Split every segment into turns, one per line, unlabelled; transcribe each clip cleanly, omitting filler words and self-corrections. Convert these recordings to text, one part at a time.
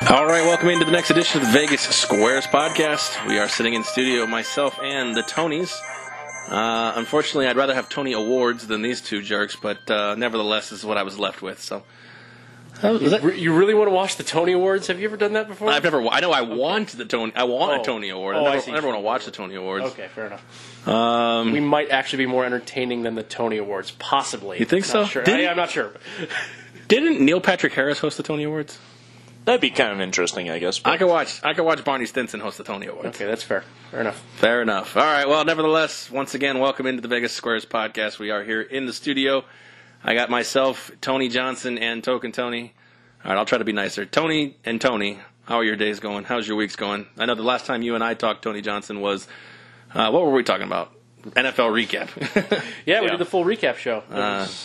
All right, welcome into the next edition of the Vegas Squares podcast. We are sitting in studio, myself and the Tonys. Unfortunately, I'd rather have Tony Awards than these two jerks, but nevertheless, this is what I was left with. So,
you really want to watch the Tony Awards? Have you ever done that before?
I've never. I know I want the Tony. I want a Tony Award. I never want to watch the Tony Awards.
Okay, fair enough. We might actually be more entertaining than the Tony Awards, possibly.
You think so?
Sure. I'm not sure.
Didn't Neil Patrick Harris host the Tony Awards?
That'd be kind of interesting, I guess.
But I could watch Barney Stinson host the Tony Awards.
Okay, that's fair. Fair enough.
Fair enough. All right. Well, nevertheless, once again, welcome into the Vegas Squares podcast. We are here in the studio. I got myself, Tony Johnson, and Token Tony. All right, I'll try to be nicer. Tony and Tony, how are your days going? How's your weeks going? I know the last time you and I talked, Tony Johnson, was what were we talking about? NFL recap.
Yeah, we did the full recap show.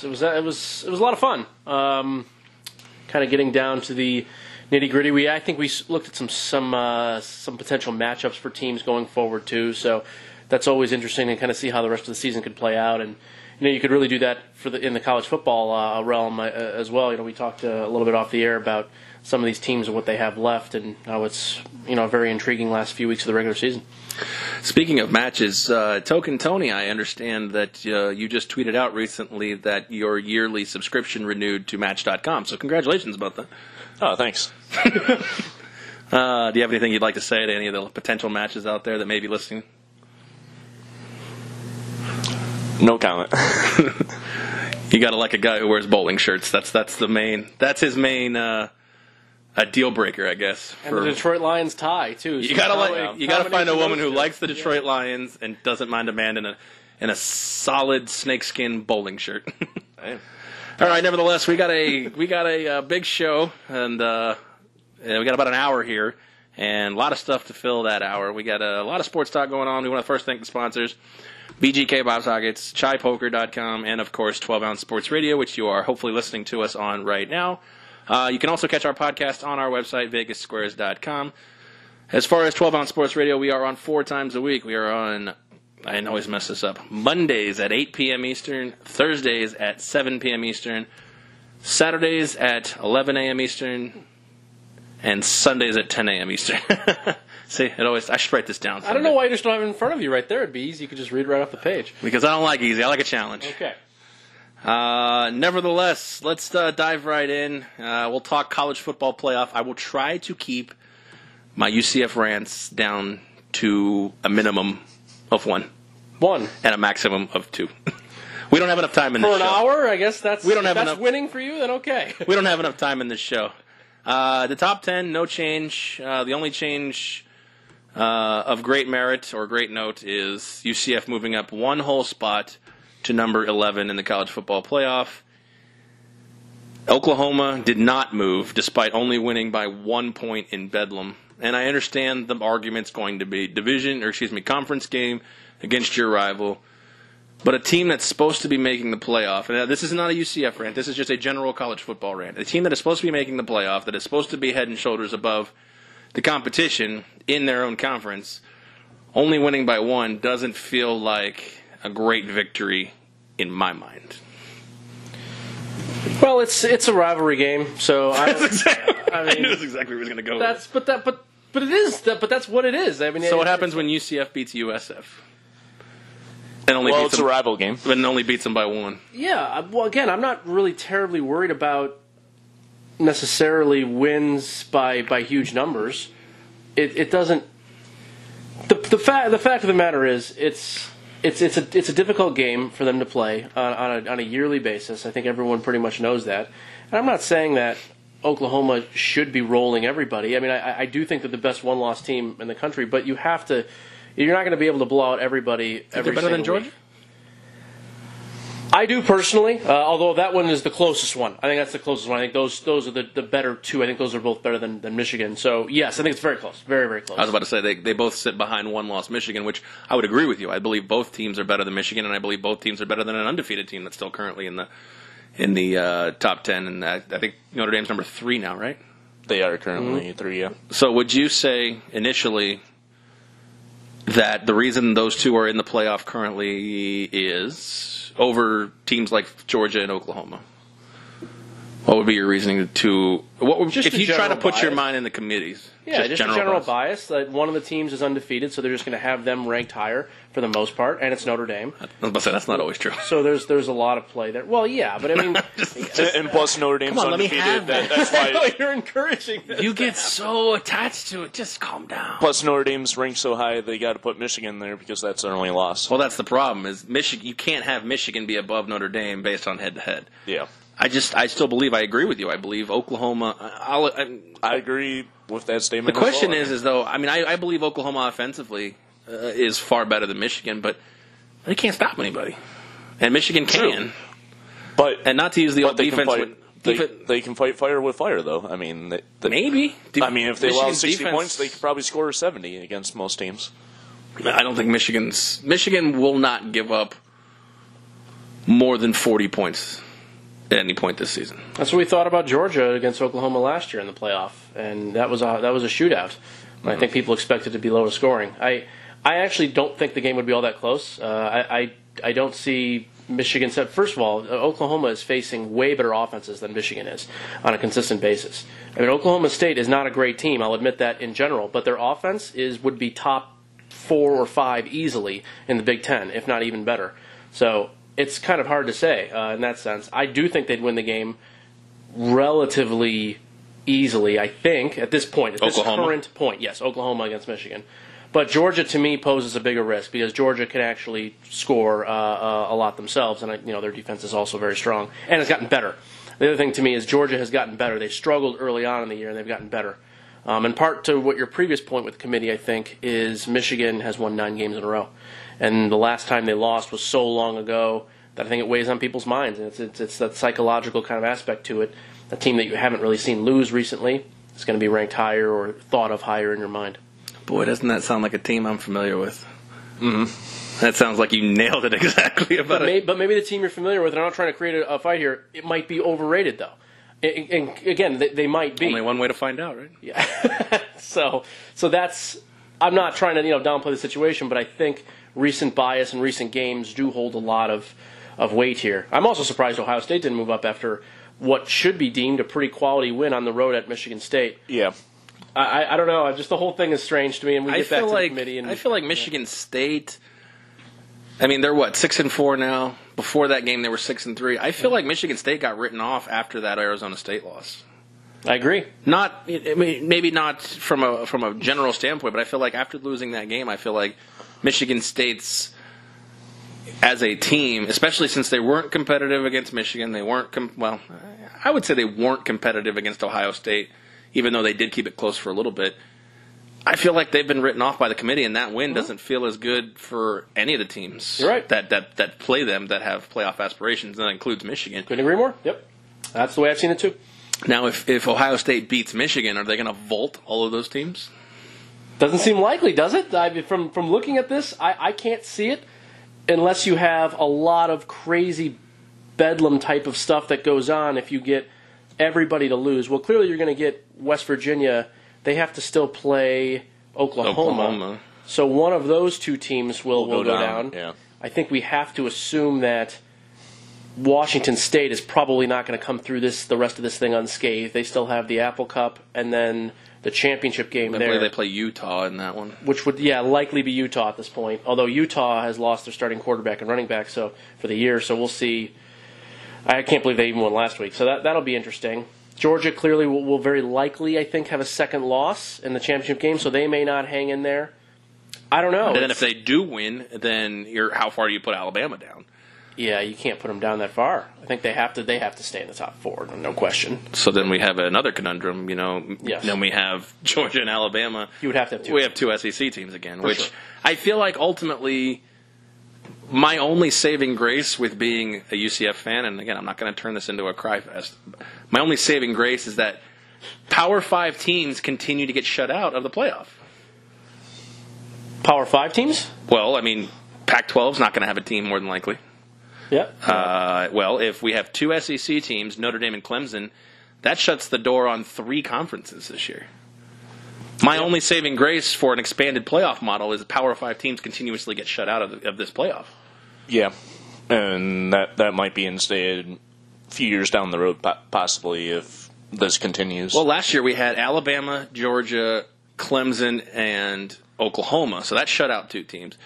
It was a lot of fun. Kind of getting down to the nitty gritty. I think we looked at some potential matchups for teams going forward too. So that's always interesting to kind of see how the rest of the season could play out. And you could really do that in the college football realm as well. We talked a little bit off the air about some of these teams and what they have left, and how it's a very intriguing last few weeks of the regular season.
Speaking of matches, Token Tony, I understand that you just tweeted out recently that your yearly subscription renewed to Match.com. So congratulations about that.
Oh, thanks.
Do you have anything you'd like to say to any of the potential matches out there that may be listening?
No comment.
You got to like a guy who wears bowling shirts. That's his main deal breaker, I guess.
And the Detroit Lions tie too.
You gotta find a woman who likes the Detroit Lions and doesn't mind a man in a solid snakeskin bowling shirt. All right. Nevertheless, we got a big show, and we got about an hour here, and a lot of stuff to fill that hour. We got a lot of sports talk going on. We want to first thank the sponsors: BGK Bob Sockets, ChaiPoker.com, and of course 12 Ounce Sports Radio, which you are hopefully listening to us on right now. You can also catch our podcast on our website, VegasSquares.com. As far as 12 Ounce Sports Radio, we are on 4 times a week. We are on, I always mess this up, Mondays at 8 p.m. Eastern, Thursdays at 7 p.m. Eastern, Saturdays at 11 a.m. Eastern, and Sundays at 10 a.m. Eastern. See, I should write this down someday.
I don't know why you just don't have it in front of you right there. It'd be easy. You could just read right off the page.
Because I don't like easy. I like a challenge.
Okay.
Nevertheless, let's dive right in. We'll talk college football playoff. I will try to keep my UCF rants down to a minimum of 1. And a maximum of 2. We don't have enough time in this show.
For an hour? I guess that's winning for you, then okay.
We don't have enough time in this show. The top 10, no change. The only change of great merit or great note is UCF moving up 1 whole spot to number 11 in the college football playoff. Oklahoma did not move, despite only winning by 1 point in Bedlam. And I understand the argument's going to be conference game against your rival. But a team that's supposed to be making the playoff, and this is not a UCF rant, this is just a general college football rant. A team that is supposed to be making the playoff, that is supposed to be head and shoulders above the competition in their own conference, only winning by 1 doesn't feel like a great victory in my mind.
Well, it's a rivalry game, so
I knew that's exactly where he was going to go.
But it is. But that's what it is. I mean,
so what happens when UCF beats USF?
It's a rival game,
but only beats them by 1.
Yeah. Well, again, I'm not really terribly worried about necessarily wins by huge numbers. It doesn't. The fact of the matter is it's a difficult game for them to play on a yearly basis. I think everyone pretty much knows that. And I'm not saying that Oklahoma should be rolling everybody. I mean, I do think that the best one-loss team in the country, but you're not going to be able to blow out everybody every single week.
They're better than Georgia?
I do personally, although that one is the closest one. I think that's the closest one. I think those are the better 2. I think those are both better than Michigan. So, yes, I think it's very close. Very, very close.
I was about to say they both sit behind 1-loss Michigan, which I would agree with you. I believe both teams are better than Michigan, and I believe both teams are better than an undefeated team that's still currently in the top 10. And I think Notre Dame's number 3 now, right?
They are currently 3, yeah.
So would you say initially that the reason those two are in the playoff currently is over teams like Georgia and Oklahoma? What would be your reasoning to
Just
if
a
you try to
general
put your
bias.
mind in the committees?
Yeah, just a general bias that one of the teams is undefeated, so they're just going to have them ranked higher for the most part, and it's Notre Dame.
I was about to say that's not always true.
So there's a lot of play there. Well, yeah, but I mean,
And plus Notre Dame's
Come on, let me
undefeated.
have that.
That's why.
you're encouraging this.
You get so attached to it. Just calm down.
Plus Notre Dame's ranked so high, they got to put Michigan there because that's their only loss.
Well, that's the problem. Is Michigan? You can't have Michigan be above Notre Dame based on head to head.
Yeah.
I still believe. I agree with you. I believe Oklahoma.
I agree with that statement.
The question is though. I mean, I believe Oklahoma offensively is far better than Michigan, but they can't stop anybody, and Michigan can.
True. But
And not to use the old
they
defense.
can fight, they can fight fire with fire, though. I mean,
Maybe.
I mean, if they allow
Michigan's
60
defense-
points, they could probably score 70 against most teams.
I don't think Michigan will not give up more than 40 points at any point this season.
That's what we thought about Georgia against Oklahoma last year in the playoff, and that was a shootout. I think people expected it to be lower scoring. I actually don't think the game would be all that close. I don't see Michigan set. First of all, Oklahoma is facing way better offenses than Michigan is on a consistent basis. I mean, Oklahoma State is not a great team. I'll admit that in general, but their offense would be top 4 or 5 easily in the Big Ten, if not even better. So it's kind of hard to say in that sense. I do think they'd win the game relatively easily, I think, at this point. At this current point, yes, Oklahoma against Michigan. But Georgia, to me, poses a bigger risk because Georgia can actually score a lot themselves, and their defense is also very strong and has gotten better. The other thing to me is Georgia has gotten better. They struggled early on in the year, and they've gotten better. And part to what your previous point with the committee, I think, is Michigan has won 9 games in a row. And the last time they lost was so long ago that I think it weighs on people's minds. And it's that psychological kind of aspect to it. A team that you haven't really seen lose recently is going to be ranked higher or thought of higher in your mind.
Boy, doesn't that sound like a team I'm familiar with? Mm-hmm. That sounds like you nailed it exactly about it.
But maybe the team you're familiar with, and I'm not trying to create a fight here, it might be overrated, though. And again, they might be.
Only one way to find out, right?
Yeah. So that's. I'm not trying to downplay the situation, but I think recent bias and recent games do hold a lot of weight here. I'm also surprised Ohio State didn't move up after what should be deemed a pretty quality win on the road at Michigan State.
Yeah.
I don't know. Just the whole thing is strange to me, and we get back to the committee. And
I feel like Michigan State. I mean, they're 6-4 now. Before that game, they were 6-3. I feel like Michigan State got written off after that Arizona State loss.
I agree.
Maybe not from a general standpoint, but I feel like after losing that game, I feel like Michigan State's as a team, especially since they weren't competitive against Michigan, they weren't I would say they weren't competitive against Ohio State, even though they did keep it close for a little bit. I feel like they've been written off by the committee, and that win doesn't feel as good for any of the teams
You're right.
that play them, that have playoff aspirations, and that includes Michigan.
Couldn't agree more. Yep. That's the way I've seen it, too.
Now, if Ohio State beats Michigan, are they going to vault all of those teams?
Doesn't seem likely, does it? From looking at this, I can't see it unless you have a lot of crazy bedlam type of stuff that goes on if you get everybody to lose. Well, clearly you're going to get West Virginia. They have to still play Oklahoma. So one of those two teams will go down.
Yeah.
I think we have to assume that Washington State is probably not going to come through the rest of this thing unscathed. They still have the Apple Cup and then the championship game
I
there.
believe they play Utah in that one.
Which would, likely be Utah at this point. Although Utah has lost their starting quarterback and running back for the year, so we'll see. I can't believe they even won last week, so that'll be interesting. Georgia clearly will very likely, I think, have a second loss in the championship game, so they may not hang in there. I don't know.
And then if they do win, then how far do you put Alabama down?
Yeah, you can't put them down that far. I think they have to stay in the top 4, no question.
So then we have another conundrum,
Yes.
Then we have Georgia and Alabama.
You would have to have 2.
We have 2 SEC teams again,
For
which
sure.
I feel like ultimately my only saving grace with being a UCF fan, and again, I'm not going to turn this into a cry fest, my only saving grace is that Power 5 teams continue to get shut out of the playoff.
Power 5 teams?
Well, I mean, Pac-12 is not going to have a team more than likely.
Yeah.
Well, if we have 2 SEC teams, Notre Dame and Clemson, that shuts the door on 3 conferences this year. My only saving grace for an expanded playoff model is Power 5 teams continuously get shut out of this playoff.
Yeah, and that might be instated a few years down the road, possibly, if this continues.
Well, last year we had Alabama, Georgia, Clemson, and Oklahoma, so that shut out 2 teams.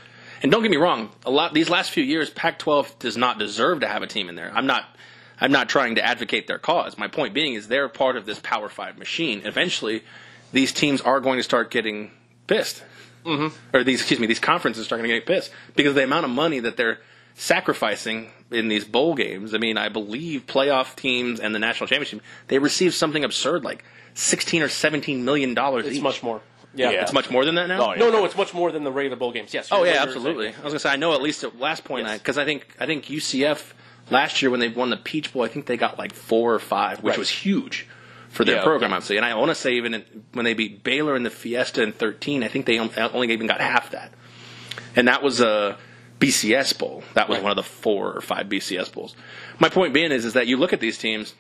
And don't get me wrong, these last few years, Pac-12 does not deserve to have a team in there. I'm not trying to advocate their cause. My point being is they're part of this Power 5 machine. Eventually, these teams are going to start getting pissed. Mm-hmm. Or these conferences are going to get pissed because of the amount of money that they're sacrificing in these bowl games. I mean, I believe playoff teams and the national championship, they receive something absurd like $16 or $17 million each.
It's much more.
Yeah. It's much more than that now?
Oh, yeah.
No, it's much more than the regular bowl games. Yes.
Oh, yeah, absolutely. I was going to say, I know at least at last point, because I think UCF last year when they won the Peach Bowl, I think they got like 4 or 5, which was huge for their program, obviously. And I want to say even when they beat Baylor in the Fiesta in 2013, I think they only even got half that. And that was a BCS Bowl. That was one of the 4 or 5 BCS Bowls. My point being is that you look at these teams,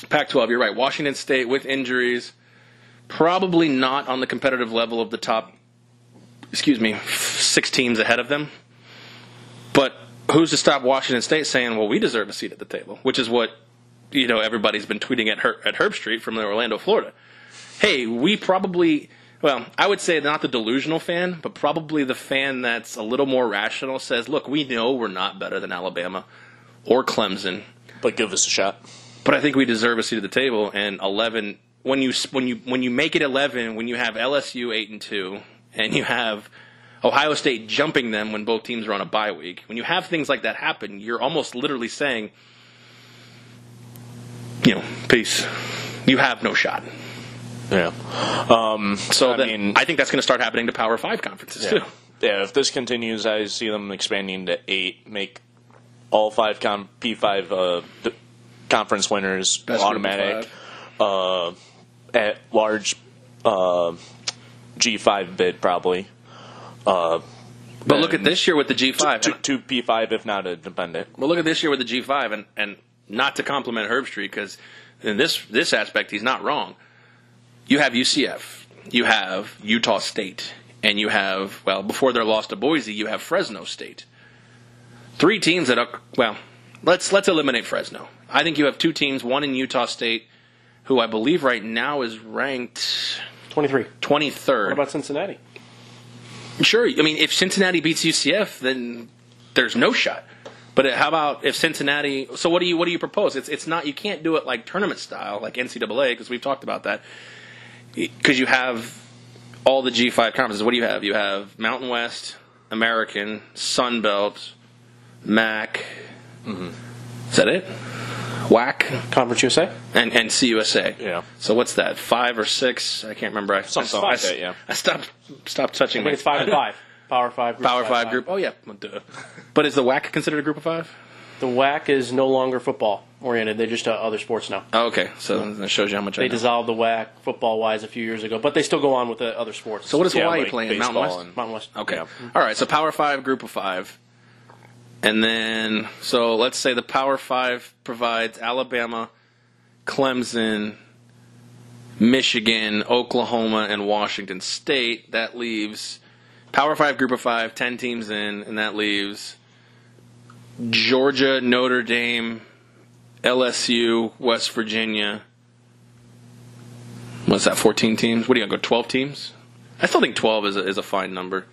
Pac-12, you're right, Washington State with injuries, probably not on the competitive level of the top, 6 teams ahead of them. But who's to stop Washington State saying, well, we deserve a seat at the table, which is what everybody's been tweeting at Herb Street from Orlando, Florida. Hey, we probably, I would say not the delusional fan, but probably the fan that's a little more rational says, look, we know we're not better than Alabama or Clemson.
But give us a shot.
But I think we deserve a seat at the table. And 11, when you make it 11, when you have LSU 8-2, and you have Ohio State jumping them when both teams are on a bye week, when you have things like that happen, you're almost literally saying, peace. You have no shot.
Yeah.
I think that's going to start happening to Power 5 conferences, too.
Yeah, if this continues, I see them expanding to 8, make all 5 P5 conference winners
Best
automatic, at large G5 bid, probably.
But look at this year with the G5.
Two P5, if not independent.
Well, look at this year with the G5, and not to compliment Herb Street, because in this aspect, he's not wrong. You have UCF, you have Utah State, and you have, before their loss to Boise, you have Fresno State. 3 teams that are, let's eliminate Fresno. I think you have 2 teams, one in Utah State, who I believe right now is ranked 23rd.
What about Cincinnati?
Sure. I mean, if Cincinnati beats UCF, then there's no shot. But how about if Cincinnati? So what do you propose? It's not, you can't do it like tournament style, like NCAA, because we've talked about that. Because you have all the G5 conferences. What do you have? You have Mountain West, American, Sun Belt, MAC. Mm-hmm. Is that it? WAC,
Conference USA,
and CUSA.
Yeah.
So what's that? 5 or 6? I can't remember.
Something like that. Yeah.
I stopped touching.
I think it's 5 and 5. Power 5 group.
Power 5 group. Oh yeah. Duh. But is the WAC considered a group of 5?
The WAC is no longer football oriented. They're just other sports now.
Oh, okay. So that shows you how much I know.
They dissolved the WAC football wise a few years ago, but they still go on with the other sports.
So what does Hawaii play in? Mountain West?
Mountain West.
Okay.
Yeah.
All right. So Power 5 group of 5. And then, so let's say the Power 5 provides Alabama, Clemson, Michigan, Oklahoma, and Washington State. That leaves Power 5 group of 5, 10 teams in, and that leaves Georgia, Notre Dame, LSU, West Virginia. What's that, 14 teams? What do you got, go 12 teams? I still think 12 is a fine number.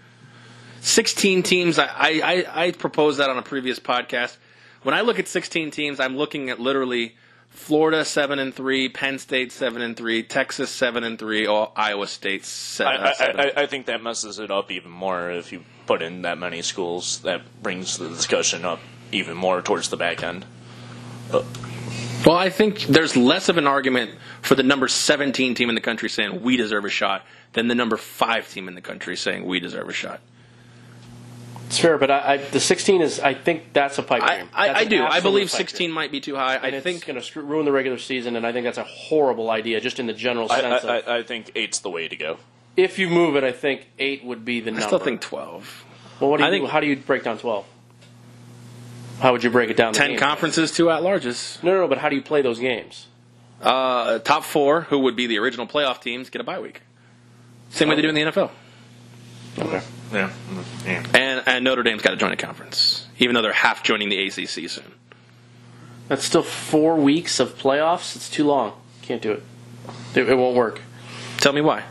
16 teams, I proposed that on a previous podcast. When I look at 16 teams, I'm looking at literally Florida 7-3, Penn State 7-3, Texas 7-3, Iowa State 7.
I think that messes it up even more if you put in that many schools. That brings the discussion up even more towards the back end.
Well, I think there's less of an argument for the number 17 team in the country saying we deserve a shot than the number 5 team in the country saying we deserve a shot.
It's fair, but the 16 is, I think that's a pipe dream.
I do. I believe 16 might be too high.
And I think it's going to ruin the regular season, and I think that's a horrible idea, just in the general sense of...
I think 8's the way to go.
If you move it, I think 8 would be the number.
I still think 12.
Well, how do you break down 12? How would you break it down?
10 conferences, 2 at-larges.
No, but how do you play those games?
Top 4, who would be the original playoff teams, get a bye week. Same way they do in the NFL.
Okay.
Yeah.
And Notre Dame's got to join a conference, even though they're half joining the ACC soon.
That's still 4 weeks of playoffs. It's too long. Can't do it. It won't work.
Tell me why.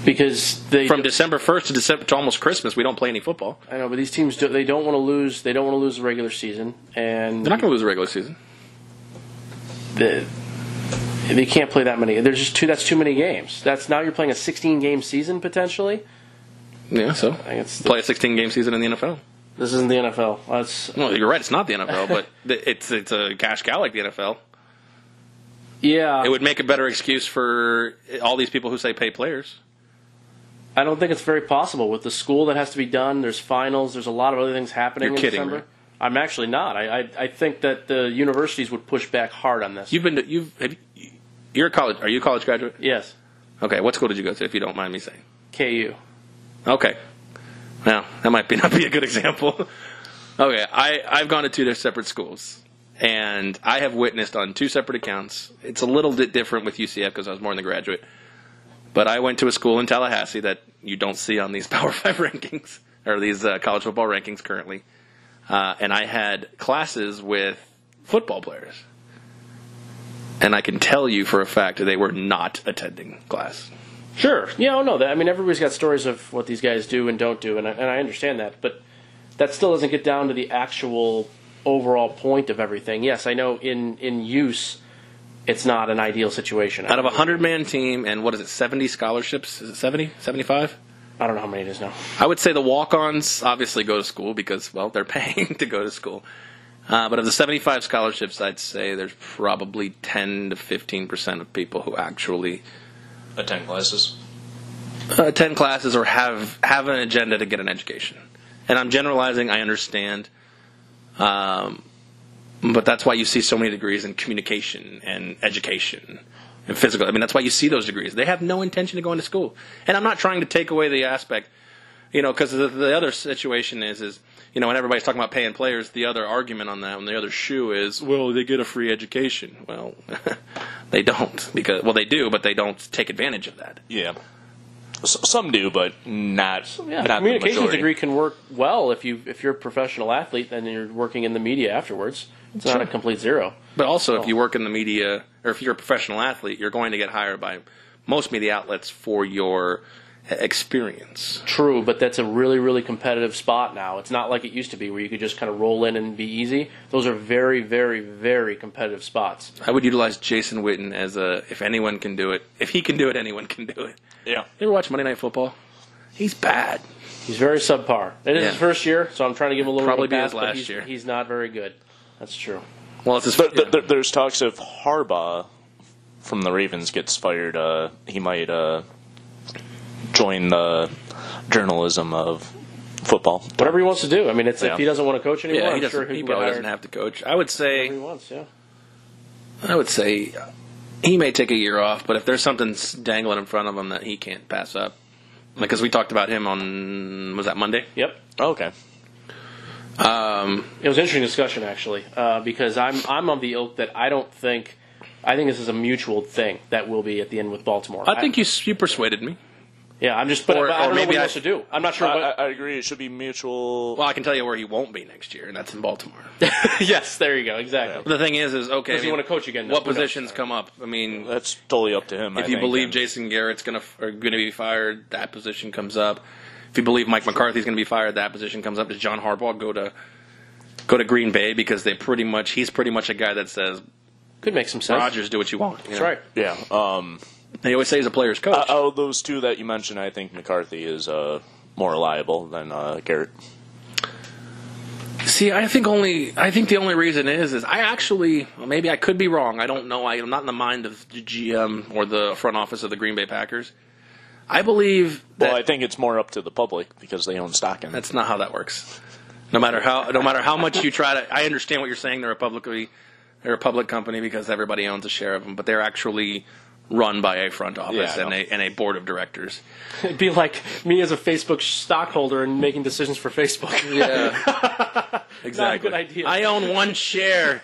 Because
from December 1st to almost Christmas, we don't play any football.
I know, but these teams they don't want to lose. They don't want to lose the regular season, and
they're not going to lose the regular season.
They can't play that many. There's just that's too many games. That's now you're playing a 16-game season potentially.
Yeah, so play a 16-game season in the NFL.
This isn't the NFL.
No, you're right. It's not the NFL, but it's a cash cow like the NFL.
Yeah,
it would make a better excuse for all these people who say pay players.
I don't think it's very possible with the school that has to be done. There's finals. There's a lot of other things happening in December.
Right?
I'm actually not. I think that the universities would push back hard on this.
You're a college. Are you a college graduate?
Yes.
Okay. What school did you go to, if you don't mind me saying?
KU.
Okay. Now that might not be a good example. Okay. I've gone to 2 separate schools, and I have witnessed on 2 separate accounts. It's a little bit different with UCF because I was more in the graduate. But I went to a school in Tallahassee that you don't see on these Power 5 rankings, or these college football rankings currently. And I had classes with football players. And I can tell you for a fact that they were not attending class.
Sure. Yeah, no. I mean, everybody's got stories of what these guys do and don't do, and I understand that. But that still doesn't get down to the actual overall point of everything. Yes, I know in use, it's not an ideal situation.
Out of a 100-man team and, 70 scholarships? Is it 70? 75?
I don't know how many it is now.
I would say the walk-ons obviously go to school because, well, they're paying to go to school. But of the 75 scholarships, I'd say there's probably 10 to 15% of people who actually
attend classes.
Attend classes or have an agenda to get an education. And I'm generalizing, I understand. But that's why you see so many degrees in communication and education and physical. I mean, that's why you see those degrees. They have no intention of going to school. And I'm not trying to take away the aspect, because the other situation is when everybody's talking about paying players, the other argument on that, and the other shoe is, well, they get a free education. Well, they don't. They do, but they don't take advantage of that.
Yeah. Some do, but not.
Yeah,
not
a communications degree can work well if you're a professional athlete and you're working in the media afterwards. It's not a complete zero.
But also, if you work in the media, or if you're a professional athlete, you're going to get hired by most media outlets for your experience.
True, but that's a really, really competitive spot now. It's not like it used to be where you could just kind of roll in and be easy. Those are very, very, very competitive spots.
I would utilize Jason Witten as if anyone can do it. If he can do it, anyone can do it.
Yeah.
You ever watch Monday Night Football? He's bad.
He's very subpar. It is his first year, so I'm trying to give him a little
probably
bit of
be
pass,
his last year.
He's not very good. That's true.
Well, it's
there's talks of Harbaugh from the Ravens gets fired. He might join the journalism of football.
Whatever he wants to do. I mean, if he doesn't want to coach anymore,
he
sure
he probably doesn't have to coach. I would say
he wants. Yeah.
I would say he may take a year off, but if there's something dangling in front of him that he can't pass up, because we talked about him on, was that Monday?
Yep.
Oh, okay.
It was an interesting discussion actually, because I'm of the ilk that I think this is a mutual thing that will be at the end with Baltimore.
I think you persuaded me.
Yeah, I'm just, but I don't know what he wants to do. I'm not sure.
I agree. It should be mutual.
Well, I can tell you where he won't be next year, and that's in Baltimore.
Yes, there you go. Exactly.
The thing is okay.
Does he want to coach again?
What positions come up? I mean,
that's totally up to him.
If you believe Jason Garrett's going to be fired, that position comes up. If you believe Mike McCarthy's going to be fired, that position comes up. Does John Harbaugh go to Green Bay because he's pretty much a guy that says
could make some sense.
Rodgers, do what you want.
That's right.
Yeah.
They always say he's a player's coach.
Out of those two that you mentioned, I think McCarthy is more reliable than Garrett.
See, I think the only reason is I actually, maybe I could be wrong. I don't know. I'm not in the mind of the GM or the front office of the Green Bay Packers. I believe that...
Well, I think it's more up to the public because they own stock in it.
That's not how that works. No matter how much you try to... I understand what you're saying. They're a public company because everybody owns a share of them, but they're actually run by a front office and a board of directors.
It'd be like me as a Facebook stockholder and making decisions for Facebook.
Yeah. Exactly.
Not a good idea.
I own one share.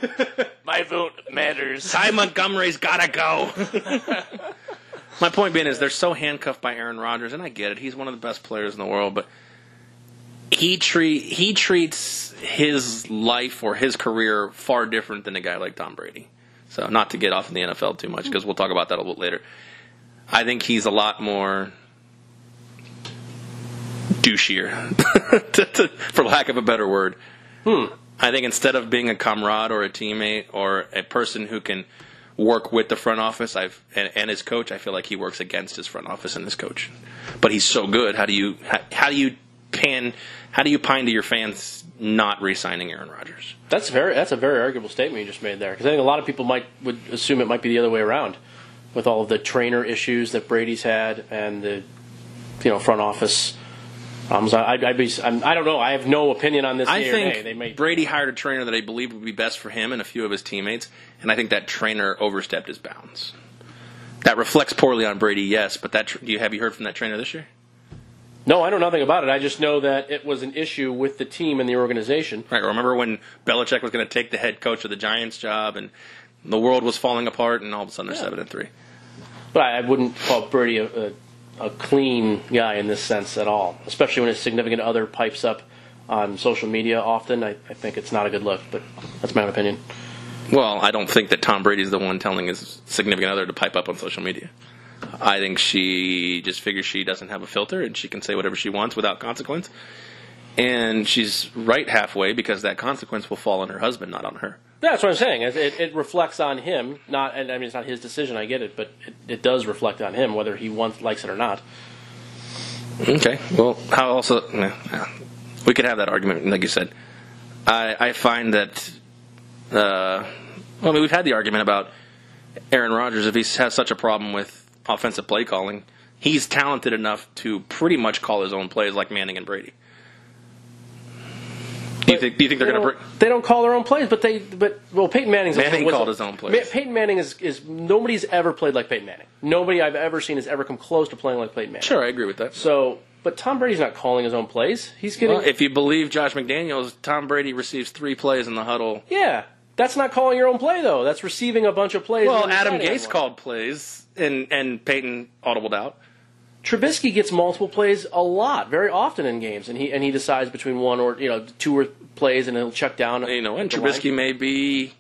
My vote matters.
Ty Montgomery's gotta go. My point being is they're so handcuffed by Aaron Rodgers, and I get it. He's one of the best players in the world, but he treats his life or his career far different than a guy like Tom Brady. So not to get off in the NFL too much, because we'll talk about that a little later. I think he's a lot more douchier, for lack of a better word. I think instead of being a comrade or a teammate or a person who can work with the front office and his coach, I feel like he works against his front office and his coach. But he's so good. How do you pine to your fans not re-signing Aaron Rodgers?
That's a very arguable statement you just made there, because I think a lot of people would assume it might be the other way around, with all of the trainer issues that Brady's had and the front office problems. I don't know. I have no opinion on this.
I think Brady hired a trainer that I believe would be best for him and a few of his teammates, and I think that trainer overstepped his bounds. That reflects poorly on Brady, yes, but have you heard from that trainer this year?
No, I know nothing about it. I just know that it was an issue with the team and the organization.
Right. Remember when Belichick was going to take the head coach of the Giants job, and the world was falling apart, and all of a sudden they're 7-3.
But I wouldn't call Brady a clean guy in this sense at all, especially when his significant other pipes up on social media often. I think it's not a good look, but that's my own opinion.
Well, I don't think that Tom Brady's the one telling his significant other to pipe up on social media. I think she just figures she doesn't have a filter and she can say whatever she wants without consequence. And she's right halfway, because that consequence will fall on her husband, not on her.
Yeah, that's what I'm saying. It reflects on him. It's not his decision, I get it, but it does reflect on him, whether he likes it or not.
Okay. Well, we could have that argument, like you said. I find that, we've had the argument about Aaron Rodgers. If he has such a problem with offensive play calling, he's talented enough to pretty much call his own plays like Manning and Brady. Do you think they're going to?
They don't call their own plays, but Peyton
Manning called his own plays.
Peyton Manning is nobody's ever played like Peyton Manning. Nobody I've ever seen has ever come close to playing like Peyton Manning.
Sure, I agree with that.
So, but Tom Brady's not calling his own plays. He's getting.
Well, if you believe Josh McDaniels, Tom Brady receives 3 plays in the huddle.
Yeah, that's not calling your own play though. That's receiving a bunch of plays.
Well, Adam Gase called plays, and Peyton audibled out.
Trubisky gets multiple plays a lot, very often in games, and he decides between one or 2 or plays, and he'll check down.
And Trubisky may be.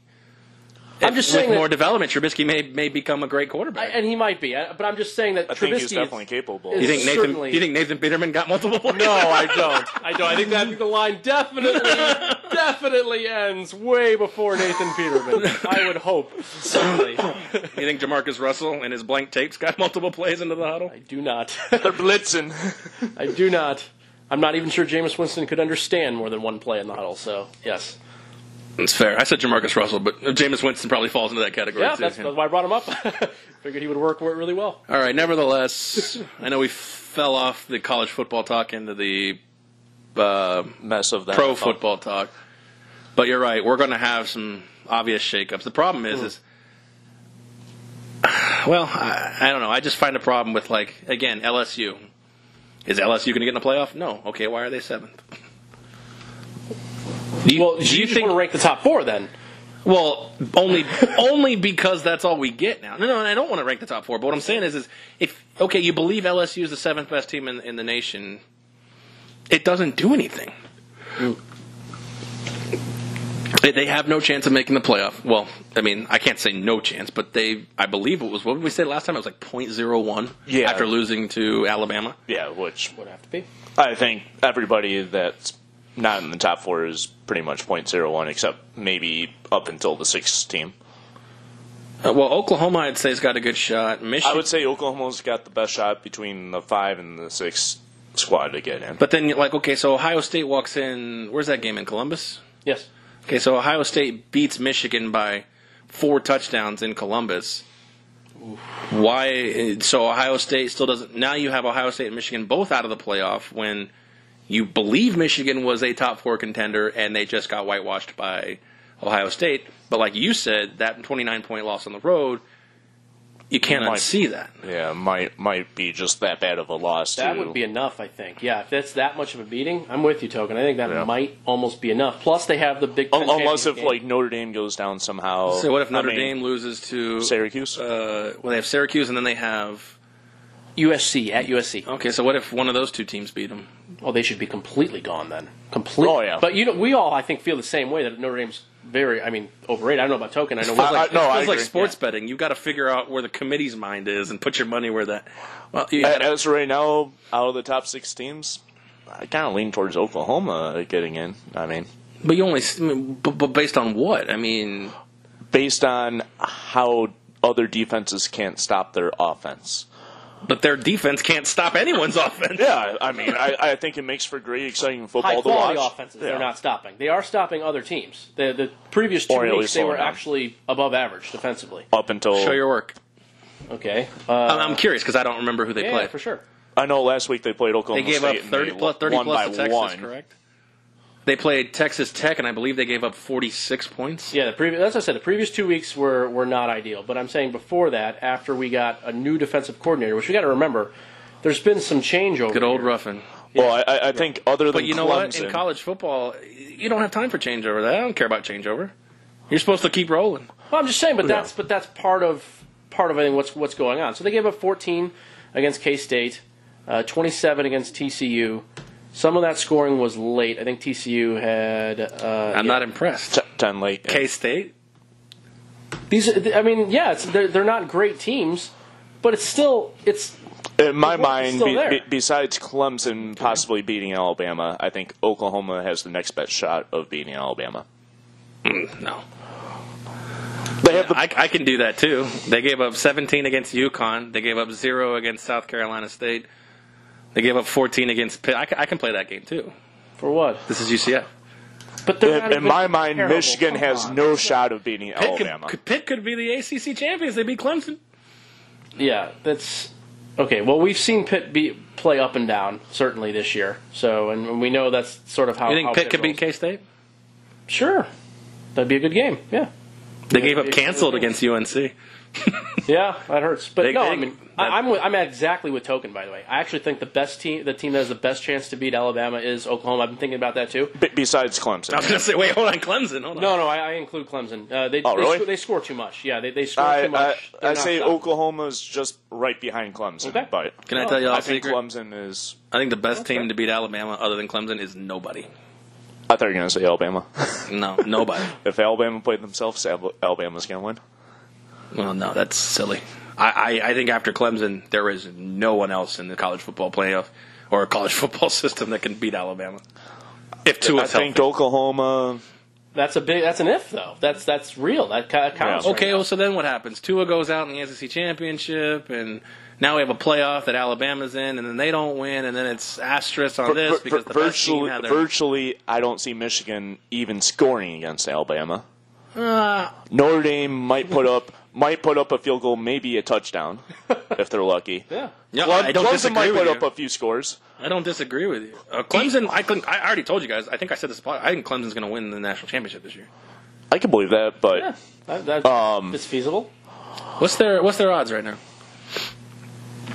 I'm just saying
with more development, Trubisky may become a great quarterback,
and he might be. But I'm just saying that
I think he's definitely capable.
You think Nathan Peterman got multiple plays?
No, I don't. I think the line definitely ends way before Nathan Peterman. I would hope. Certainly.
You think Jamarcus Russell and his blank tapes got multiple plays into the huddle?
I do not.
They're blitzing.
I do not. I'm not even sure Jameis Winston could understand more than one play in the huddle. So yes.
That's fair. I said Jamarcus Russell, but Jameis Winston probably falls into that category too.
That's why I brought him up. Figured he would work really well.
All right. Nevertheless, I know we fell off the college football talk into the
mess of that
pro football talk, but you're right. We're going to have some obvious shakeups. The problem is well, I don't know. I just find a problem with, again, LSU. Is LSU going to get in the playoff? No. Okay. Why are they 7th?
Do you think want to rank the top 4 then?
Well, only because that's all we get now. No, I don't want to rank the top 4. But what I'm saying is if you believe LSU is the 7th best team in the nation, it doesn't do anything. They have no chance of making the playoff. Well, I mean, I can't say no chance, but I believe it was, what did we say last time? It was like 0.01 after losing to Alabama.
Yeah, which
would have to be.
I think everybody that's not in the top 4 is pretty much 0.01, except maybe up until the 6th team.
Well, Oklahoma, I'd say, has got a good shot.
I would say Oklahoma's got the best shot between the 5 and the 6 squad to get in.
But then, so Ohio State walks in. Where's that game, in Columbus?
Yes.
Okay, so Ohio State beats Michigan by 4 touchdowns in Columbus. Oof. Why? So Ohio State still doesn't. Now you have Ohio State and Michigan both out of the playoff when you believe Michigan was a top 4 contender and they just got whitewashed by Ohio State. But like you said, that 29-point loss on the road, you can't unsee that.
Yeah, might be just that bad of a loss.
That would be enough, I think. Yeah, if that's that much of a beating, I'm with you, Token. I think that might almost be enough. Plus, they have the Big Ten
unless if
game.
Notre Dame goes down somehow.
So what if Notre Dame loses to
Syracuse?
Well, they have Syracuse, and then they have
USC at USC.
Okay, so what if one of those two teams beat them?
Well, they should be completely gone then. Completely.
Oh, yeah.
But we all, I think, feel the same way that Notre Dame's overrated. I don't know about Token. I know.
It feels like sports betting. You've got to figure out where the committee's mind is and put your money where that. Well,
as right now, out of the top 6 teams, I kind of lean towards Oklahoma getting in.
But you only. But based on what?
Based on how other defenses can't stop their offense.
But their defense can't stop anyone's offense.
Yeah, I think it makes for great, exciting football to watch.
High-quality offenses they're not stopping. They are stopping other teams. The previous 2 weeks, they were actually above average defensively.
Up until...
Show your work.
Okay.
I'm curious because I don't remember who they played.
Yeah, for sure.
I know last week they played Oklahoma State.
They gave up 30 plus to Texas, correct? They played Texas Tech, and I believe they gave up 46 points.
Yeah, as I said, the previous 2 weeks were not ideal. But I'm saying before that, after we got a new defensive coordinator, which we got to remember, there's been some changeover.
Good old Ruffin.
Yeah. Well, I think other than
But you know what? In college football, you don't have time for changeover. I don't care about changeover. You're supposed to keep rolling.
Well, I'm just saying, that's part of I think what's going on. So they gave up 14 against K-State, 27 against TCU. Some of that scoring was late. I think TCU had...
I'm not impressed.
10 late.
Yeah. K-State?
They're not great teams, but it's still...
In my mind, besides Clemson possibly beating Alabama, I think Oklahoma has the next best shot of beating Alabama.
No. I can do that, too. They gave up 17 against UConn. They gave up 0 against South Carolina State. They gave up 14 against Pitt. I can play that game, too.
For what?
This is UCF.
But
in my mind, Michigan has no shot of beating Alabama.
Pitt could be the ACC champions. They beat Clemson.
Yeah, that's... Okay, well, we've seen Pitt play up and down, certainly, this year. So, and we know that's sort of how...
You think Pitt could beat K-State?
Sure. That'd be a good game, yeah.
They gave up canceled against UNC.
Yeah, that hurts. But I'm exactly with Token, by the way. I actually think the team that has the best chance to beat Alabama is Oklahoma. I've been thinking about that too.
Besides Clemson,
I was going to say, wait, hold on, Clemson. Hold on.
No, I include Clemson. They score too much. Yeah, they score too much.
I say Oklahoma's just right behind Clemson.
Okay.
But
can I tell you a
secret? I think Clemson is.
I think the best team to beat Alabama, other than Clemson, is nobody.
I thought you were going to say Alabama.
No, nobody.
If Alabama played themselves, Alabama's going to win.
Well, no, that's silly. I think after Clemson, there is no one else in the college football playoff or a college football system that can beat Alabama. If Tua's healthy.
I think Oklahoma.
That's an if though. That's real. That counts.
Yeah. Okay, well, so then what happens? Tua goes out in the SEC championship, and now we have a playoff that Alabama's in, and then they don't win, and then it's asterisk on this because the best team had their...
Virtually, I don't see Michigan even scoring against Alabama. Notre Dame might put up a field goal, maybe a touchdown, if they're lucky.
Yeah.
I don't
Clemson
disagree
might
with
put
you.
up a few scores.
I don't disagree with you. Clemson, I already told you guys. I think I said this. I think Clemson's going to win the national championship this year.
I can believe that, but
yeah, it's feasible.
What's their odds right now?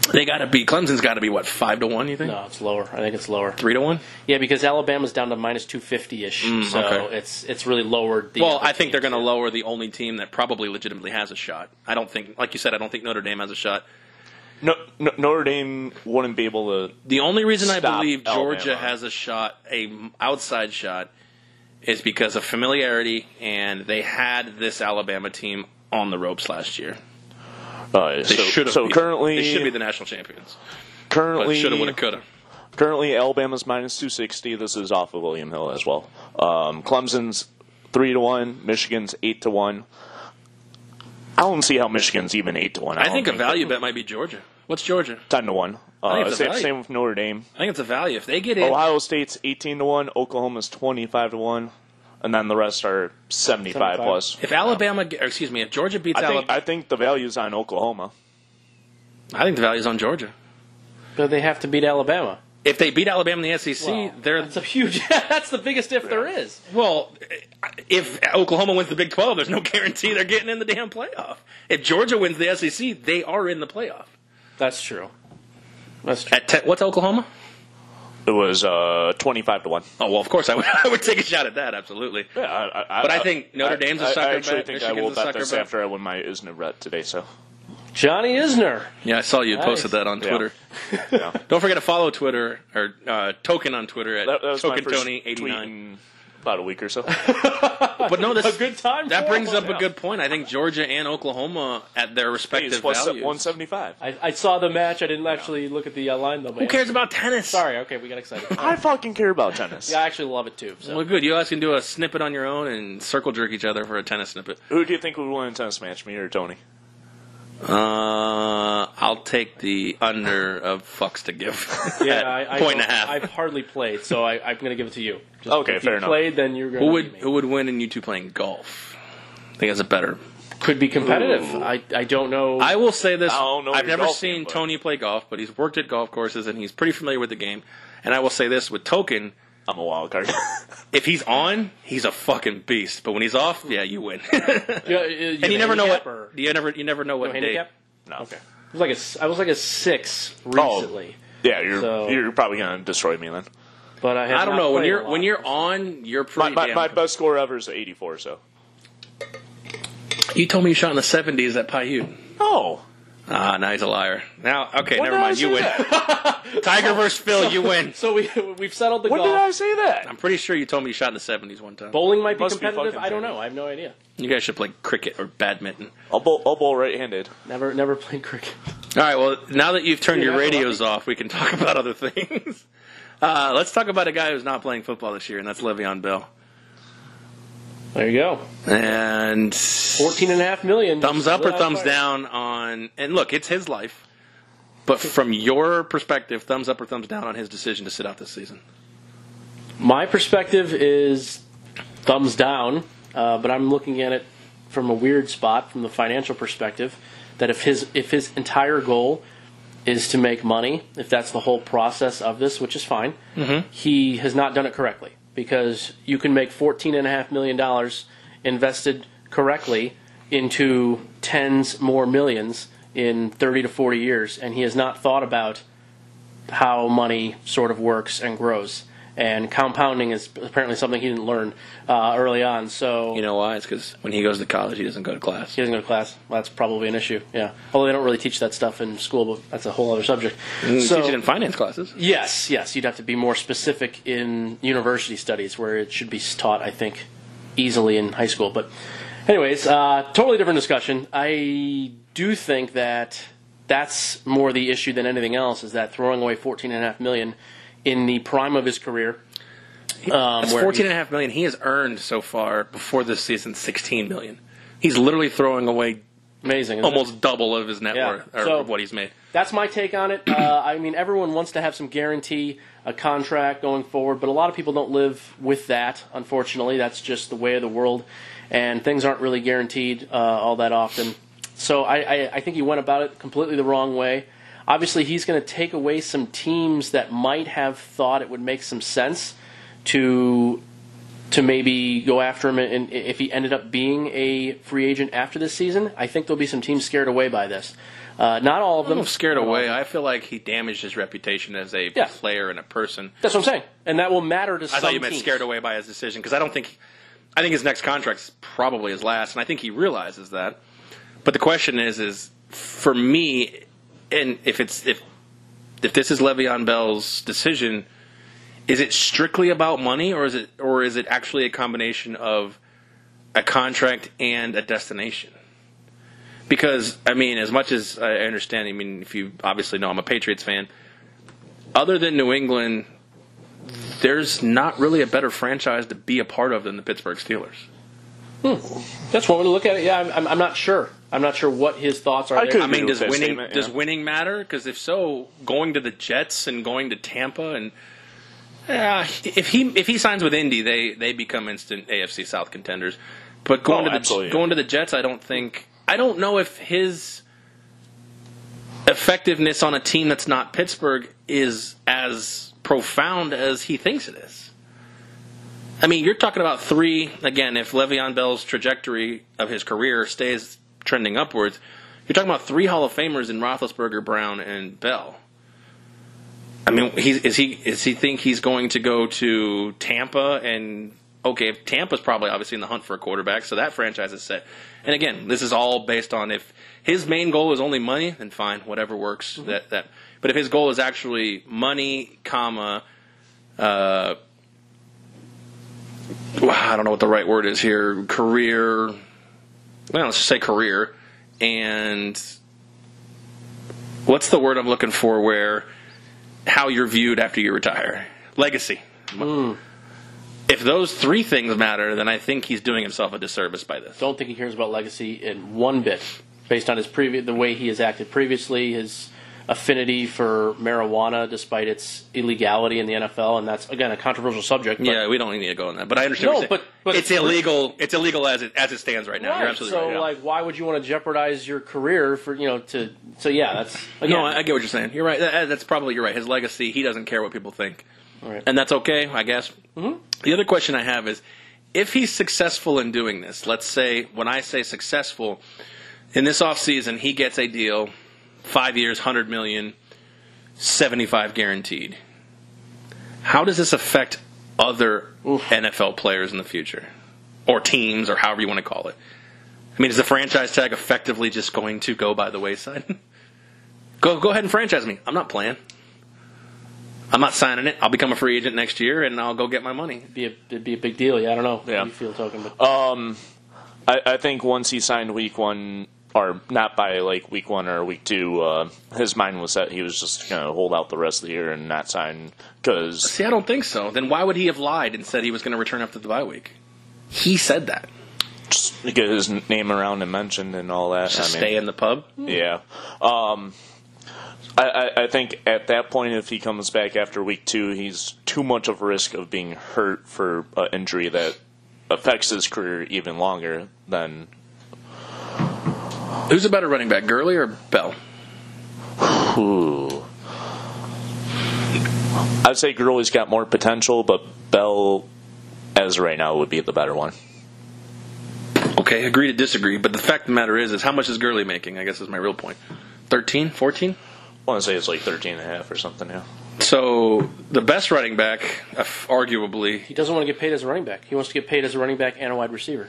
Clemson's got to be, what, 5-1, you think?
No, it's lower. I think it's lower.
3-1?
Yeah, because Alabama's down to minus 250-ish, so
okay.
it's really lowered.
I think they're going to lower the only team that probably legitimately has a shot. I don't think, like you said, Notre Dame has a shot.
No, Notre Dame wouldn't be able to.
The only reason I believe Georgia
Alabama
has a shot, a outside shot, is because of familiarity, and they had this Alabama team on the ropes last year. They should be the national champions.
Currently,
shoulda, woulda, coulda.
Currently, Alabama's minus 260. This is off of William Hill as well. Clemson's 3-1. Michigan's 8-1. I don't see how Michigan's even 8-1.
I think a value bet might be Georgia. What's Georgia?
10-1. Same with Notre Dame.
I think it's a value. If they get in,
Ohio State's 18-1. Oklahoma's 25-1. And then the rest are 75 plus.
If if Georgia beats Alabama,
I think the value's on Oklahoma.
I think the value's on Georgia.
But they have to beat Alabama.
If they beat Alabama in the SEC,
Well,
they're
that's a huge. That's the biggest if there is.
well. If Oklahoma wins the Big 12, there's no guarantee they're getting in the damn playoff. If Georgia wins the SEC, they are in the playoff.
That's true. That's true.
What's Oklahoma?
It was 25-1.
Oh well, of course I would take a shot at that. Absolutely.
Yeah,
But I think Notre Dame's a sucker
I actually
bet.
think
Michigan's
I will
a
bet
sucker
this
bet.
after I win my Isner bet today. So
Johnny Isner.
Yeah, I saw you
Nice.
posted that on Twitter.
yeah.
Don't forget to follow Twitter or Token on Twitter at
that was my first tweet
TokenTony89.
in about a week or so.
But no,
A good time.
that
for
brings
him.
up a good point. I think Georgia and Oklahoma at their respective
It's plus
values.
175.
I saw the match. I didn't actually look at the line though.
Who cares about tennis?
Sorry. Okay, we got excited.
I fucking care about tennis.
Yeah, I actually love it too. So.
Well, good. You guys can do a snippet on your own and circle jerk each other for a tennis snippet.
Who do you think would win a tennis match, me or Tony?
I'll take the under of fucks to give.
Yeah,
at
I
point and a
don't-
half.
I've hardly played, so I'm going to give it to you. Just
Okay,
if
fair
you
enough.
Played, then you're going to.
Who would win in you two playing golf? I think that's a better.
Could be competitive. I don't know.
I will say this.
I don't know
I've
your
never
golf
seen
game, but-
Tony play golf, but he's worked at golf courses and he's pretty familiar with the game. And I will say this with Token.
I'm a wild card.
If he's on, he's a fucking beast. But when he's off, yeah, you win.
Yeah,
And you never know what.
Or,
You never know what
no
day.
handicap?
No.
Okay. I was like a 6 recently,
Yeah,
So-
you're probably gonna destroy me then.
but I have
I don't
not
know when
played a
you're
lot.
when you're on, you're pretty.
My best score ever is 84. So.
You told me you shot in the 70s at Paiute.
Oh.
Ah, now he's a liar. Now, okay,
When
never
did I
mind. You
say
win.
that?
Tiger versus Phil, you win.
So we've settled the
When
golf.
did I say that?
I'm pretty sure you told me you shot in the 70s one time.
Bowling might be
Must be
competitive.
fucking
I don't
fair.
know. I have no idea.
You guys should play cricket or badminton.
I'll bowl right-handed.
Never played cricket.
All right, well, now that you've turned
Yeah,
your
that's
radios off, we can talk about other things. Let's talk about a guy who's not playing football this year, and that's Le'Veon Bell.
There you go.
And
$14.5 million.
thumbs up or
Without
thumbs
fire.
down on, and look, it's his life. But from your perspective, thumbs up or thumbs down on his decision to sit out this season?
My perspective is thumbs down, but I'm looking at it from a weird spot, from the financial perspective, that if his entire goal is to make money, if that's the whole process of this, which is fine, he has not done it correctly. Because you can make $14.5 million invested correctly into tens more millions in 30 to 40 years, and he has not thought about how money sort of works and grows. And compounding is apparently something he didn't learn early on. So
You know why? It's because when he goes to college, he doesn't go to class.
he doesn't go to class. Well, that's probably an issue. Yeah, although they don't really teach that stuff in school, but that's a whole other subject.
He
So
teaches it in finance classes.
yes, you'd have to be more specific in university studies, where it should be taught, I think, easily in high school. But anyways, totally different discussion. I do think that that's more the issue than anything else, is that throwing away $14.5 million in the prime of his career.
That's
where
$14.5 million he has earned so far before this season, $16 million. He's literally throwing away
amazing. isn't it?
almost double of his net
Yeah.
worth, or
So-
what he's made.
That's my take on it. I mean, everyone wants to have some guarantee, a contract going forward, but a lot of people don't live with that, unfortunately. That's just the way of the world, and things aren't really guaranteed all that often. So I think he went about it completely the wrong way. Obviously, he's going to take away some teams that might have thought it would make some sense to maybe go after him, and if he ended up being a free agent after this season. I think there'll be some teams scared away by this. Not all of them.
I'm scared
Not all
away.
of them.
I feel like he damaged his reputation as a
Yeah.
player and a person.
That's what I'm saying, and that will matter to some
I thought you meant
teams.
scared away by his decision, because I think his next contract's probably his last, and I think he realizes that. But the question is for me, and if this is Le'Veon Bell's decision, is it strictly about money, or is it actually a combination of a contract and a destination? Because, I mean, as much as I understand, I mean, if you obviously know I'm a Patriots fan, other than New England, there's not really a better franchise to be a part of than the Pittsburgh Steelers.
That's one way to look at it. Yeah, I'm not sure. I'm not sure what his thoughts are.
I
there.
could-
I mean,
with
does
that
winning
statement,
does
yeah.
winning matter? Because if so, going to the Jets and going to Tampa, and if he signs with Indy, they become instant AFC South contenders. But going
absolutely.
to the Jets, I don't know if his effectiveness on a team that's not Pittsburgh is as profound as he thinks it is. I mean, you're talking about three, again, if Le'Veon Bell's trajectory of his career stays trending upwards, you're talking about three Hall of Famers in Roethlisberger, Brown, and Bell. I mean, is he think he's going to go to Tampa and okay, Tampa's probably obviously in the hunt for a quarterback, so that franchise is set. And again, this is all based on if his main goal is only money, then fine, whatever works. Mm-hmm. But if his goal is actually money, comma, I don't know what the right word is here, career. Well, let's just say career, and what's the word I'm looking for? Where how you're viewed after you retire, legacy. If those three things matter, then I think he's doing himself a disservice by this.
Don't think he cares about legacy in one bit, based on the way he has acted previously, his affinity for marijuana, despite its illegality in the NFL, and that's again a controversial subject. But
yeah, we don't need to go on that, but I understand. No, but it's illegal. It's illegal as it stands right now.
Right.
You're absolutely right.
So, like, why would you want to jeopardize your career for to? So yeah, that's again,
no. I get what you're saying. You're right. That's probably you're right. His legacy. He doesn't care what people think.
Right.
And that's okay, I guess. Mm-hmm. The other question I have is, if he's successful in doing this, let's say, when I say successful, in this offseason, he gets a deal, 5 years, $100 million, 75 guaranteed. How does this affect other NFL players in the future? Or teams, or however you want to call it? I mean, is the franchise tag effectively just going to go by the wayside? Go ahead and franchise me. I'm not playing. I'm not signing it. I'll become a free agent next year, and I'll go get my money.
It'd be a big deal. Yeah, I don't know.
Yeah.
How do you feel talking about?
I think once he signed week one, or not by like week one or week two, his mind was set. He was just going to hold out the rest of the year and not sign. Because
see, I don't think so. Then why would he have lied and said he was going to return after the bye week? He said that.
Just to get his name around and mentioned and all that.
Just stay in the pub?
Yeah. I think at that point, if he comes back after week two, he's too much of a risk of being hurt for an injury that affects his career even longer than.
Who's a better running back, Gurley or Bell?
Ooh. I'd say Gurley's got more potential, but Bell, as of right now, would be the better one.
Okay, agree to disagree, but the fact of the matter is how much is Gurley making, I guess is my real point. 13, 14?
I want to say it's like 13.5 or something, yeah.
So the best running back, arguably...
He doesn't want to get paid as a running back. He wants to get paid as a running back and a wide receiver.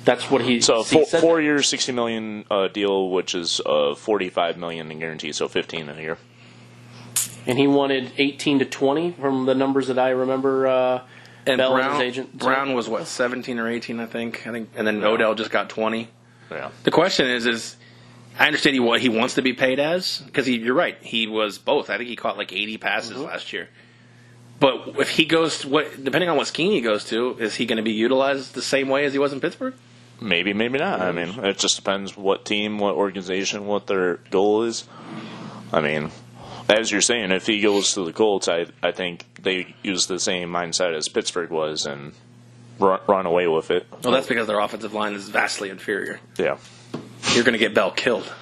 That's what he...
So 4 years, $60 million deal, which is $45 million in guarantee, so 15 a year.
And he wanted 18 to 20 from the numbers that I remember.
And
Bell
Brown,
and his agent.
Brown was what, 17 or 18, I think, and then Odell just got 20.
Yeah.
The question is I understand what he wants to be paid as, because you're right, he was both. I think he caught like 80 passes last year. But if he goes, depending on what scheme he goes to, is he going to be utilized the same way as he was in Pittsburgh?
Maybe, maybe not. I mean, it just depends what team, what organization, what their goal is. I mean, as you're saying, if he goes to the Colts, I think they use the same mindset as Pittsburgh was and run away with it.
Well, that's because their offensive line is vastly inferior.
Yeah.
You're going to get Bell killed.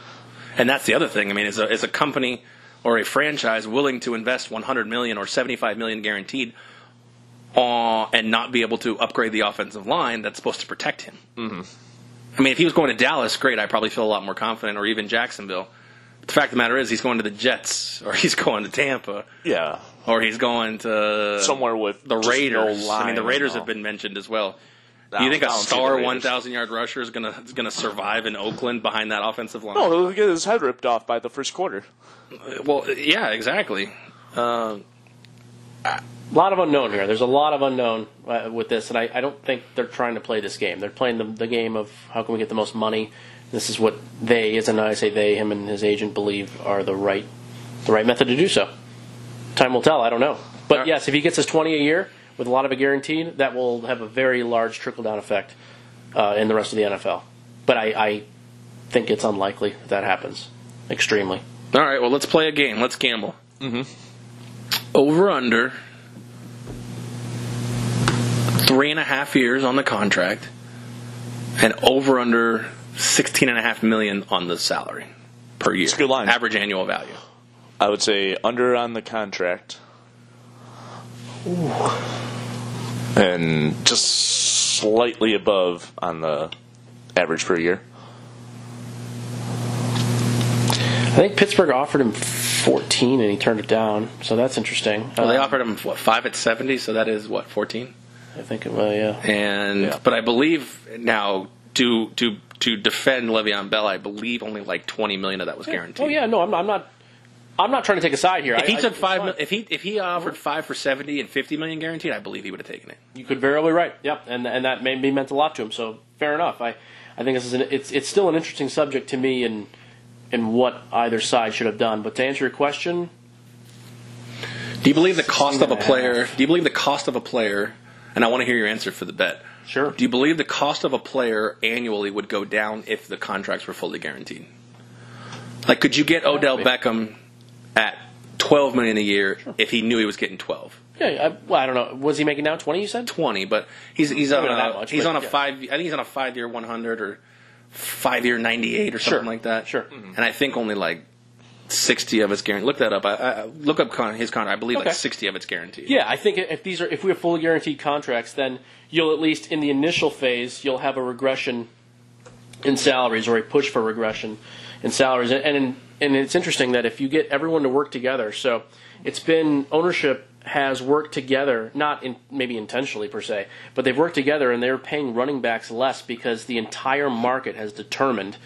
And that's the other thing. I mean, is a company or a franchise willing to invest $100 million or $75 million guaranteed and not be able to upgrade the offensive line that's supposed to protect him?
Mm-hmm.
I mean, if he was going to Dallas, great, I'd probably feel a lot more confident, or even Jacksonville. But the fact of the matter is he's going to the Jets, or he's going to Tampa.
Yeah.
Or he's going to...
somewhere with
the Raiders.
No line,
I mean, the Raiders have been mentioned as well. Do you think a star 1,000-yard rusher is going to survive in Oakland behind that offensive line?
No, he'll get his head ripped off by the first quarter.
Well, yeah, exactly.
A lot of unknown here. There's a lot of unknown with this, and I don't think they're trying to play this game. They're playing the game of how can we get the most money. This is what they, as in I say they, him and his agent, believe are the right method to do so. Time will tell. I don't know. But yes, if he gets his 20 a year with a lot of it guaranteed, that will have a very large trickle-down effect in the rest of the NFL. But I think it's unlikely that happens. Extremely.
All right, well, let's play a game. Let's gamble.
Mm-hmm.
Over under 3.5 years on the contract, and over under $16.5 million on the salary per year.
It's a good line.
Average annual value.
I would say under on the contract, And just slightly above on the average per year.
I think Pittsburgh offered him 14 and he turned it down, so that's interesting.
Well, they offered him, 5 at 70, so that is, 14?
I think it was, yeah.
And But I believe now, to defend Le'Veon Bell, I believe only like $20 million of that was guaranteed.
Oh, yeah, no, I'm not trying to take a side here.
If he took if he offered 5 for 70 and $50 million guaranteed, I believe he would have taken it.
You could very well be right. Yep, and that maybe meant a lot to him. So fair enough. I think this is it's still an interesting subject to me and what either side should have done. But to answer your question,
do you believe the cost of a player? Do you believe the cost of a player? And I want to hear your answer for the bet.
Sure.
Do you believe the cost of a player annually would go down if the contracts were fully guaranteed? Like, could you get Odell Beckham at $12 million a year if he knew he was getting 12?
Yeah, I don't know. Was he making now 20? You said
20, but he's on a 5. I think he's on a 5-year 100 or 5-year 98 or something like that.
Sure.
Mm-hmm. And I think only like 60 of it's guaranteed. Look that up. I look up his contract. I believe like 60 of it's guaranteed.
Yeah, I think if we have fully guaranteed contracts, then you'll at least in the initial phase you'll have a regression in salaries or a push for regression in salaries. And it's interesting that if you get everyone to work together, so it's been ownership has worked together, not maybe intentionally per se, but they've worked together and they're paying running backs less because the entire market has determined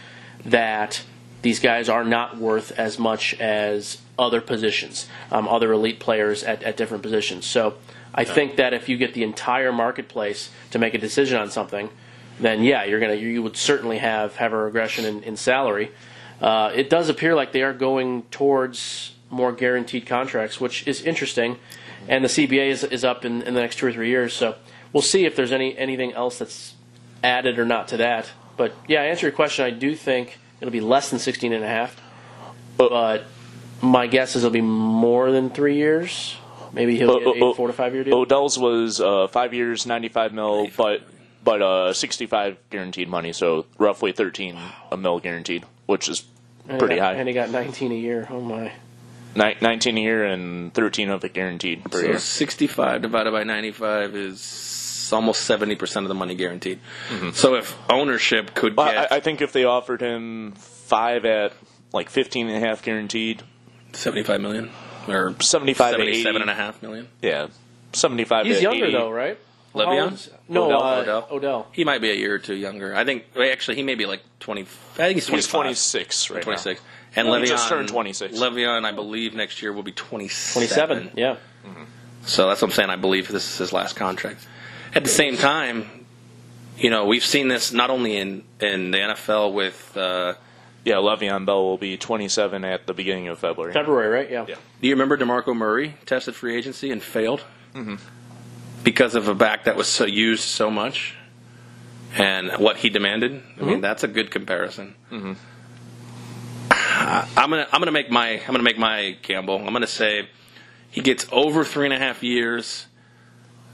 that these guys are not worth as much as other positions, other elite players at different positions. So I think that if you get the entire marketplace to make a decision on something, then yeah, you would certainly have a regression in salary. It does appear like they are going towards more guaranteed contracts, which is interesting. And the CBA is up in the next 2 or 3 years, so we'll see if there's anything else that's added or not to that. But yeah, to answer your question, I do think it'll be less than 16.5. But my guess is it'll be more than 3 years. Maybe he'll get a 4 to 5 year deal.
Odell's was 5 years, $95 million, but 65 guaranteed money, so roughly $13 million guaranteed, which is pretty high.
And he got 19 a year. Oh my.
19 a year and 13 of it guaranteed per year.
65 divided by 95 is almost 70% of the money guaranteed. Mm-hmm. So if ownership could get...
I think if they offered him 5 at like 15.5 guaranteed...
$75 million? Or
75
$77.5 million?
Yeah. 75
He's
to
younger
80.
though, right?
Le'Veon?
No,
Odell. He might be a year or two younger. I think, actually, he may be like 20... I think he's 25.
He's 26 right
26.
now.
And Le'Veon
just turned 26.
Le'Veon, I believe, next year will be 27.
27, yeah.
Mm-hmm. So that's what I'm saying. I believe this is his last contract. At the same time, we've seen this not only in the NFL with...
Le'Veon Bell will be 27 at the beginning of February.
February, right? Yeah.
Do you remember DeMarco Murray tested free agency and failed?
Mm-hmm.
Because of a back that was used so much and what he demanded? I mean, that's a good comparison. Mm-hmm. I'm gonna make my gamble. I'm gonna say he gets over 3.5 years,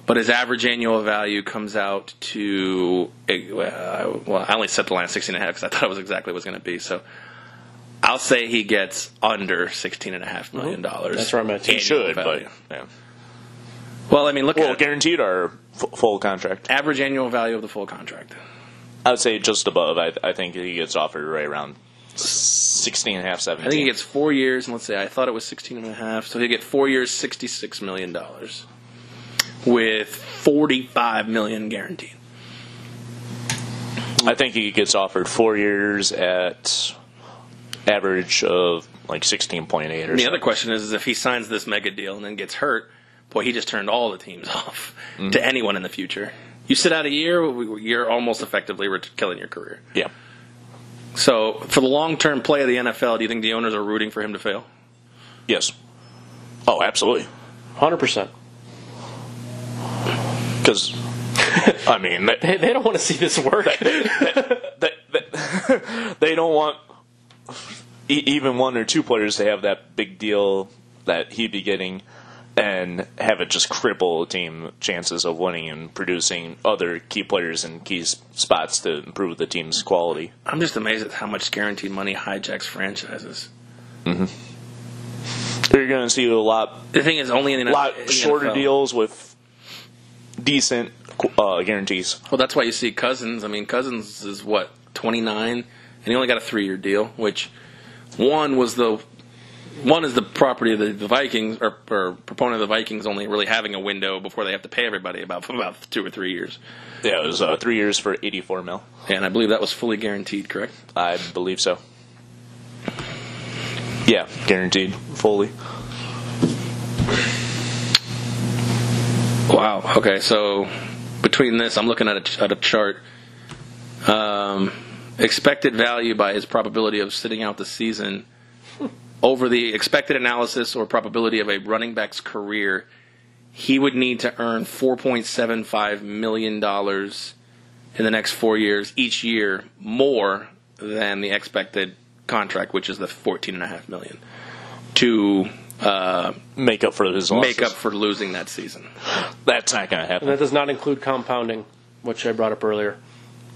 but his average annual value comes out to I only set the line at 16.5 because I thought it was exactly what it was going to be. So I'll say he gets under $16.5 million.
That's right, Matt.
He should, but yeah.
Well, I mean, look at
guaranteed or full contract.
Average annual value of the full contract.
I would say just above. I think he gets offered right around 16.5, 17.
I think he gets 4 years, and let's say I thought it was 16.5, so he'll get 4 years, $66 million, with $45 million guaranteed.
I think he gets offered 4 years at average of like 16.8 or something.
The other question is if he signs this mega deal and then gets hurt, boy, he just turned all the teams off to anyone in the future. You sit out a year, you're almost effectively killing your career.
Yeah.
So, for the long-term play of the NFL, do you think the owners are rooting for him to fail?
Yes. Oh, absolutely.
100%.
Because, I mean...
They don't want to see this work.
They don't want even 1 or 2 players to have that big deal that he'd be getting and have it just cripple team chances of winning and producing other key players in key spots to improve the team's quality.
I'm just amazed at how much guaranteed money hijacks franchises.
Mm-hmm. You're going to see a lot.
The thing is, only in
shorter
NFL.
deals with decent guarantees.
Well, that's why you see Cousins. I mean, Cousins is 29, and he only got a 3-year deal. Which one is the property of the Vikings, or proponent of the Vikings only really having a window before they have to pay everybody about 2 or 3 years.
Yeah, it was 3 years for $84 million.
And I believe that was fully guaranteed, correct?
I believe so. Yeah, guaranteed, fully.
Wow. Okay, so between this, I'm looking at a chart. Expected value by his probability of sitting out the season over the expected analysis or probability of a running back's career, he would need to earn $4.75 million in the next 4 years, each year, more than the expected contract, which is the $14.5 million, to
make up for his losses.
Make up for losing that season.
That's not going to happen.
And that does not include compounding, which I brought up earlier.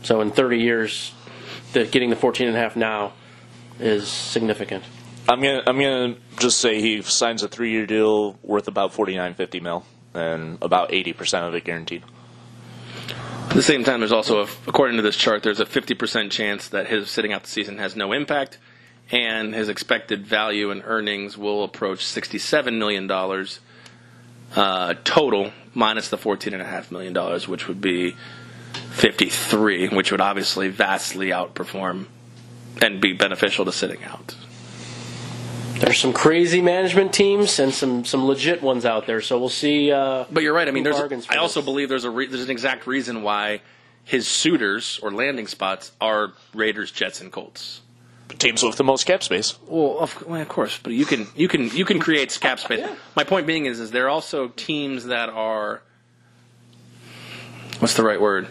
So in 30 years, getting the 14.5 now is significant.
I'm gonna just say he signs a 3-year deal worth about $49.50 million, and about 80% of it guaranteed.
At the same time, there's also, according to this chart, there's a 50% chance that his sitting out the season has no impact, and his expected value and earnings will approach $67 million total, minus the $14.5 million, which would be 53, which would obviously vastly outperform and be beneficial to sitting out.
There's some crazy management teams and some legit ones out there, so we'll see.
But you're right. I mean, I also
this.
believe there's an exact reason why his suitors or landing spots are Raiders, Jets, and Colts.
Teams with the most cap space.
Well, of course, but you can create cap space. Yeah. My point being is there are also teams that are, what's the right word?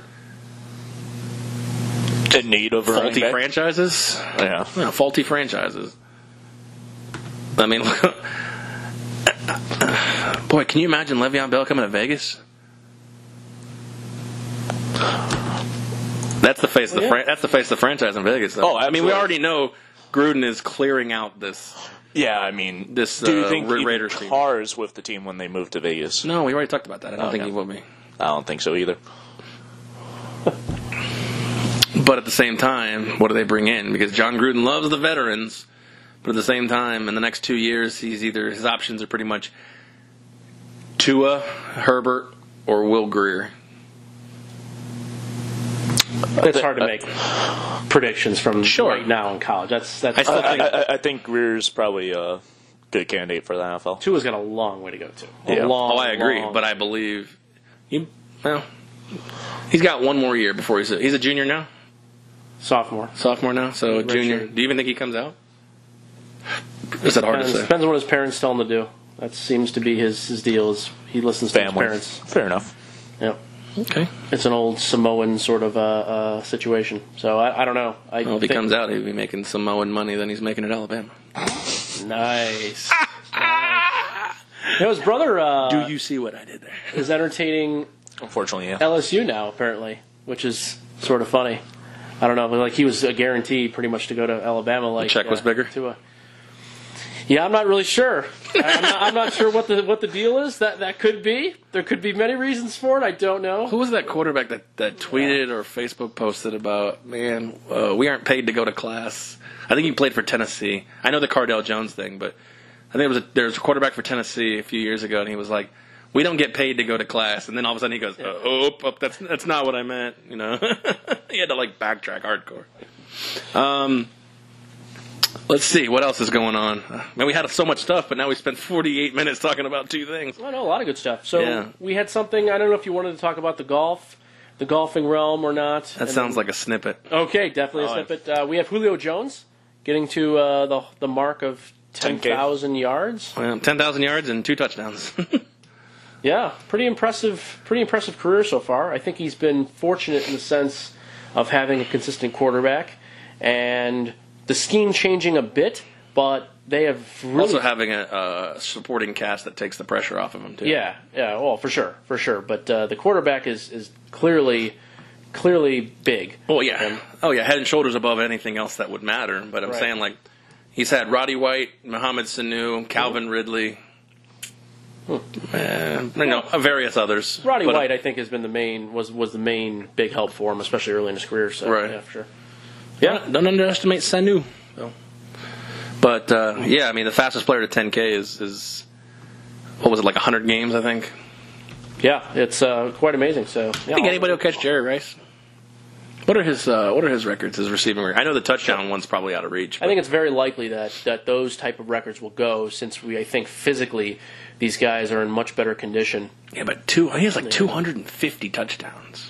In need of
faulty franchises.
Yeah,
faulty franchises. I mean, boy, can you imagine Le'Veon Bell coming to Vegas? That's the face of the franchise in Vegas. Though.
Oh, absolutely.
I mean, we already know Gruden is clearing out this.
Yeah, I mean,
do you think
Raiders cars with the team when they move to Vegas?
No, we already talked about that. I don't think he will be.
I don't think so either.
But at the same time, what do they bring in? Because John Gruden loves the veterans. But at the same time, in the next 2 years, his options are pretty much Tua, Herbert, or Will Grier.
It's hard to make predictions from right now in college.
I think Grier's probably a good candidate for the NFL.
Tua's got a long way to go to.
I agree, but I believe he's got one more year before he's a junior now.
Sophomore
now. So junior. Sure. Do you even think he comes out? Is that hard to say?
Depends on what his parents tell him to do. That seems to be his deal. Is he listens to his parents?
Fair enough.
Yeah.
Okay.
It's an old Samoan sort of situation. So I don't know.
If he comes out, he'll be making Samoan money than he's making at Alabama.
Nice. His brother.
Do you see what I did there?
Is entertaining.
Unfortunately, yeah.
LSU now apparently, which is sort of funny. I don't know, but he was a guarantee pretty much to go to Alabama.
The check was bigger.
Yeah, I'm not really sure. I'm not sure what the deal is. That could be. There could be many reasons for it. I don't know.
Who was that quarterback that tweeted or Facebook posted about, man, we aren't paid to go to class? I think he played for Tennessee. I know the Cardell Jones thing, but I think there was a quarterback for Tennessee a few years ago, and he was like, we don't get paid to go to class. And then all of a sudden he goes, that's not what I meant. You know, he had to backtrack hardcore. Let's see what else is going on. Man, we had so much stuff, but now we spent 48 minutes talking about 2 things.
I know a lot of good stuff. So we had something. I don't know if you wanted to talk about the golfing realm or not.
That sounds like a snippet.
Okay, definitely a snippet. We have Julio Jones getting to the mark of 10,000 yards.
Well, 10,000 yards and 2 touchdowns.
Yeah, pretty impressive career so far. I think he's been fortunate in the sense of having a consistent quarterback and the scheme changing a bit, but they have really
also having a supporting cast that takes the pressure off of him too.
Yeah, well, for sure. But the quarterback is clearly big.
Well, yeah, head and shoulders above anything else that would matter. But I'm saying He's had Roddy White, Mohamed Sanu, Calvin Ridley, various others.
Roddy White, I think, has been was the main big help for him, especially early in his career. So,
right.
Yeah, for sure.
Yeah, don't underestimate Sanu. So. But, I mean, the fastest player to 10K is what was it, like 100 games, I think?
Yeah, it's quite amazing. So,
I think anybody will catch Jerry Rice. What are his records, his receiving record? I know the touchdown one's probably out of reach.
I think it's very likely that those type of records will go, since I think physically these guys are in much better condition.
Yeah, but he has like 250 touchdowns.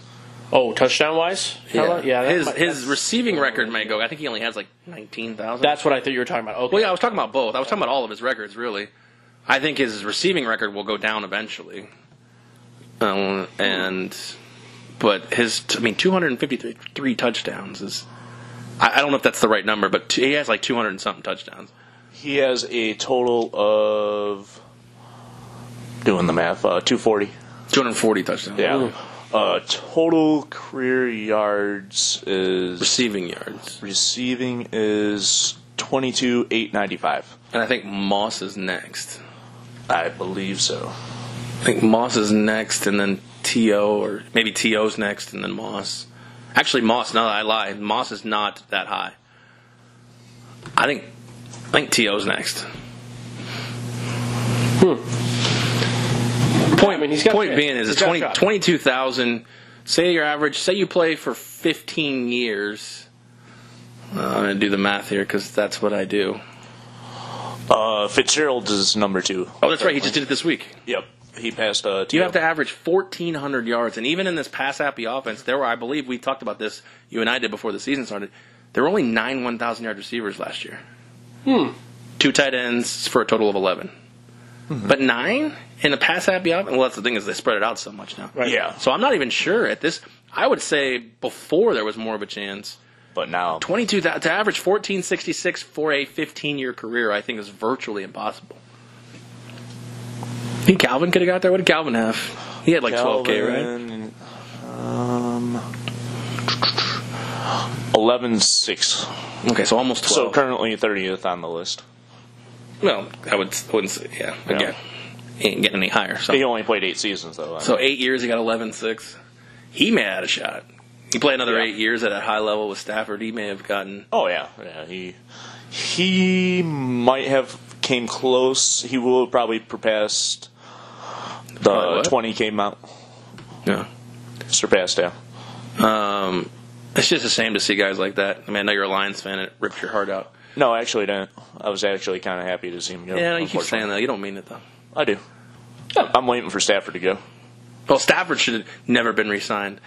Oh, touchdown-wise?
Yeah. His receiving record may go. I think he only has like 19,000.
That's what I thought you were talking about. Okay.
Well, yeah, I was talking about both. I was talking about all of his records, really. I think his receiving record will go down eventually. But 253 touchdowns is. I don't know if that's the right number, but he has like 200 and something touchdowns.
He has a total of, doing the math, 240.
240 touchdowns.
Yeah. Total career yards is
Receiving yards.
Receiving is 22,895.
And I think Moss is next.
I believe so.
I think Moss is next, and then T.O., or maybe T.O.'s next, and then Moss. Actually, Moss, no, I lied. Moss is not that high. I think T.O.'s next. Point being is 22,000. Say your average, say you play for 15 years. I'm going to do the math here because that's what I do.
Fitzgerald is number 2.
Oh, that's right. He just did it this week.
Yep. He passed.
You have to average 1,400 yards. And even in this pass-happy offense, there were, I believe we talked about this, you and I did before the season started, there were only 9 1,000-yard receivers last year. 2 tight ends for a total of 11. Mm-hmm. But 9 in a pass-happy offense? Well, that's the thing is they spread it out so much now.
Right. Yeah.
So I'm not even sure at this. I would say before there was more of a chance.
But now
22 to average 1466 for a 15-year career, I think is virtually impossible. I think Calvin could have got there. What did Calvin have? He had like 12K, right?
11.6.
Okay, so almost 12.
So currently 30th on the list.
Well, wouldn't say, yeah. Again, he ain't getting any higher. So.
He only played 8 seasons, though.
So 8 years, he got 11.6. He may have had a shot. He played another 8 years at a high level with Stafford. He may have gotten.
Oh yeah. He might have came close. He will probably surpassed the 20K amount.
Yeah,
surpassed. Yeah.
It's just a shame to see guys like that. I mean, I know you're a Lions fan. It rips your heart out.
No, I actually didn't. I was actually kind of happy to see him go.
Yeah, you keep saying that. You don't mean it though.
I do. I'm waiting for Stafford to go.
Well, Stafford should have never been re-signed.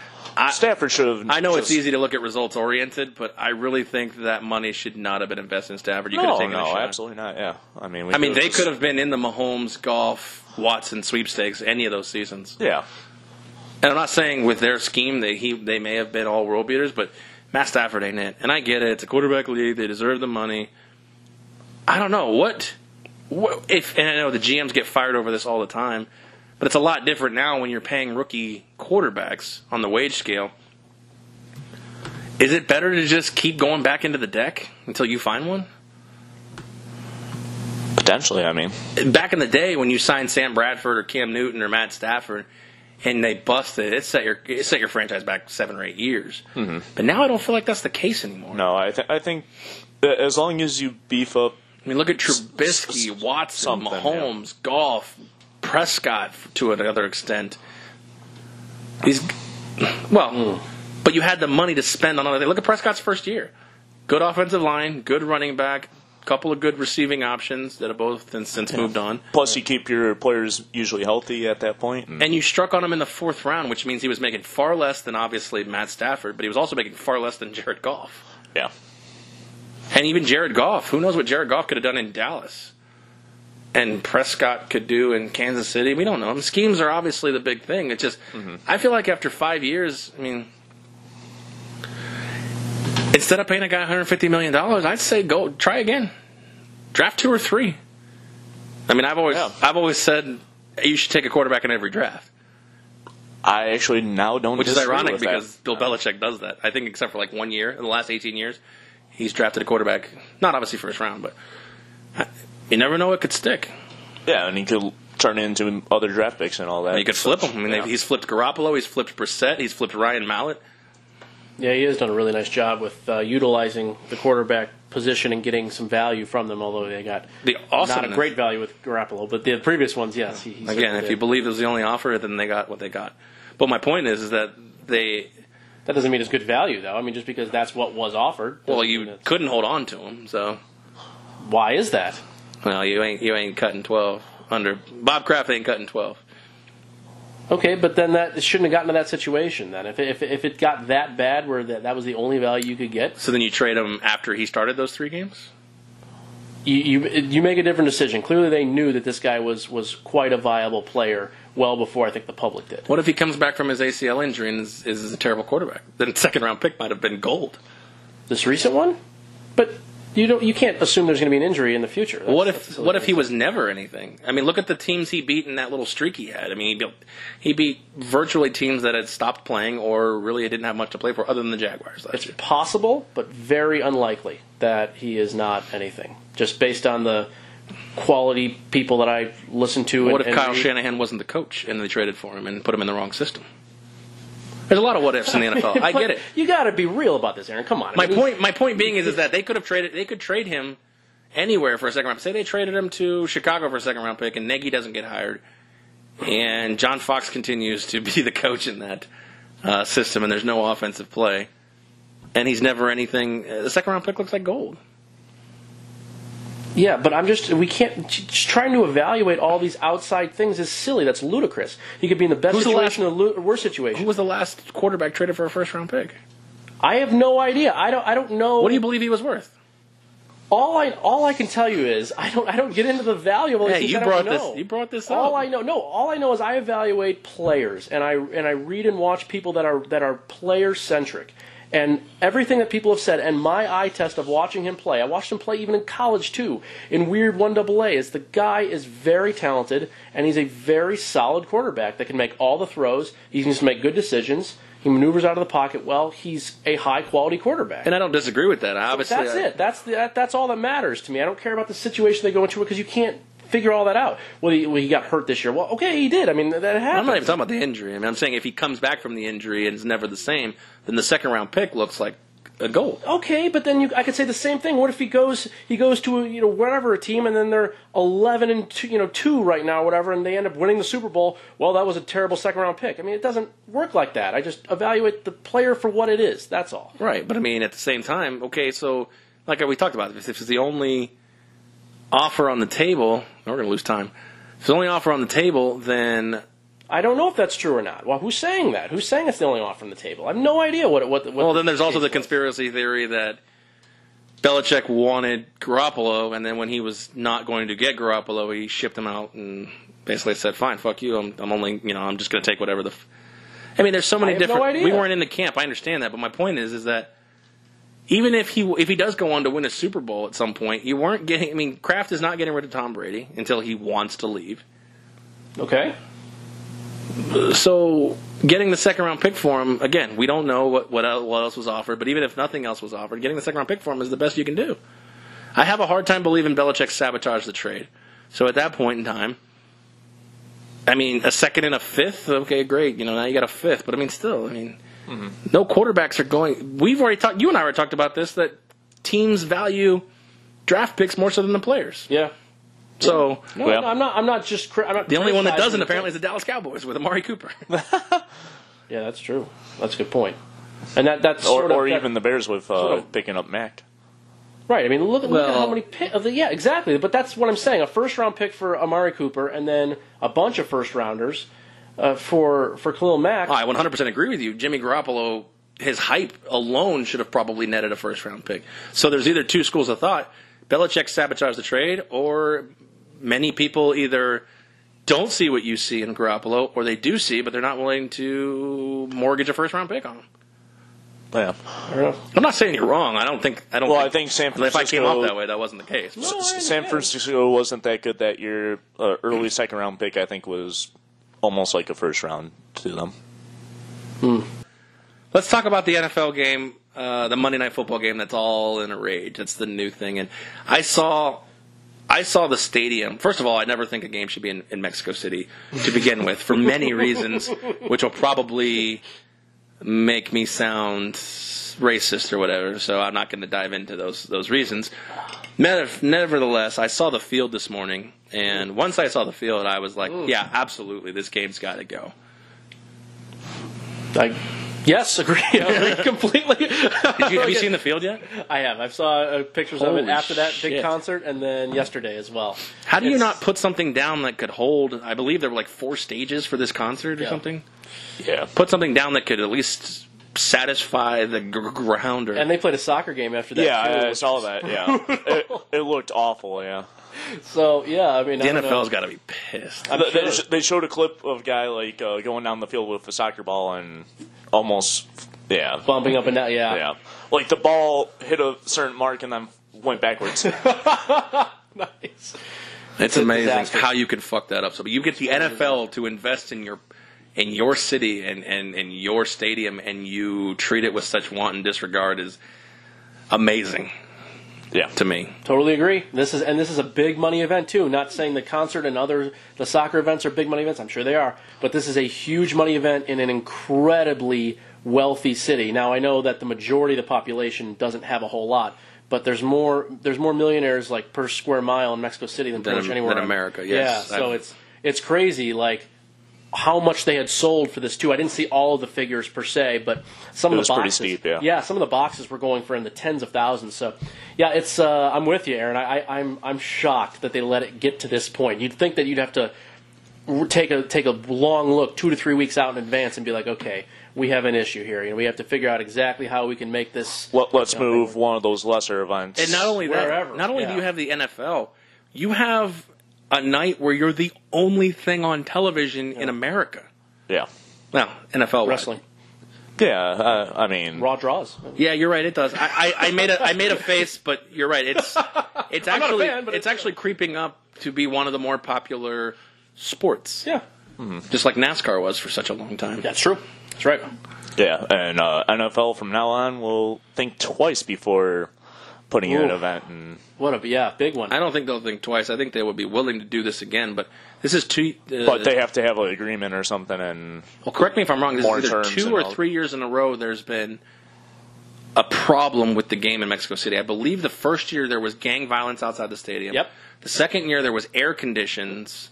Stafford should have.
I know it's easy to look at results oriented, but I really think that money should not have been invested in Stafford. You could have taken a shot.
Absolutely not. Yeah, I mean,
they could have been in the Mahomes, Goff, Watson sweepstakes any of those seasons.
Yeah,
and I'm not saying with their scheme they may have been all world beaters, but Matt Stafford ain't it. And I get it; it's a quarterback league; they deserve the money. I don't know what if, and I know the GMs get fired over this all the time. But it's a lot different now when you're paying rookie quarterbacks on the wage scale. Is it better to just keep going back into the deck until you find one?
Potentially, I mean.
Back in the day when you signed Sam Bradford or Cam Newton or Matt Stafford and they busted, it set your franchise back 7 or 8 years. Mm-hmm. But now I don't feel like that's the case anymore.
No, I think as long as you beef up.
I mean, look at Trubisky, Watson, Mahomes, Goff, Prescott to another extent. But you had the money to spend on other things. Look at Prescott's first year. Good offensive line, good running back, couple of good receiving options that have both since moved on.
Plus, you keep your players usually healthy at that point.
And you struck on him in the 4th round, which means he was making far less than, obviously, Matt Stafford, but he was also making far less than Jared Goff.
Yeah.
And even Jared Goff. Who knows what Jared Goff could have done in Dallas? And Prescott could do in Kansas City. We don't know. Schemes are obviously the big thing. It's just, I feel like after 5 years, I mean, instead of paying a guy $150 million, I'd say go try again. Draft 2 or 3. I mean, I've always said you should take a quarterback in every draft.
I actually now don't.
Which is ironic because
that.
Bill Belichick does that. I think except for like 1 year in the last 18 years, he's drafted a quarterback, not obviously first round, but you never know, it could stick.
Yeah, and he could turn into other draft picks and all that.
And you could flip him. I mean, he's flipped Garoppolo, he's flipped Brissett, he's flipped Ryan Mallett.
Yeah, he has done a really nice job with utilizing the quarterback position and getting some value from them, although they got not a great value with Garoppolo. But the previous ones, yes.
Again, if you believe it was the only offer, then they got what they got. But my point is that
that doesn't mean it's good value, though. I mean, just because that's what was offered.
Well, you couldn't hold on to him, so.
Why is that?
Well, you ain't cutting 12 under. Bob Kraft ain't cutting 12.
Okay, but then that shouldn't have gotten to that situation. Then, if it got that bad, where that was the only value you could get.
So then you trade him after he started those 3 games.
You make a different decision. Clearly, they knew that this guy was quite a viable player well before I think the public did.
What if he comes back from his ACL injury and is a terrible quarterback? Then second round pick might have been gold.
This recent one, but. You can't assume there's going to be an injury in the future.
What if he was never anything? I mean, look at the teams he beat in that little streak he had. I mean, he beat virtually teams that had stopped playing or really didn't have much to play for other than the Jaguars last year.
It's possible, but very unlikely that he is not anything. Just based on the quality people that I listen to.
What if Kyle Shanahan wasn't the coach and they traded for him and put him in the wrong system? There's a lot of what ifs in the NFL. I get it.
You got to be real about this, Aaron. Come on.
My point being is that they could trade him anywhere for a second round. Say they traded him to Chicago for a second round pick, and Nagy doesn't get hired, and John Fox continues to be the coach in that system, and there's no offensive play, and he's never anything. The second round pick looks like gold.
Yeah, but we can't, just trying to evaluate all these outside things is silly. That's ludicrous. He could be in the best situation or the worst situation.
Who was the last quarterback traded for a first round pick?
I have no idea. I don't know.
What do you believe he was worth?
All I can tell you is I don't get into the value of all these things.
You brought this up.
All I know is I evaluate players and I read and watch people that are player centric. And everything that people have said, and my eye test of watching him play, I watched him play even in college too, in weird 1AA, is the guy is very talented, and he's a very solid quarterback that can make all the throws, he can just make good decisions, he maneuvers out of the pocket well, he's a high-quality quarterback.
And I don't disagree with that. Obviously,
that's it. That's all that matters to me. I don't care about the situation they go into because you can't figure all that out. Well, he got hurt this year. Well, okay, he did. I mean, that happened.
I'm not even talking about the injury. I mean, I'm saying if he comes back from the injury and is never the same, then the second round pick looks like a gold.
Okay, but then I could say the same thing. What if he goes to whatever a team and then they're 11-2 right now, whatever, and they end up winning the Super Bowl? Well, that was a terrible second round pick. I mean, it doesn't work like that. I just evaluate the player for what it is. That's all.
Right, but I mean, at the same time, okay, so like we talked about, if it's the only offer on the table, we're going to lose time. If it's the only offer on the table, then
I don't know if that's true or not. Well, who's saying that? Who's saying it's the only offer on the table? I have no idea what.
Well, then there's also the conspiracy theory that Belichick wanted Garoppolo, and then when he was not going to get Garoppolo, he shipped him out and basically said, "Fine, fuck you. I'm only, I'm just going to take whatever the." I mean, there's so many different.
No idea.
We weren't in the camp. I understand that, but my point is that even if he does go on to win a Super Bowl at some point, you weren't getting. I mean, Kraft is not getting rid of Tom Brady until he wants to leave.
Okay.
So getting the second round pick for him, again, we don't know what else was offered, but even if nothing else was offered, getting the second round pick for him is the best you can do. I have a hard time believing Belichick sabotaged the trade. So at that point in time, I mean, a second and a fifth, okay, great. Now you got a fifth, but I mean, still, no quarterbacks are going. We've already talked. You and I already talked about this. That teams value draft picks more so than the players.
Yeah.
So
no, I'm not just. I'm not
the only one that doesn't apparently is the Dallas Cowboys with Amari Cooper.
Yeah, that's true. That's a good point. And that's
even the Bears with picking up Mac.
Right. I mean, look at how many picks. Yeah, exactly. But that's what I'm saying. A first-round pick for Amari Cooper, and then a bunch of first-rounders for Khalil Mack.
I 100% agree with you. Jimmy Garoppolo, his hype alone should have probably netted a first-round pick. So there's either two schools of thought. Belichick sabotaged the trade, or many people either don't see what you see in Garoppolo, or they do see, but they're not willing to mortgage a first-round pick on him.
Yeah.
I'm not saying you're wrong. I think
San Francisco.
If I came off that way, that wasn't the case.
San Francisco wasn't that good that year. Early second-round pick, I think, was almost like a first round to them.
Let's talk about the NFL game. the Monday Night Football game that's all in a rage. That's the new thing. And I saw the stadium. First of all, I never think a game should be in Mexico City to begin with, for many reasons, which will probably make me sound racist or whatever. So I'm not going to dive into those reasons. Nevertheless, I saw the field this morning, and once I saw the field, I was like, yeah, absolutely, this game's got to go.
Yes, agree. Completely.
Have you seen the field yet?
I have. I saw pictures of it
Holy
after that big
shit.
concert, and then yesterday as well.
How do you not put something down that could hold? I believe there were like 4 stages for this concert or something.
Yeah.
Put something down that could at least satisfy the ground.
And they played a soccer game after that.
Yeah,
too,
I saw that. Yeah, it looked awful. Yeah.
So yeah, I mean,
The NFL's got to be pissed.
They showed a clip of a guy like going down the field with a soccer ball and almost
bumping up and down. Yeah.
Yeah, like the ball hit a certain mark and then went backwards.
Nice.
It's amazing
disaster.
how you can fuck that up. So you get the NFL to invest in your city and your stadium, and you treat it with such wanton disregard is amazing.
Yeah.
To me.
Totally agree. This is a big money event too. Not saying the concert and the soccer events are big money events. I'm sure they are, but this is a huge money event in an incredibly wealthy city. Now I know that the majority of the population doesn't have a whole lot, but there's more millionaires like per square mile in Mexico City than pretty much anywhere
in America. Yes.
Yeah. So it's crazy. Like how much they had sold for this too. I didn't see all of the figures per se, but some of the boxes.
Pretty steep, yeah.
Yeah, some of the boxes were going for in the tens of thousands. So, yeah, it's. I'm with you, Aaron. I'm shocked that they let it get to this point. You'd think that you'd have to take a long look, 2 to 3 weeks out in advance, and be like, okay, we have an issue here. You know, we have to figure out exactly how we can make this.
Let's move one of those lesser events.
And not only that,
Wherever.
not only
Yeah.
do you have the NFL, you have a night where you're the only thing on television in America.
Yeah.
Well, NFL
Wrestling.
Yeah. I mean,
Raw draws.
Yeah, you're right. It does. I made a face, but you're right. It's actually
fan, but
it's actually creeping up to be one of the more popular sports.
Yeah,
Just like NASCAR was for such a long time.
that's true. That's right.
yeah, and NFL from now on will think twice before putting in an
Ooh.
event. And
What a big one.
I don't think they'll think twice. I think they would be willing to do this again, but this is two.
but they have to have an agreement or something. And
Well, correct me if I'm wrong. This
More
is either
terms
2
and
or
all.
3 years in a row there's been a problem with the game in Mexico City. I believe the first year there was gang violence outside the stadium.
Yep.
The second year there was conditions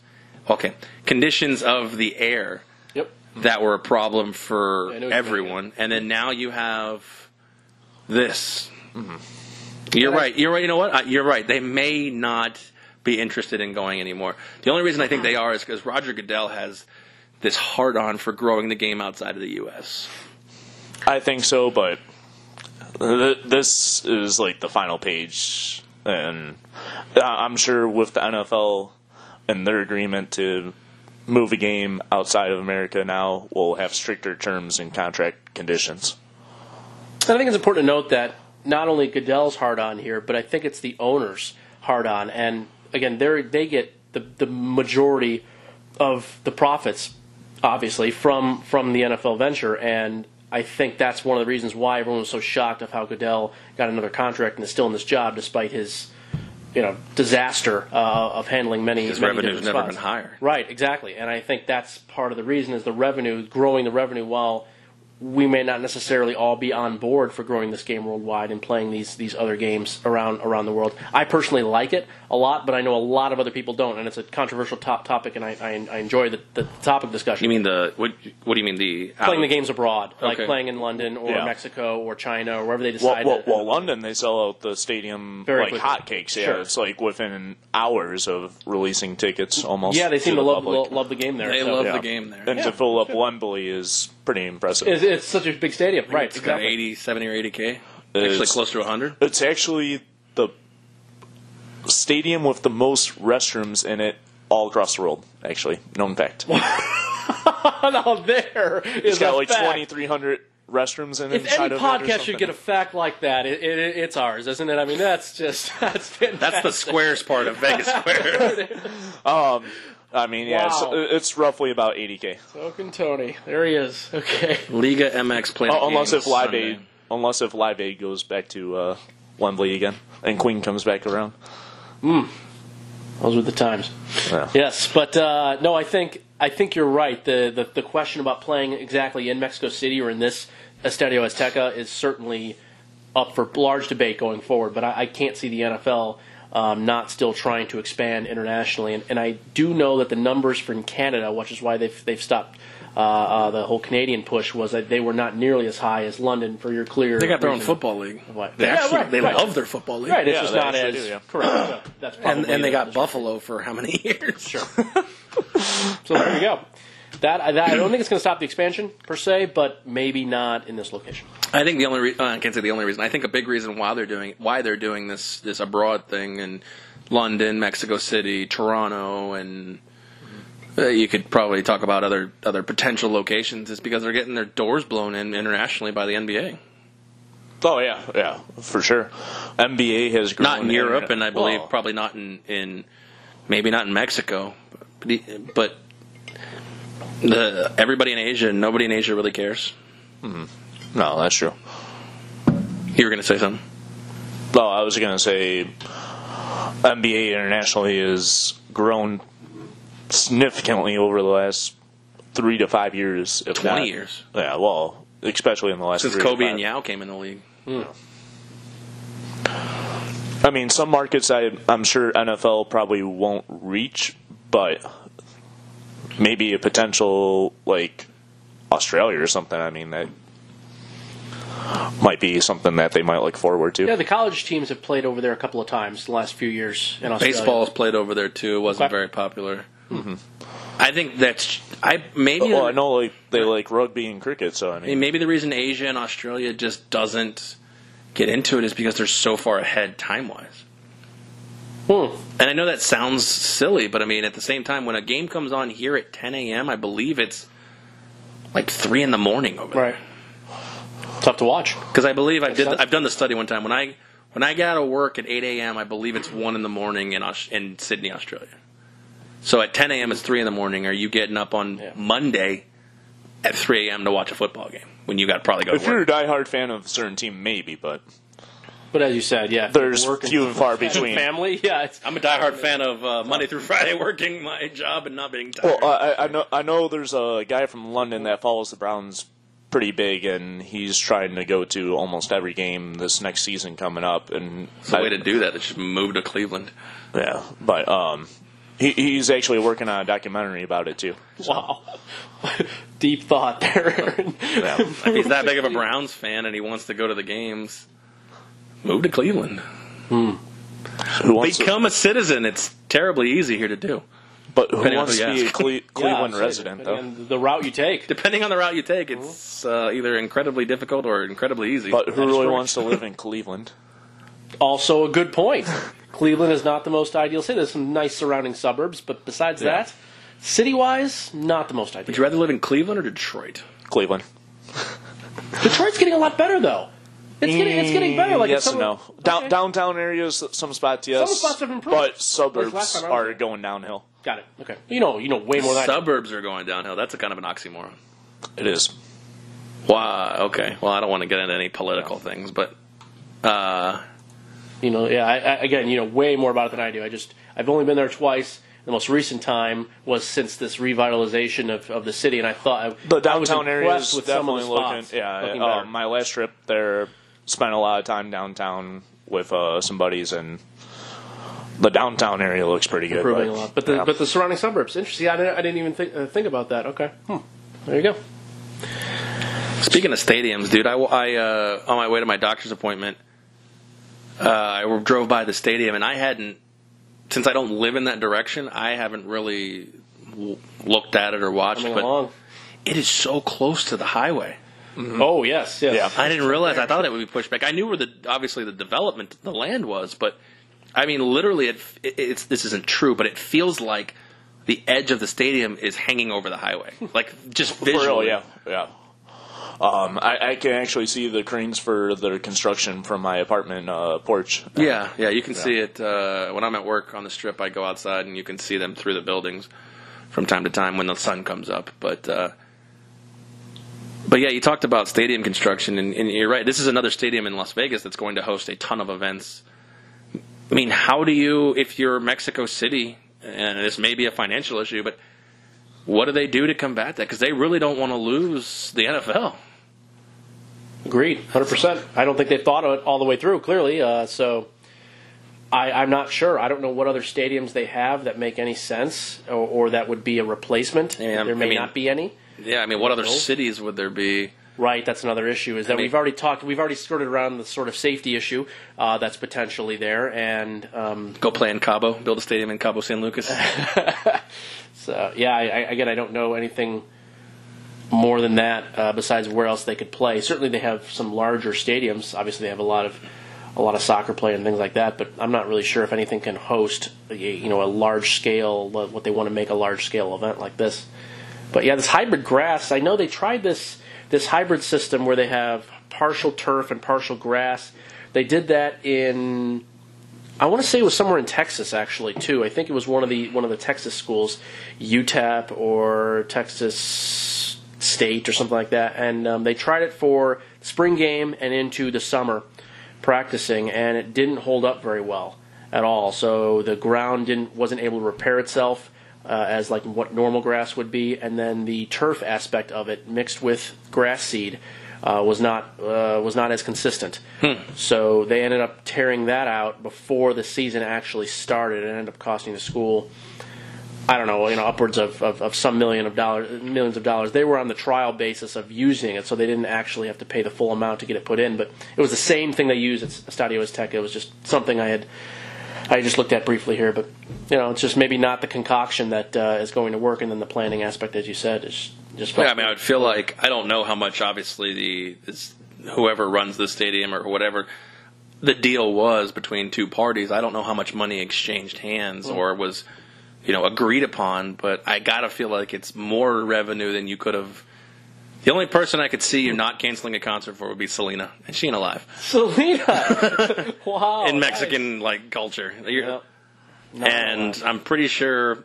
of the air
Yep.
that were a problem for
I know what you
everyone. And then now you have this. You're right. You're right. You know what? You're right. They may not be interested in going anymore. The only reason I think they are is because Roger Goodell has this hard-on for growing the game outside of the U.S.
I think so, but this is like the final page, and I'm sure with the NFL and their agreement to move a game outside of America now, we'll have stricter terms and contract conditions.
I think it's important to note that not only Goodell's hard on here, but I think it's the owners hard on. And again, they get the majority of the profits, obviously, from the NFL venture. And I think that's one of the reasons why everyone was so shocked of how Goodell got another contract and is still in this job despite his disaster of handling many.
His
many
revenue's
different
never
spots.
been higher.
Right, exactly. And I think that's part of the reason is the revenue, growing the revenue while we may not necessarily all be on board for growing this game worldwide and playing these other games around the world. I personally like it a lot, but I know a lot of other people don't, and it's a controversial topic, and I enjoy the topic discussion.
You mean what do you mean the
playing the games abroad, like
Okay.
playing in London or
Yeah.
Mexico or China or wherever they decide.
Well, London, they sell out the stadium
Very
like
quickly.
hotcakes. Yeah,
Sure.
it's like within hours of releasing tickets almost.
Yeah, they seem
to
to
the
love
public.
the game there.
They
so.
love
Yeah.
the game there.
And to fill up Wembley is pretty impressive.
It's such a big stadium, right?
It's got
Exactly.
70 or 80K.
It
Actually
is.
close to 100.
It's actually the stadium with the most restrooms in it all across the world, actually. Known fact.
Now there is
It's got
a
like
fact.
2,300 restrooms in it.
If any podcast should get a fact like that, it's ours, isn't it? I mean, that's fantastic.
That's the squares part of Vegas Square.
I mean, yeah,
Wow.
it's roughly about 80K.
Token Tony. There he is. Okay.
Liga MX Planet
Unless
Games
if Live
Sunday.
Aid unless if Live Aid goes back to Wembley again and Queen comes back around.
Those were the times.
Yeah.
Yes, but no, I think you're right. The question about playing exactly in Mexico City or in this Estadio Azteca is certainly up for large debate going forward. But I can't see the NFL not still trying to expand internationally. And I do know that the numbers from Canada, which is why they've stopped the whole Canadian push, was that they were not nearly as high as London for your clear.
They got their own
region.
football league.
What?
They love their football league.
Right, it's
Yeah,
just
they
not
actually
as
do, yeah.
correct. Yeah, that's probably
And they got Buffalo for how many years?
Sure. So there you go. That I don't think it's going to stop the expansion per se, but maybe not in this location.
I think the only I can't say the only reason. I think a big reason why they're doing this abroad thing in London, Mexico City, Toronto, and you could probably talk about other potential locations is because they're getting their doors blown in internationally by the NBA.
Oh yeah, for sure. NBA has grown.
Not in Europe, and I believe probably not in maybe not in Mexico, but everybody in Asia, nobody in Asia really cares.
Mm-hmm. No, that's true.
You were going to say something?
No, I was going to say NBA internationally has grown significantly over the last 3 to 5 years. If
20
not,
years.
Yeah, well, especially in the last
Since
3
Kobe
to 5.
and Yao came in the league.
I mean, some markets I'm sure NFL probably won't reach, but maybe a potential like Australia or something. I mean, that might be something that they might look forward to.
Yeah, the college teams have played over there a couple of times the last few years in Australia.
Baseball's played over there too. It wasn't very popular. Mm-hmm. I think that's maybe.
Well, I know like they like rugby and cricket, so I mean,
maybe the reason Asia and Australia just doesn't get into it is because they're so far ahead time-wise. And I know that sounds silly, but I mean, at the same time, when a game comes on here at 10 a.m., I believe it's like 3 in the morning over there.
Right. Tough to watch.
Because I believe I've done the study one time. When I get out of work at 8 a.m., I believe it's 1 in the morning in Sydney, Australia. So at 10 a.m., it's 3 in the morning. Are you getting up on Monday at 3 a.m. to watch a football game when you got to probably go to work?
If you're a diehard fan of a certain team, maybe, but
as you said, yeah,
there's
work
few and far between.
Family, yeah.
I'm a diehard fan of Monday through Friday working my job and not being tired.
Well, I know there's a guy from London that follows the Browns pretty big, and he's trying to go to almost every game this next season coming up. And
it's a way to do that. It's just move to Cleveland.
Yeah, but he's actually working on a documentary about it too. So.
Wow, deep thought there.
Yeah.
If he's that big of a Browns fan and he wants to go to the games, move to Cleveland. Become a citizen. It's terribly easy here to do.
But who wants to be a Cleveland
Yeah,
resident, though?
The route you take.
Depending on the route you take, it's either incredibly difficult or incredibly easy.
But who really wants to live in Cleveland?
Also a good point. Cleveland is not the most ideal city. There's some nice surrounding suburbs, but besides that, city-wise, not the most ideal.
Would you rather live in Cleveland or Detroit?
Cleveland.
Detroit's getting a lot better, though. It's getting better. Like
yes and no.
Okay.
Downtown areas, some spots, yes.
Some spots have improved.
But suburbs are going downhill.
Got it. Okay. You know way more than I do.
Suburbs are going downhill. That's a kind of an oxymoron.
It is.
Wow. Okay. Well, I don't want to get into any political things, but
I again, way more about it than I do. I've only been there twice. The most recent time was since this revitalization of the city, and I thought
the downtown
I was
area is
with
definitely
some of the
looking.
spots
Yeah,
better.
my last trip there, spent a lot of time downtown with some buddies, and the downtown area looks pretty good.
Improving a lot, but the surrounding suburbs, interesting. I didn't even think about that. Okay, there you go.
Speaking of stadiums, dude, I on my way to my doctor's appointment, I drove by the stadium, and I hadn't. Since I don't live in that direction, I haven't really looked at it or watched. But it is so close to the highway.
Mm-hmm. Oh yes.
Yeah.
I didn't realize. I thought it would be pushed back. I knew where obviously the development, the land was, but I mean, literally, this isn't true, but it feels like the edge of the stadium is hanging over the highway, like just visually.
For real, yeah. I can actually see the cranes for their construction from my apartment porch.
Yeah, you can see it when I'm at work on the strip. I go outside and you can see them through the buildings from time to time when the sun comes up. But But yeah, you talked about stadium construction, and you're right. This is another stadium in Las Vegas that's going to host a ton of events. I mean, how do you, if you're Mexico City, and this may be a financial issue, but what do they do to combat that? Because they really don't want to lose the NFL.
Agreed, 100%. I don't think they've thought of it all the way through, clearly. So I'm not sure. I don't know what other stadiums they have that make any sense or that would be a replacement.
Yeah,
there may not be any.
Yeah, I mean, what other cities would there be?
Right, that's another issue. Is that we've already skirted around the sort of safety issue that's potentially there, and
go play in Cabo, build a stadium in Cabo San Lucas.
So yeah, I don't know anything more than that besides where else they could play. Certainly, they have some larger stadiums. Obviously, they have a lot of soccer play and things like that. But I'm not really sure if anything can host a large scale, what they want to make a large scale event like this. But yeah, this hybrid grass. I know they tried this hybrid system where they have partial turf and partial grass. They did that in, I want to say it was somewhere in Texas actually too. I think it was one of the Texas schools, UTEP or Texas State or something like that. And they tried it for spring game and into the summer practicing, and it didn't hold up very well at all. So the ground wasn't able to repair itself. As like what normal grass would be, and then the turf aspect of it mixed with grass seed was not as consistent. So they ended up tearing that out before the season actually started. It ended up costing the school, I don't know, upwards of some millions of dollars. They were on the trial basis of using it, so they didn't actually have to pay the full amount to get it put in. But it was the same thing they used at Estadio Azteca. It was just something I just looked at briefly here, but it's just maybe not the concoction that is going to work, and then the planning aspect, as you said, is just.
Yeah, I mean, I would feel like I don't know how much obviously whoever runs the stadium or whatever the deal was between two parties. I don't know how much money exchanged hands or was agreed upon, but I gotta feel like it's more revenue than you could have. The only person I could see you not canceling a concert for would be Selena, and she ain't alive.
Selena, wow!
In Mexican culture, and I'm pretty sure.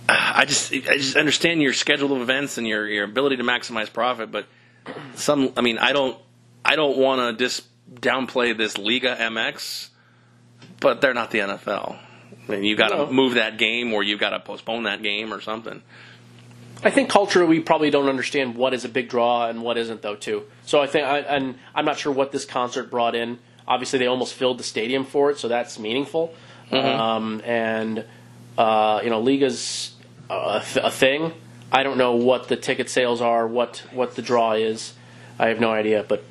I just understand your schedule of events and your ability to maximize profit, but I don't want to just downplay this Liga MX, but they're not the NFL. I mean, you got to move that game, or you got to postpone that game, or something.
I think culturally we probably don't understand what is a big draw and what isn't, though, too. So I think, and I'm not sure what this concert brought in. Obviously, they almost filled the stadium for it, so that's meaningful. Mm-hmm. Liga's a thing. I don't know what the ticket sales are, what the draw is. I have no idea, but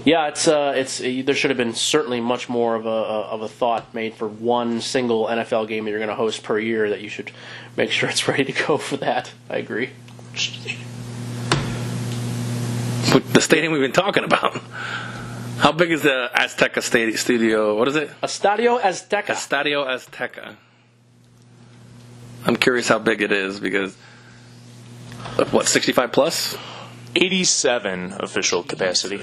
yeah, it's there should have been certainly much more of a thought made for one single NFL game that you're going to host per year, that you should make sure it's ready to go for that. I agree.
The stadium we've been talking about. How big is the Azteca Studio? What is it?
Estadio Azteca.
Estadio Azteca. I'm curious how big it is because, 65 plus?
87 official capacity.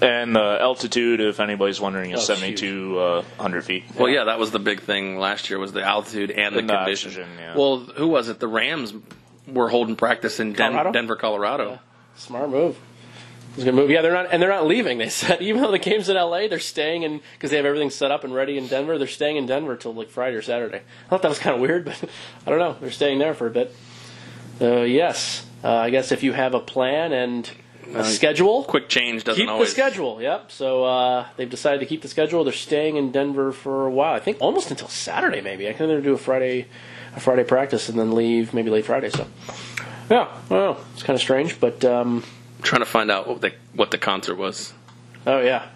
And the altitude, if anybody's wondering, is 7,200 feet.
Well, yeah, that was the big thing last year, was the altitude and the condition.
Oxygen, yeah.
Well, who was it? The Rams were holding practice in Denver, Colorado.
Yeah. Smart move. It was a good move. Yeah, they're not leaving. They said even though the game's in LA, they're staying in because they have everything set up and ready in Denver. They're staying in Denver till Friday or Saturday. I thought that was kind of weird, but I don't know. They're staying there for a bit. Yes, I guess if you have a plan and a schedule,
quick change doesn't
keep
always.
The schedule. Yep. So they've decided to keep the schedule. They're staying in Denver for a while. I think almost until Saturday, maybe. I think they're going to do a Friday practice and then leave maybe late Friday. So yeah, well, it's kind of strange, but.
Trying to find out what the concert was.
Oh yeah,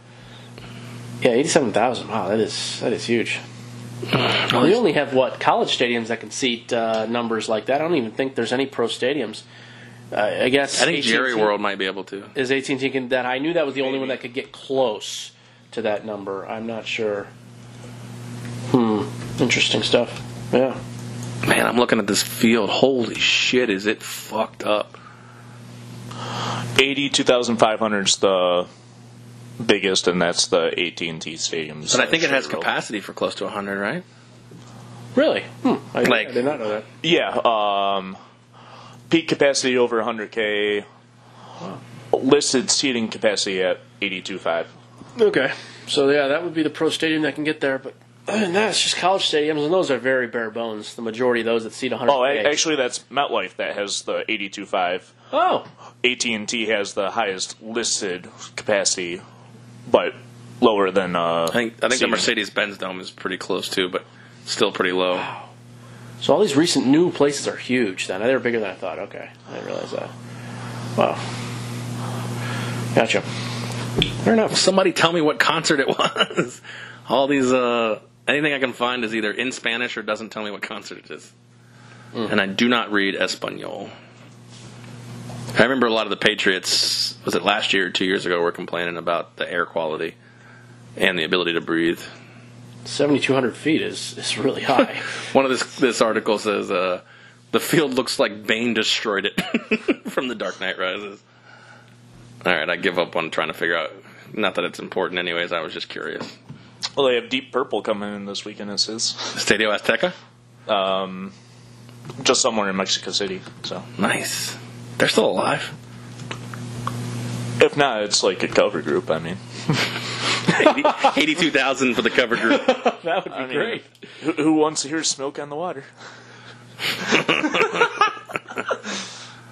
87,000. Wow, that is huge. We only have college stadiums that can seat numbers like that. I don't even think there's any pro stadiums. I guess
I think Jerry World might be able to.
Is AT&T can that? I knew that was the only one that could get close to that number. I'm not sure. Interesting stuff. Yeah.
Man, I'm looking at this field. Holy shit, is it fucked up?
82,500 is the biggest, and that's the AT&T Stadium.
But I think it has capacity for close to 100, right?
Really? I did not know that.
Yeah. Peak capacity over 100K. Listed seating capacity at 82.5.
Okay. So, yeah, that would be the pro stadium that can get there. But other than that, it's just college stadiums, and those are very bare bones. The majority of those that seat 100K.
Oh, actually, that's MetLife that has the 82.5.
Oh.
AT&T has the highest listed capacity, but lower than
I think the
seating.
Mercedes-Benz Dome is pretty close, too, but still pretty low.
Wow. So all these recent new places are huge, then. They were bigger than I thought. Okay. I didn't realize that. Wow. Gotcha. Fair enough.
Somebody tell me what concert it was. All these, anything I can find is either in Spanish or doesn't tell me what concert it is. And I do not read Espanol. I remember a lot of the Patriots, was it last year or 2 years ago, were complaining about the air quality and the ability to breathe.
7,200 feet is really high.
One of this article says the field looks like Bane destroyed it from The Dark Knight Rises. All right, I give up on trying to figure out. Not that it's important, anyways. I was just curious.
Well, they have Deep Purple coming in this weekend. It says
Estadio Azteca.
Just somewhere in Mexico City. So
Nice. They're still alive.
if not, it's like a cover group. I mean,
82,000 for the cover group.
That would be great.
Who wants to hear Smoke on the Water?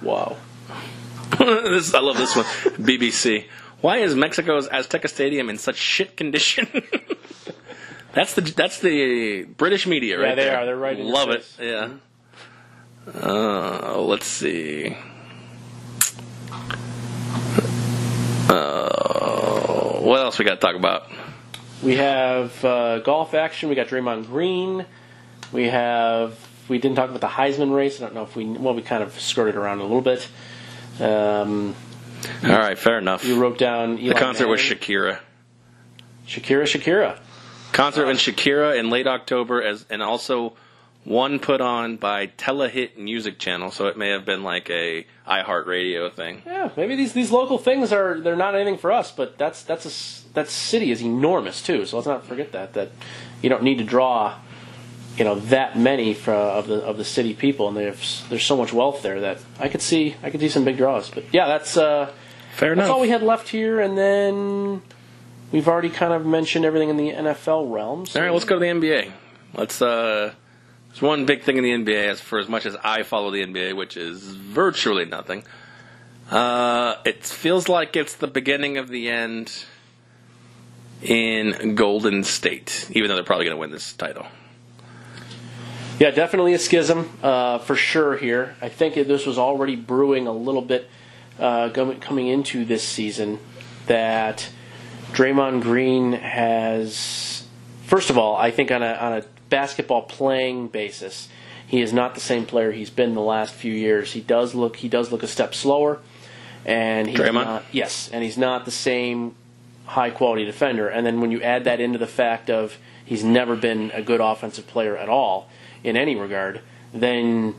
Wow.
I love this one. BBC. Why is Mexico's Azteca Stadium in such shit condition? That's the British media, right?
Yeah, they
there.
are. They're right in your
Love it.
face.
Yeah. Let's see. What else we got to talk about?
We have golf action. We got Draymond Green. We didn't talk about the Heisman race. I don't know if we kind of skirted around a little bit.
All right, fair enough.
You wrote down Eli
The concert was
Manning.
Shakira.
Shakira.
Concert with Shakira in late October, and also one put on by Telehit Music Channel, so it may have been like a iHeartRadio thing.
Yeah, maybe these local things they're not anything for us, but that city is enormous too. So let's not forget that you don't need to draw, that many of the city people, and there's so much wealth there that I could see some big draws. But yeah, that's
Fair enough.
That's all we had left here, and then we've already kind of mentioned everything in the NFL realm. So
All right, let's go to the NBA. There's one big thing in the NBA, for as much as I follow the NBA, which is virtually nothing. It feels like it's the beginning of the end in Golden State, even though they're probably going to win this title.
Yeah, definitely a schism for sure here. I think this was already brewing a little bit coming into this season, that Draymond Green has, first of all, I think on a basketball playing basis, he is not the same player he's been the last few years. He does look a step slower, and he's
Draymond?
he's not the same high quality defender. And then when you add that into the fact of he's never been a good offensive player at all in any regard, then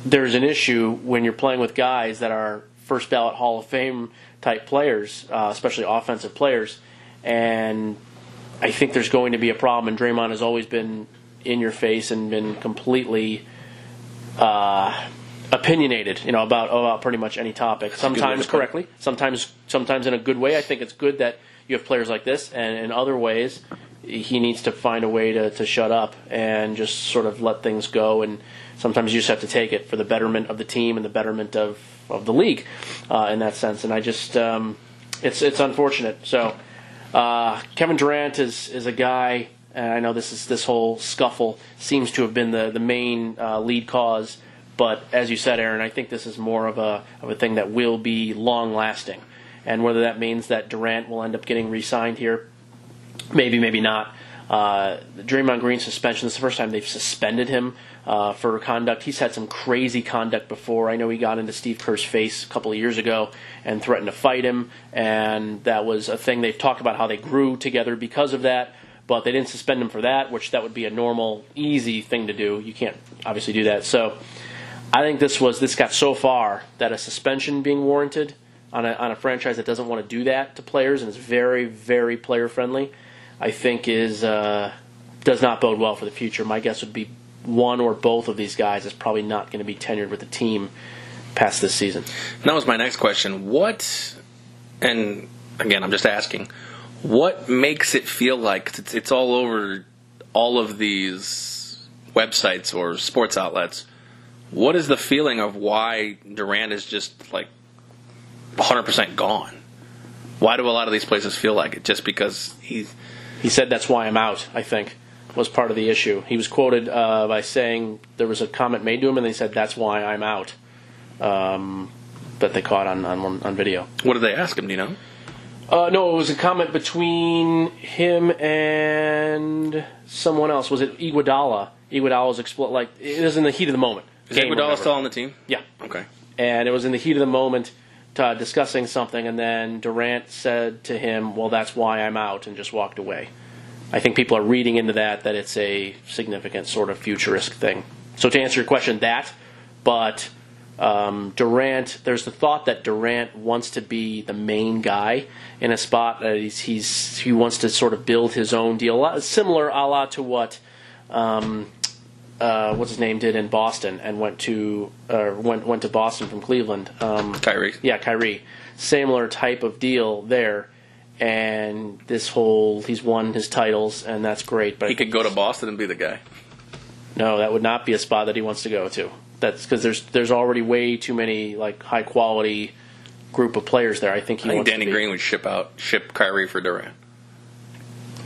there's an issue when you're playing with guys that are first ballot Hall of Fame type players, especially offensive players, and I think there's going to be a problem, and Draymond has always been in your face and been completely opinionated, about pretty much any topic. Sometimes correctly, sometimes in a good way. I think it's good that you have players like this, and in other ways, he needs to find a way to shut up and just sort of let things go. And sometimes you just have to take it for the betterment of the team and the betterment of the league in that sense. And I just it's unfortunate. So. Kevin Durant is a guy, and I know this whole scuffle seems to have been the main lead cause, but as you said, Aaron, I think this is more of a thing that will be long lasting, and whether that means that Durant will end up getting re-signed here, maybe not. Draymond Green suspension, this is the first time they've suspended him for conduct. He's had some crazy conduct before. I know he got into Steve Kerr's face a couple of years ago and threatened to fight him, and that was a thing. They've talked about how they grew together because of that, but they didn't suspend him for that, which that would be a normal, easy thing to do. You can't obviously do that. So I think this got so far that a suspension being warranted on a franchise that doesn't want to do that to players and is very, very player-friendly, I think does not bode well for the future. My guess would be one or both of these guys is probably not going to be tenured with the team past this season.
And that was my next question. What, and again, I'm just asking, what makes it feel like it's all over all of these websites or sports outlets? What is the feeling of why Durant is just like 100% gone? Why do a lot of these places feel like it? Just because
he said that's why I'm out, I think, was part of the issue. He was quoted by saying there was a comment made to him, and they said that's why I'm out. That they caught on video.
What did they ask him? Do you know?
No, it was a comment between him and someone else. Was it Iguodala? Iguodala was it was in the heat of the moment.
Is Iguodala still on the team?
Yeah.
Okay.
And it was in the heat of the moment, discussing something, and then Durant said to him, "Well, that's why I'm out," and just walked away. I think people are reading into that it's a significant sort of futuristic thing. So to answer your question, but Durant, there's the thought that Durant wants to be the main guy in a spot. He wants to sort of build his own deal, similar a la to what what's his name did in Boston and went to Boston from Cleveland.
Kyrie.
Yeah, Kyrie. Similar type of deal there. And he's won his titles, and that's great. But
he could go to Boston and be the guy.
No, that would not be a spot that he wants to go to. That's because there's already way too many high quality group of players there. I think
Danny Green would ship Kyrie for Durant.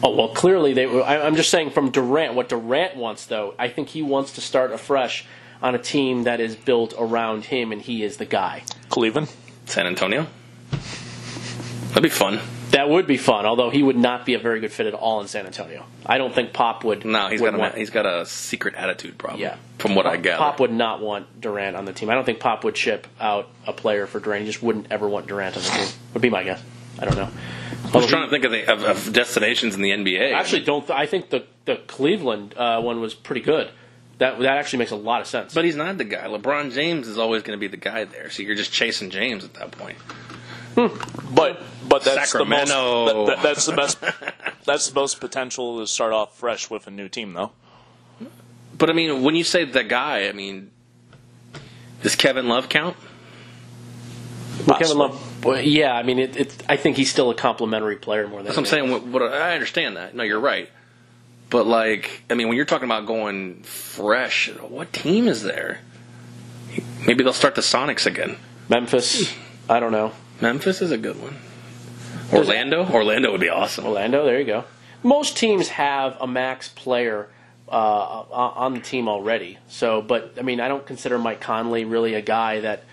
Oh well, clearly I'm just saying from Durant, what Durant wants though. I think he wants to start afresh on a team that is built around him, and he is the guy.
Cleveland,
San Antonio. That'd be fun.
That would be fun, although he would not be a very good fit at all in San Antonio. I don't think Pop would.
No, he's got a secret attitude problem.
Yeah,
from what I gather,
Pop would not want Durant on the team. I don't think Pop would ship out a player for Durant. He just wouldn't ever want Durant on the team. Would be my guess. I don't know.
I was trying to think of destinations in the NBA.
Actually, I think the Cleveland one was pretty good. That actually makes a lot of sense.
But he's not the guy. LeBron James is always going to be the guy there. So you're just chasing James at that point.
But that's
Sacramento.
That's the best. That's the most potential to start off fresh with a new team, though.
But I mean, when you say the guy, I mean, does Kevin Love count?
Well, Kevin Love, yeah. I mean, I think he's still a complimentary player more than.
That's what I'm saying. What I understand that. No, you're right. But I mean, when you're talking about going fresh, what team is there? Maybe they'll start the Sonics again.
Memphis. I don't know.
Memphis is a good one. Orlando would be awesome.
Orlando, there you go. Most teams have a max player on the team already. So, but I mean, I don't consider Mike Conley really a guy that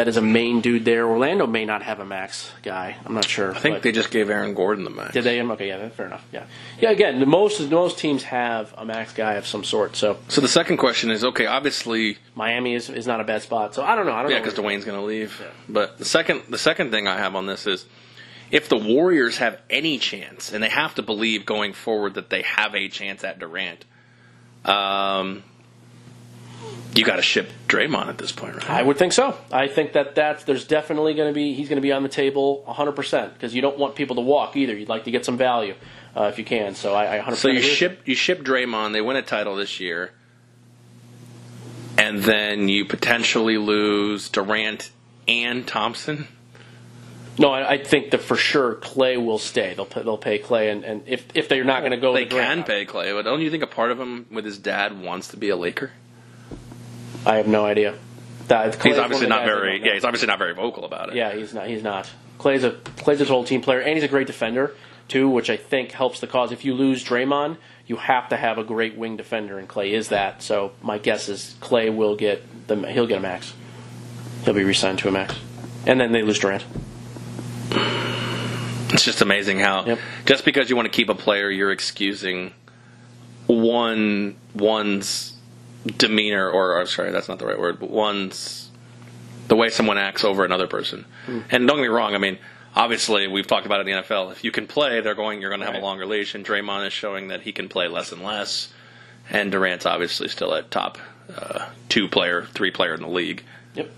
is a main dude there. Orlando may not have a max guy. I'm not sure.
I think they just gave Aaron Gordon the max.
Did they? Okay, yeah, fair enough. Yeah. Again, most teams have a max guy of some sort. So
the second question is, okay, obviously
Miami is not a bad spot. So I don't know.
Yeah, because Dwayne's going to leave. Yeah. But the second thing I have on this is, if the Warriors have any chance, and they have to believe going forward that they have a chance at Durant, you got to ship Draymond at this point, right?
I would think so. I think there's definitely going to be he's going to be on the table 100% because you don't want people to walk either. You'd like to get some value if you can. So I 100%.
So you ship Draymond. They win a title this year, and then you potentially lose Durant and Thompson.
No, I think that for sure Clay will stay. They'll pay Clay, and if they're not going to go,
they can pay Clay. But don't you think a part of him with his dad wants to be a Laker?
I have no idea.
He's obviously not very. Yeah, he's obviously not very vocal about it.
Yeah, he's not. Clay's a total team player, and he's a great defender too, which I think helps the cause. If you lose Draymond, you have to have a great wing defender, and Clay is that. So my guess is Clay will get he'll get a max. He'll be re-signed to a max, and then they lose Durant.
It's just amazing how just because you want to keep a player, you're excusing one's demeanor, or sorry, that's not the right word, but the way someone acts over another person. And don't get me wrong, I mean, obviously we've talked about it in the NFL. If you can play, you're going to have a longer leash, and Draymond is showing that he can play less and less, and Durant's obviously still at top 2-player, 3-player in the league.
Yep.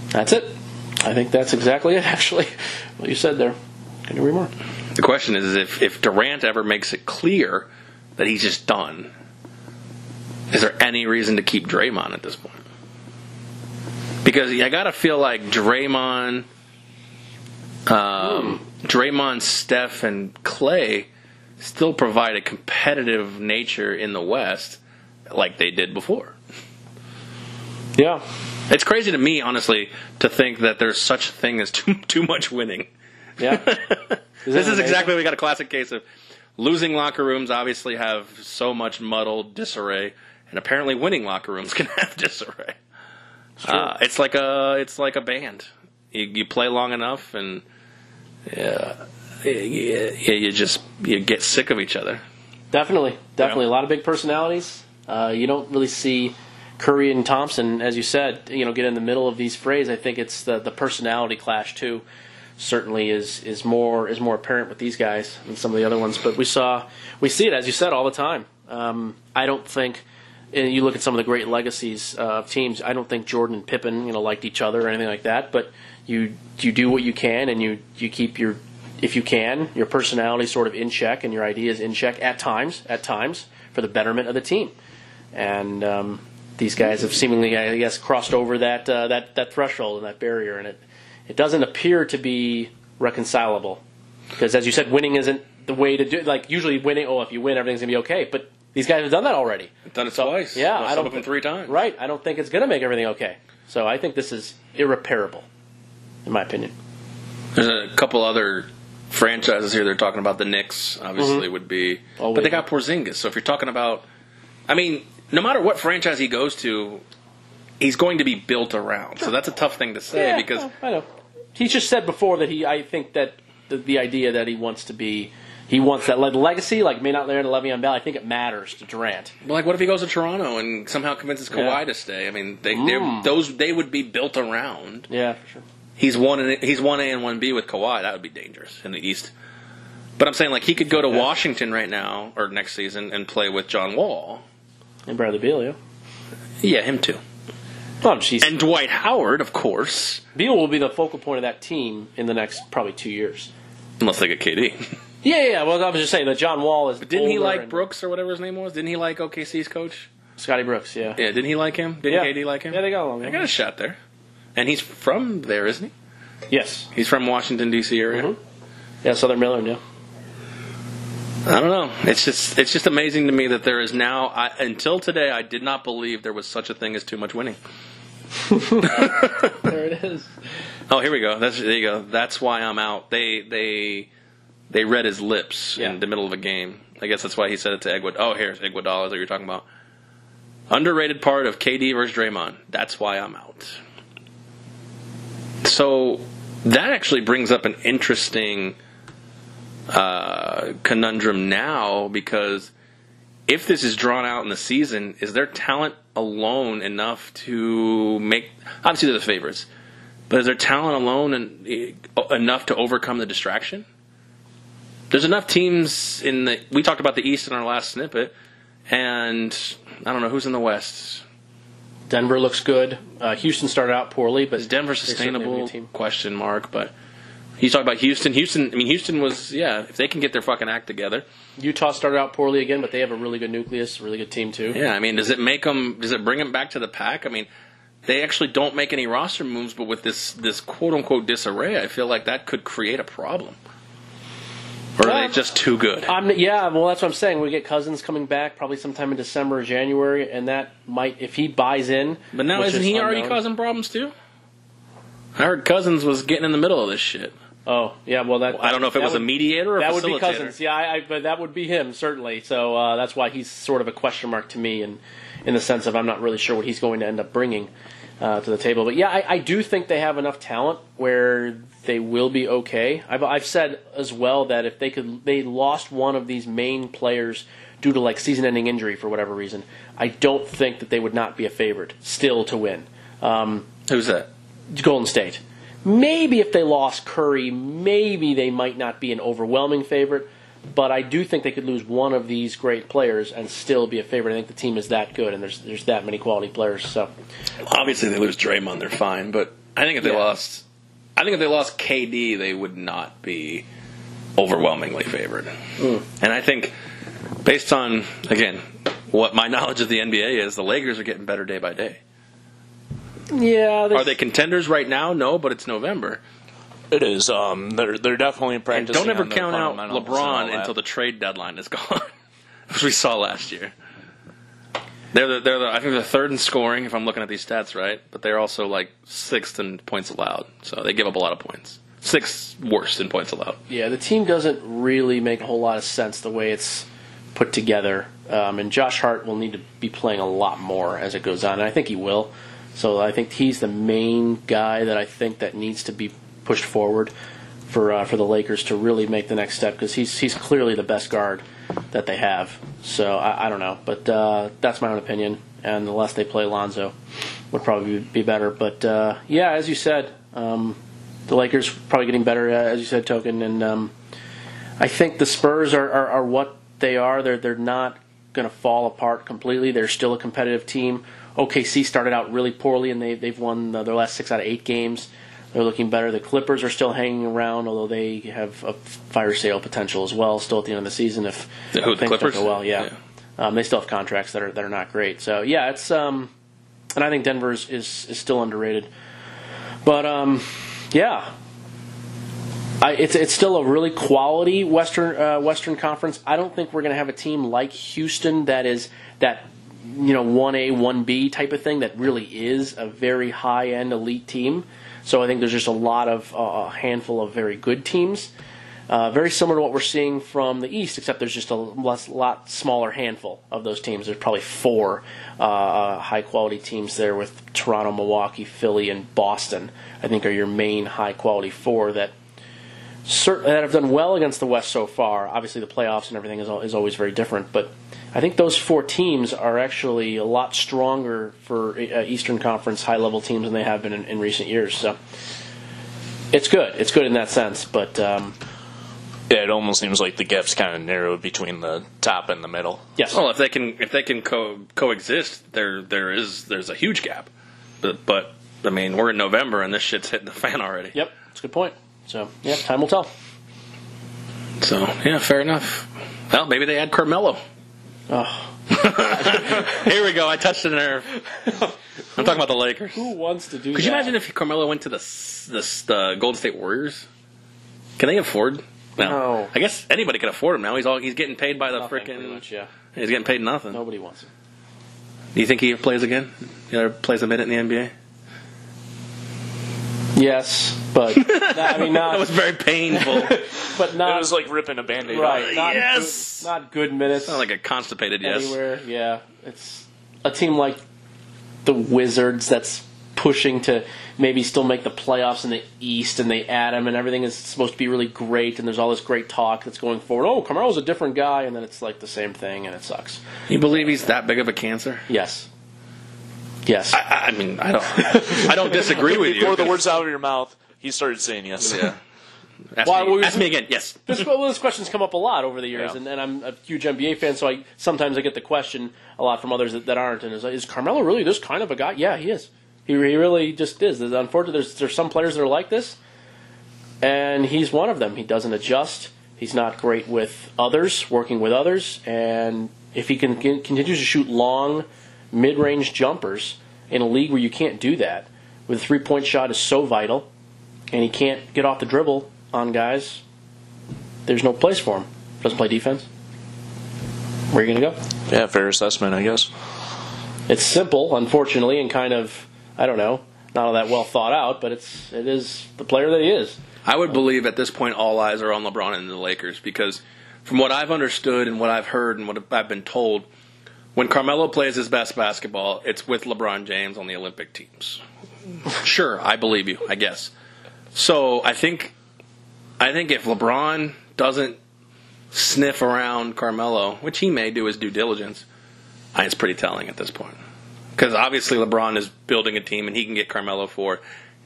That's it. I think that's exactly it, actually. What you said there. Can you read more?
The question is if Durant ever makes it clear that he's just done, is there any reason to keep Draymond at this point? Because I got to feel like Draymond, Steph, and Clay still provide a competitive nature in the West like they did before.
Yeah.
It's crazy to me, honestly, to think that there's such a thing as too much winning.
Yeah.
This is exactly, we got a classic case of losing locker rooms obviously have so much muddled disarray, and apparently winning locker rooms can have disarray. It's like a band. You play long enough, and you get sick of each other.
Definitely. A lot of big personalities. You don't really see Curry and Thompson, as you said, get in the middle of these frays. I think it's the personality clash too. Certainly is more apparent with these guys than some of the other ones. But we see it, as you said, all the time. I don't think. And you look at some of the great legacies of teams. I don't think Jordan and Pippen, liked each other or anything like that. But you do what you can, and you keep your personality sort of in check and your ideas in check at times for the betterment of the team. And these guys have seemingly, I guess, crossed over that threshold and that barrier, and it doesn't appear to be reconcilable. Because, as you said, winning isn't the way to do it. Like, usually winning, if you win, everything's going to be okay. But these guys have done that already.
Done it twice.
Yeah.
Some of them 3 times.
Right. I don't think it's going to make everything okay. So I think this is irreparable, in my opinion.
There's a couple other franchises here they're talking about. The Knicks, obviously, would be. But they got Porzingis. So if you're talking about. I mean, no matter what franchise he goes to, he's going to be built around. Sure. So that's a tough thing to say because.
I know. He just said before that I think that the idea that he wants that legacy, like may not land Le'Veon Bell. I think it matters to Durant.
Well, like what if he goes to Toronto and somehow convinces Kawhi to stay? I mean, they would be built around.
Yeah, for sure.
He's 1A and 1B with Kawhi. That would be dangerous in the East. But I'm saying like he could go to Washington right now or next season and play with John Wall
and Bradley Beal. Yeah.
Yeah, him too.
Oh, geez.
And Dwight Howard, of course.
Beal will be the focal point of that team in the next probably 2 years.
Unless they get KD.
Yeah. Well, I was just saying that John Wall is.
But didn't he like Brooks or whatever his name was? Didn't he like OKC's coach?
Scotty Brooks, yeah.
Yeah, didn't he like him? Didn't KD like him?
Yeah, they got along.
They got a shot there. And he's from there, isn't he?
Yes.
He's from Washington, D.C. area?
Mm-hmm. Yeah, Southern Maryland, yeah.
I don't know. It's just amazing to me that there is now. Until today, I did not believe there was such a thing as too much winning.
There it is.
Oh, here we go. There you go. That's why I'm out. They read his lips in the middle of a game. I guess that's why he said it to Iguodala. Oh, here's Iguodala that you're talking about. Underrated part of KD versus Draymond. That's why I'm out. So that actually brings up an interesting conundrum now, because if this is drawn out in the season, is their talent alone enough to make... Obviously, they're the favorites. But is their talent alone enough to overcome the distraction? There's enough teams in the... We talked about the East in our last snippet, and I don't know, who's in the West?
Denver looks good. Houston started out poorly, but...
Is Denver sustainable? Question mark, but... You talk about Houston. Houston was, if they can get their fucking act together.
Utah started out poorly again, but they have a really good nucleus, really good team too.
Yeah, I mean, does it bring them back to the pack? I mean, they actually don't make any roster moves, but with this quote-unquote disarray, I feel like that could create a problem. Or are they just too good?
Well, that's what I'm saying. We get Cousins coming back probably sometime in December or January, and that might, if he buys in...
But now, isn't he already causing problems too? I heard Cousins was getting in the middle of this shit.
Oh, yeah, well,
I don't know if it was a mediator or a facilitator.
That would be Cousins, yeah, but that would be him, certainly. So that's why he's sort of a question mark to me in the sense of I'm not really sure what he's going to end up bringing to the table. But, yeah, I do think they have enough talent where they will be okay. I've said as well that if they lost one of these main players due to, like, season-ending injury for whatever reason, I don't think that they would not be a favorite still to win.
Who's that?
Golden State. Maybe if they lost Curry, maybe they might not be an overwhelming favorite, but I do think they could lose one of these great players and still be a favorite. I think the team is that good, and there's that many quality players. So
obviously, they lose Draymond, they're fine. But I think if they lost KD, they would not be overwhelmingly favored. And I think, based on again what my knowledge of the NBA is, the Lakers are getting better day by day.
Yeah.
Are they contenders right now? No, but it's November.
It is. They're definitely
And
practicing.
don't ever
on their
count out
fundamentals and
LeBron
all that.
until the trade deadline is gone, which we saw last year. They're I think they're third in scoring, if I'm looking at these stats right, but they're also like sixth in points allowed, so they give up a lot of points. Sixth worst in points allowed.
Yeah, the team doesn't really make a whole lot of sense the way it's put together, and Josh Hart will need to be playing a lot more as it goes on, and I think he will. So I think he's the main guy that I think that needs to be pushed forward for the Lakers to really make the next step, because he's clearly the best guard that they have. So I don't know, but that's my own opinion. And the less they play Lonzo would probably be better. But yeah, as you said, the Lakers probably getting better, as you said, Token. And I think the Spurs are what they are. They're not going to fall apart completely. They're still a competitive team. OKC started out really poorly, and they've won their last 6 out of 8 games. They're looking better. The Clippers are still hanging around, although they have a fire sale potential as well. Still at the end of the season, if
The
things
Clippers?
don't go well, yeah. They still have contracts that are not great. So yeah, it's and I think Denver is still underrated. But yeah, it's still a really quality Western Conference. I don't think we're going to have a team like Houston that 1A, 1B type of thing that really is a very high-end elite team. So I think there's just a handful of very good teams. Very similar to what we're seeing from the East, except there's just a lot smaller handful of those teams. There's probably 4 high-quality teams there with Toronto, Milwaukee, Philly, and Boston, I think are your main high-quality 4 that have done well against the West so far. Obviously, the playoffs and everything is always very different, but I think those 4 teams are actually a lot stronger for Eastern Conference high-level teams than they have been in recent years. So it's good. It's good in that sense, but
Yeah, it almost seems like the gap's kind of narrowed between the top and the middle.
yes.
Well, if they can coexist, there's a huge gap. But I mean, we're in November and this shit's hitting the fan already.
Yep, that's a good point. So yeah, time will tell.
So yeah, fair enough. Well, maybe they add Carmelo.
Oh.
Here we go. I touched a nerve. I'm talking about the Lakers.
Who wants to do that?
Could you imagine if Carmelo went to the Golden State Warriors? Can they afford?
No.
I guess anybody can afford him now. He's getting paid by the
Nothing, pretty
frickin'.
much, yeah.
He's getting paid nothing.
Nobody wants him.
Do you think he plays again? He ever plays a minute in the NBA?
Yes, but I mean not.
That was very painful.
But not
It was like ripping a Band-Aid
right.
off.
Not
Yes!
good, not good minutes.
Sound like a constipated yes.
Anywhere. Yeah, it's a team like the Wizards that's pushing to maybe still make the playoffs in the East, and they add him, and everything is supposed to be really great, and there's all this great talk that's going forward. Oh, Carmelo's a different guy, and then it's like the same thing, and it sucks.
You believe he's that big of a cancer?
Yes. Yes.
I mean, I don't disagree with you.
Before the words out of your mouth, he started saying yes.
Yeah. Ask me again. Yes.
This question's come up a lot over the years,
Yeah.
and I'm a huge NBA fan, so sometimes I get the question a lot from others that aren't. And is Carmelo really this kind of a guy? Yeah, he is. He really just is. Unfortunately, there's some players that are like this, and he's one of them. He doesn't adjust. He's not great with others, working with others, and if he continues to shoot long, mid-range jumpers in a league where you can't do that, where the three-point shot is so vital, and he can't get off the dribble on guys, there's no place for him. Doesn't play defense. Where are you going to go?
Yeah, fair assessment, I guess.
It's simple, unfortunately, and kind of, I don't know, not all that well thought out, but it is the player that he is.
I would believe at this point all eyes are on LeBron and the Lakers because from what I've understood and what I've heard and what I've been told, when Carmelo plays his best basketball, it's with LeBron James on the Olympic teams. Sure, I believe you, I guess. So I think if LeBron doesn't sniff around Carmelo, which he may do his due diligence, it's pretty telling at this point. Because obviously LeBron is building a team and he can get Carmelo for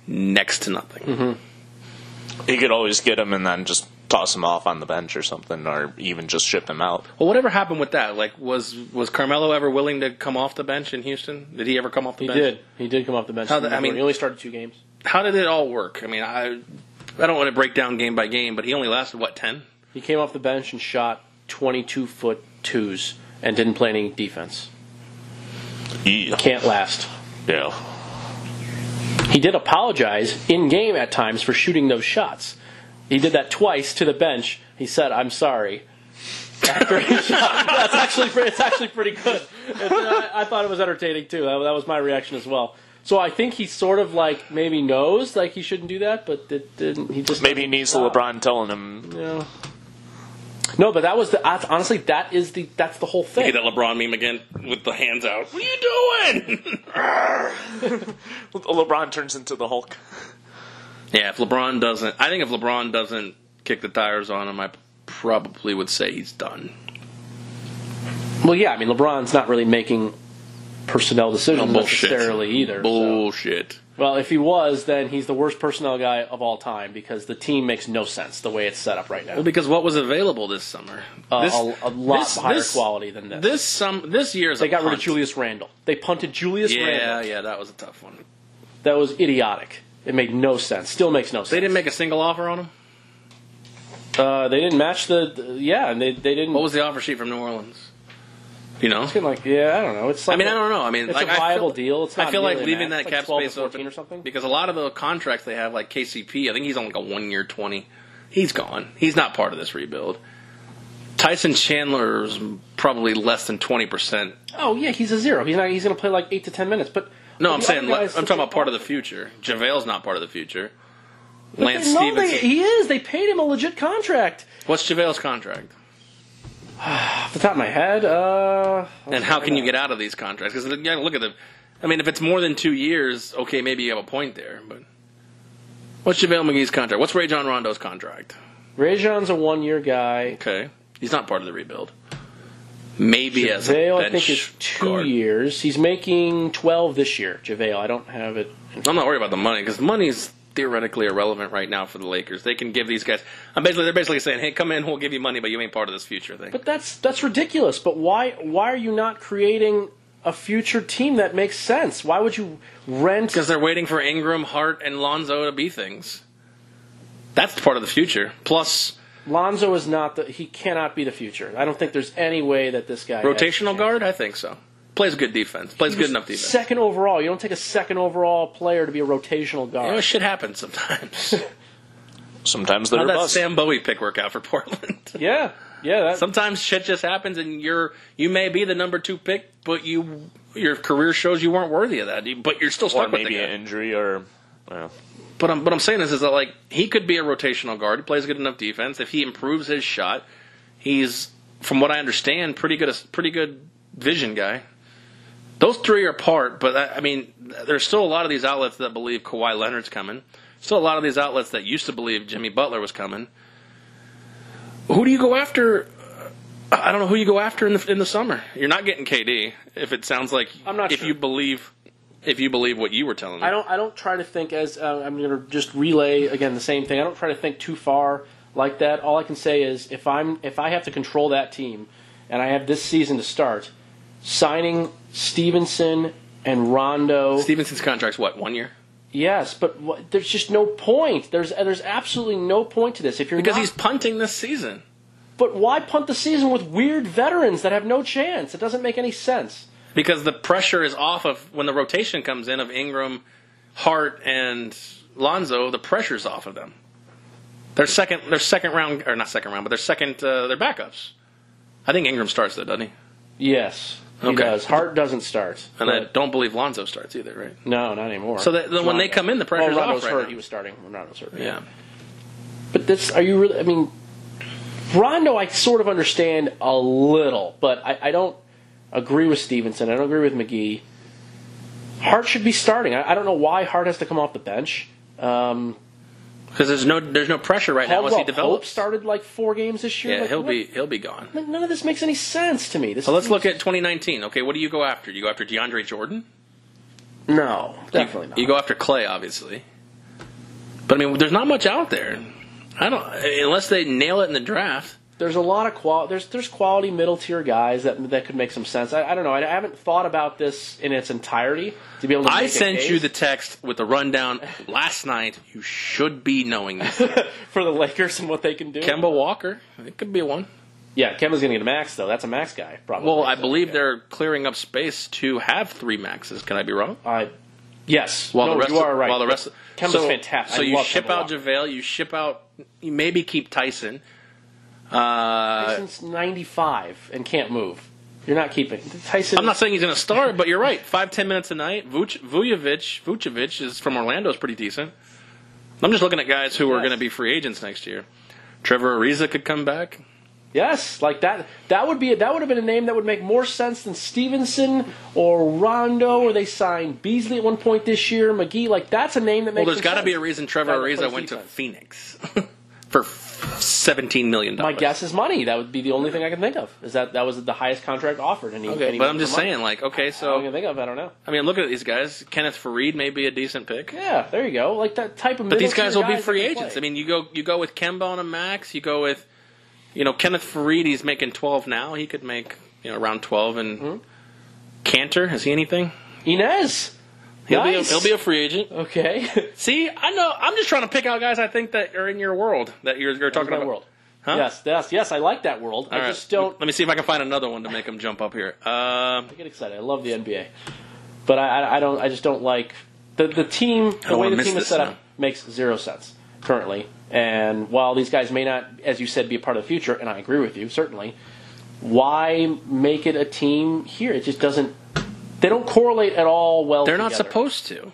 next to nothing.
Mm-hmm.
He could always get him and then just toss him off on the bench or something, or even just ship him out.
Well, whatever happened with that? Like, was Carmelo ever willing to come off the bench in Houston? Did he ever come off the bench?
He did come off the bench.
He
only started 2 games.
How did it all work? I mean, I don't want to break down game by game, but he only lasted, 10?
He came off the bench and shot 22-foot twos and didn't play any defense.
Yeah.
Can't last.
Yeah.
He did apologize in game at times for shooting those shots. He did that twice to the bench. He said, "I'm sorry." After he shot. It's actually pretty good. I thought it was entertaining too. That was my reaction as well. So I think he sort of like maybe knows like he shouldn't do that, but it didn't. He just
maybe he needs the LeBron telling him.
Yeah. No, but that was honestly that's the whole thing.
Get that LeBron meme again with the hands out. What are you doing?
LeBron turns into the Hulk.
Yeah, if LeBron doesn't kick the tires on him, I probably would say he's done.
Well, yeah, I mean LeBron's not really making personnel decisions necessarily either.
Bullshit.
So. Well, if he was, then he's the worst personnel guy of all time because the team makes no sense the way it's set up right now.
Well, because what was available this summer?
A lot higher quality than this.
This year's
they got rid of Julius Randle. They punted Julius Randle.
Yeah, that was a tough one.
That was idiotic. It made no sense. Still makes no sense.
They didn't make a single offer on him?
They didn't match and they didn't.
What was the offer sheet from New Orleans? You know?
It's like, I don't know. It's like
I don't know. I mean,
it's
like,
a viable deal. It's not
I feel
really
like leaving that cap space
open or something.
Because a lot of the contracts they have, like KCP, I think he's on like a 1 year 20. He's gone. He's not part of this rebuild. Tyson Chandler's probably less than 20%.
Oh yeah, he's a zero. He's going to play like 8 to 10 minutes. But
no, I'm talking about part of the future. JaVale's not part of the future. Lance Stevenson.
He is. They paid him a legit contract.
What's JaVale's contract?
Off the top of my head,
and how can you get out of these contracts? Because you gotta look at them. I mean, if it's more than 2 years, okay, maybe you have a point there. But what's JaVale McGee's contract? What's Rajon Rondo's contract?
Rajon's a 1 year guy.
Okay, he's not part of the rebuild. Maybe
JaVale,
as a bench
I think is 2
guard.
years. He's making 12 this year. JaVale, I don't have it.
I'm not worried about the money because money's theoretically irrelevant right now for the Lakers. They can give these guys. They're basically saying, "Hey, come in, we'll give you money, but you ain't part of this future thing."
But that's ridiculous. But why are you not creating a future team that makes sense? Why would you rent?
Because they're waiting for Ingram, Hart, and Lonzo to be things. That's part of the future. Plus,
Lonzo is not he cannot be the future. I don't think there's any way that this guy
rotational guard. I think so. Plays good defense. Plays good enough defense.
Second overall. You don't take a second overall player to be a rotational guard.
You know, shit happens sometimes.
Sometimes they're
How'd that
bust.
Sam Bowie pick work out for Portland?
Yeah.
Sometimes shit just happens, and you may be the number 2 pick, but your career shows you weren't worthy of that. But you're still stuck with
maybe
the guy.
an injury or. Well.
But I'm saying is that like he could be a rotational guard. He plays good enough defense. If he improves his shot, he's, from what I understand, pretty good vision guy. Those three are part, but I mean, there's still a lot of these outlets that believe Kawhi Leonard's coming. Still a lot of these outlets that used to believe Jimmy Butler was coming. Who do you go after? I don't know who you go after in the summer. You're not getting KD. If it sounds like
I'm not
if
sure.
you believe what you were telling me.
I don't try to think as I'm going to just relay again the same thing. I don't try to think too far like that. All I can say is if I have to control that team and I have this season to start, signing Stevenson and Rondo.
Stevenson's contract's what, 1 year?
Yes, but there's just no point. There's absolutely no point to this.
Because he's punting this season.
But why punt the season with weird veterans that have no chance? It doesn't make any sense.
Because the pressure is off of when the rotation comes in of Ingram, Hart, and Lonzo. The pressure's off of them. They're second round, or not second round, but they're backups. I think Ingram starts though, doesn't he?
Yes, he does. Hart doesn't start,
and I don't believe Lonzo starts either, right?
No, not anymore.
So when they come in, the pressure's
Rondo's
off.
Hurt.
Now.
He was starting. Rondo's hurt.
Yeah.
But are you really? I mean, Rondo, I sort of understand a little, but I don't agree with Stevenson. I don't agree with McGee. Hart should be starting. I don't know why Hart has to come off the bench.
Because there's no pressure right now as he develops.
Pope started like 4 games this year.
Yeah, he'll be gone.
None of this makes any sense to me.
So let's look at 2019. Okay, what do you go after? Do you go after DeAndre Jordan?
No, definitely not.
You go after Clay, obviously. But I mean, there's not much out there. Unless they nail it in the draft.
There's a lot of quality. There's quality middle tier guys that could make some sense. I don't know. I haven't thought about this in its entirety to be able to.
I sent you the text with the rundown last night. You should be knowing this.
For the Lakers and what they can do.
Kemba Walker, it could be one.
Yeah, Kemba's going to get a max though. That's a max guy, probably.
Well, I believe they're clearing up space to have 3 maxes. Can I be wrong?
Yes.
While
no,
the rest
you are right.
While the rest.
Kemba's fantastic.
So
I
you
love
ship
Kemba
out
Walker.
JaVale. You ship out. You maybe keep Tyson.
Tyson's 95 and can't move. You're not keeping Tyson.
I'm not saying he's going to start, but you're right. 5-10 minutes a night. Vucevic is from Orlando is pretty decent. I'm just looking at guys who are going to be free agents next year. Trevor Ariza could come back.
Yes, like that. That would have been a name that would make more sense than Stevenson or Rondo, or they signed Beasley at one point this year. McGee, like that's a name that makes.
Well, there's got to
sense.
be a reason Trevor Ariza went to Phoenix for $17 million.
My guess is money. That would be the only thing I can think of. Is that was the highest contract offered? And
but I'm just saying, like, okay, so
I can think of. I don't know.
I mean, look at these guys. Kenneth Faried may be a decent pick.
Yeah, there you go. Like that type of.
But these guys will be free agents. I mean, you go with Kemba on a max. You go with, Kenneth Faried. He's making 12 now. He could make around 12. And Cantor, is he anything?
Inez.
He'll be a free agent.
Okay.
See, I know. I'm just trying to pick out guys I think that are in your world that you're talking about.
World.
Huh?
Yes. I like that world. I just don't.
Let me see if I can find another one to make him jump up here.
I get excited. I love the NBA, but I don't. I just don't like the team. The way the team is set up makes zero sense currently. And while these guys may not, as you said, be a part of the future, and I agree with you certainly, why make it a team here? It just doesn't. They don't correlate at all well.
They're not supposed to.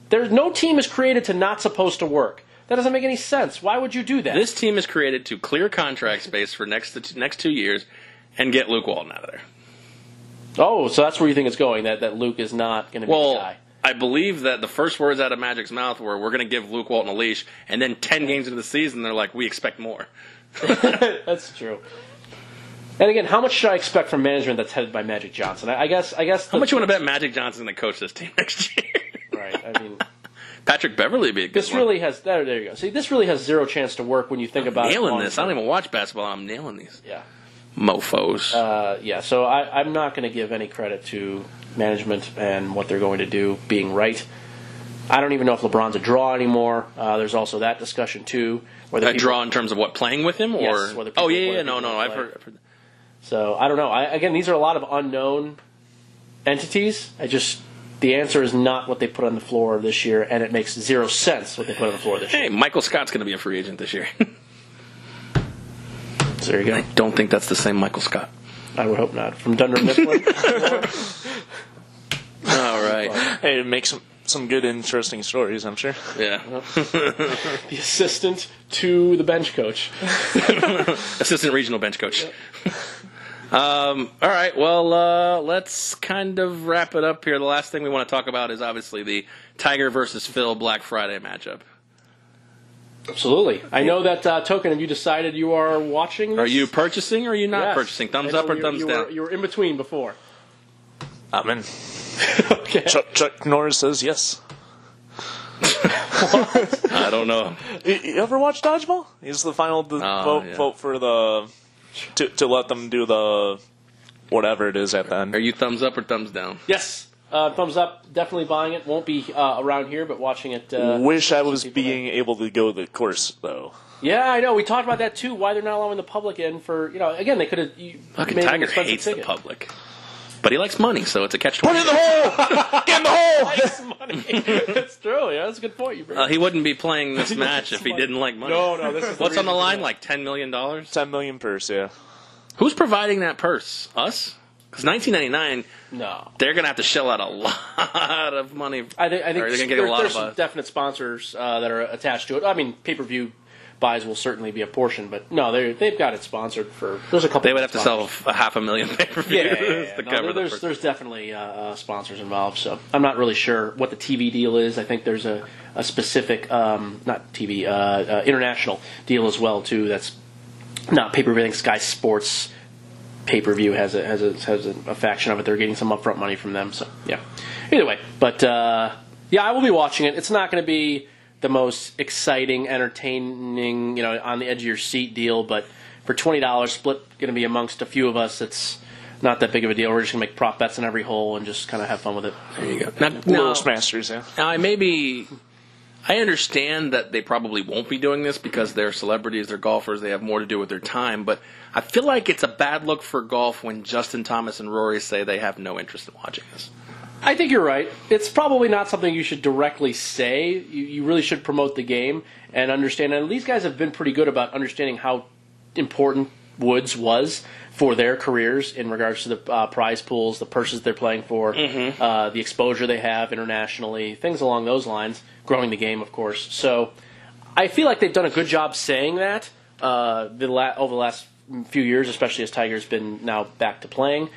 There's no team is created to not supposed to work. That doesn't make any sense. Why would you do that?
This team is created to clear contract space for next 2 years and get Luke Walton out of there.
Oh, so that's where you think it's going, that Luke is not going to be the guy.
I believe that the first words out of Magic's mouth were, we're going to give Luke Walton a leash, and then 10 games into the season, they're like, we expect more.
That's true. And again, how much should I expect from management that's headed by Magic Johnson? I guess. How
much you want to bet Magic Johnson's going to coach this team next year?
Right. I mean,
Patrick Beverley would be a good
this
one.
really has. There you go. See, this really has zero chance to work when you think about
nailing this. I don't even watch basketball. I'm nailing these.
Yeah.
Mofos.
Yeah. So I'm not going to give any credit to management and what they're going to do being right. I don't even know if LeBron's a draw anymore. There's also that discussion too.
A draw in terms of what, playing with him, or
yes,
no, I've heard.
So I don't know. Again, these are a lot of unknown entities. The answer is not what they put on the floor this year, and it makes zero sense what they put on the floor this year.
Hey, Michael Scott's going to be a free agent this year.
So there you go.
I don't think that's the same Michael Scott.
I would hope not. From Dunder Mifflin.
All right.
Hey, it makes some good, interesting stories, I'm sure.
Yeah.
The assistant to the bench coach.
Assistant regional bench coach. All right, well, let's kind of wrap it up here. The last thing we want to talk about is obviously the Tiger versus Phil Black Friday matchup.
Absolutely. I know that, Token, have you decided you are watching this?
Are you purchasing or are you not
Yes.
purchasing? Thumbs up or thumbs down?
You were in between before.
I'm in.
Okay.
Chuck Norris says yes.
I don't know.
You ever watch Dodgeball? He's the final vote for the to let them do the whatever it is at the end.
Are you thumbs up or thumbs down?
Yes. Thumbs up. Definitely buying it. Won't be around here, but watching it.
Wish I was being able to go the course, though.
Yeah, I know. We talked about that, too. Why they're not allowing the public in for, again, they could have
Fucking
made an
Tiger
expensive
hates
ticket.
the public. But he likes money, so it's a catch-22.
Put it in the hole! Get in the hole!
Likes money. That's true. Yeah, that's a good point. You bring
He wouldn't be playing this match if he didn't like money.
No, this is
What's on the line?
reason.
Like $10 million?
$10 million purse, yeah.
Who's providing that purse? Us? Because $19.99,
No.
they're going to have to shell out a lot of money.
I think
they're gonna get a lot
there's
of
some definite sponsors that are attached to it. I mean, pay-per-view buys will certainly be a portion, but no, they've got it sponsored for. There's a couple.
They would have to sell 500,000 pay-per-views to cover the
there's definitely sponsors involved. So I'm not really sure what the TV deal is. I think there's a specific not TV international deal as well too. That's not pay-per-view. I think Sky Sports pay-per-view has a faction of it. They're getting some upfront money from them. So yeah. Either way, but yeah, I will be watching it. It's not going to be the most exciting, entertaining, on the edge of your seat deal, but for $20 split, going to be amongst a few of us, it's not that big of a deal. We're just going to make prop bets in every hole and just kind of have fun with it.
There you go.
Now, Masters, yeah.
Now, I understand that they probably won't be doing this because they're celebrities, they're golfers, they have more to do with their time, but I feel like it's a bad look for golf when Justin Thomas and Rory say they have no interest in watching this.
I think you're right. It's probably not something you should directly say. You really should promote the game and understand. And these guys have been pretty good about understanding how important Woods was for their careers in regards to the prize pools, the purses they're playing for, the exposure they have internationally, things along those lines, growing the game, of course. So I feel like they've done a good job saying that over the last few years, especially as Tiger's been now back to playing.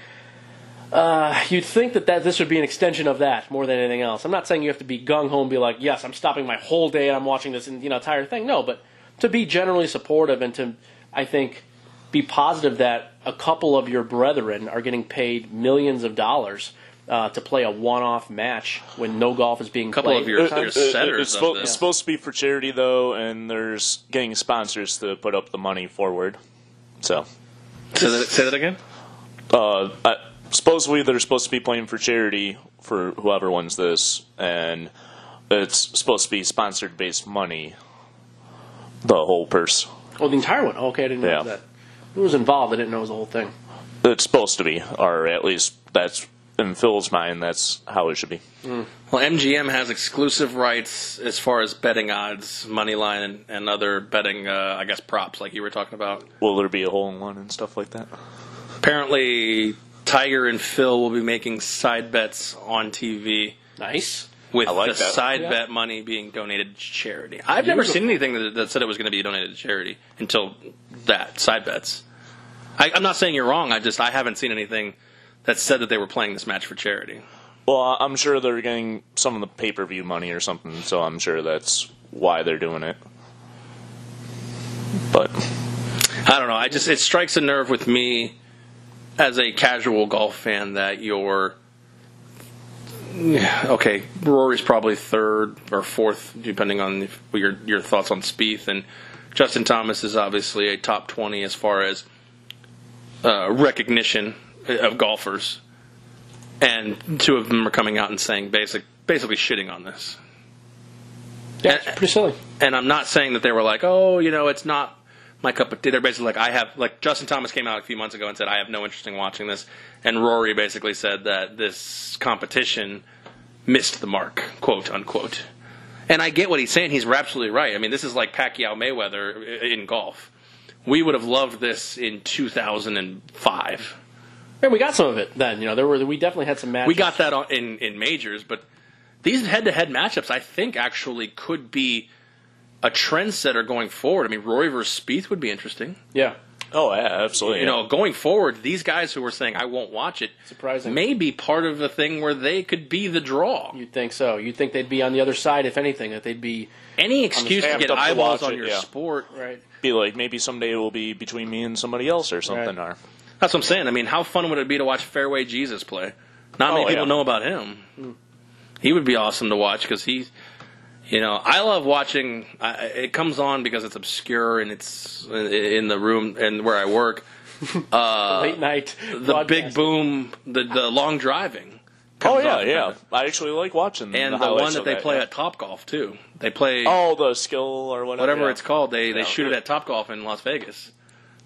You'd think that this would be an extension of that more than anything else. I'm not saying you have to be gung-ho and be like, yes, I'm stopping my whole day and I'm watching this entire thing. No, but to be generally supportive and to, I think, be positive that a couple of your brethren are getting paid millions of dollars to play a one-off match when no golf is being played.
A couple of your setters.
It's supposed to be for charity, though, and there's getting sponsors to put up the money forward. So,
say that again?
Supposedly, they're supposed to be playing for charity for whoever wins this, and it's supposed to be sponsored-based money, the whole purse.
Oh, the entire one? Okay, I didn't know that. Who was involved? I didn't know it was the whole thing.
It's supposed to be, or at least that's in Phil's mind, that's how it should be.
Well, MGM has exclusive rights as far as betting odds, money line, and other betting, I guess, props like you were talking about.
Will there be a hole-in-one and stuff like that?
Apparently, Tiger and Phil will be making side bets on TV.
Nice.
With the side bet money being donated to charity. I've never seen anything that said it was going to be donated to charity until that, side bets. I'm not saying you're wrong. I haven't seen anything that said that they were playing this match for charity.
Well, I'm sure they're getting some of the pay-per-view money or something, so I'm sure that's why they're doing it. But
I don't know. It strikes a nerve with me as a casual golf fan that Rory's probably third or fourth, depending on your thoughts on Spieth, and Justin Thomas is obviously a top 20 as far as recognition of golfers, and two of them are coming out and saying basically shitting on this.
Yeah, it's pretty silly.
And I'm not saying that they were like, oh, it's not my cup of tea. They're basically like Justin Thomas came out a few months ago and said, I have no interest in watching this. And Rory basically said that this competition missed the mark, quote unquote. And I get what he's saying. He's absolutely right. I mean, this is like Pacquiao Mayweather in golf. We would have loved this in 2005.
And we got some of it then. We definitely had some matches.
We got that in majors, but these head-to-head matchups, I think, actually could be a trendsetter going forward. I mean, Rory versus Spieth would be interesting.
Yeah.
Oh, yeah, absolutely.
Going forward, these guys who were saying, I won't watch it,
surprising,
may be part of the thing where they could be the draw.
You'd think so. You'd think they'd be on the other side, if anything, that they'd be...
Any excuse to get eyeballs on your sport.
Right.
Be like, maybe someday it will be between me and somebody else or something.
Right.
That's what I'm saying. I mean, how fun would it be to watch Fairway Jesus play? Not many people know about him. He would be awesome to watch because he's... I love watching. It comes on because it's obscure and it's in the room and where I work.
Late night.
The big boom, the long driving.
Oh yeah. I actually like watching.
And the one that they play at Topgolf too. They play.
Oh, the skill or whatever.
It's called. They shoot it at Topgolf in Las Vegas.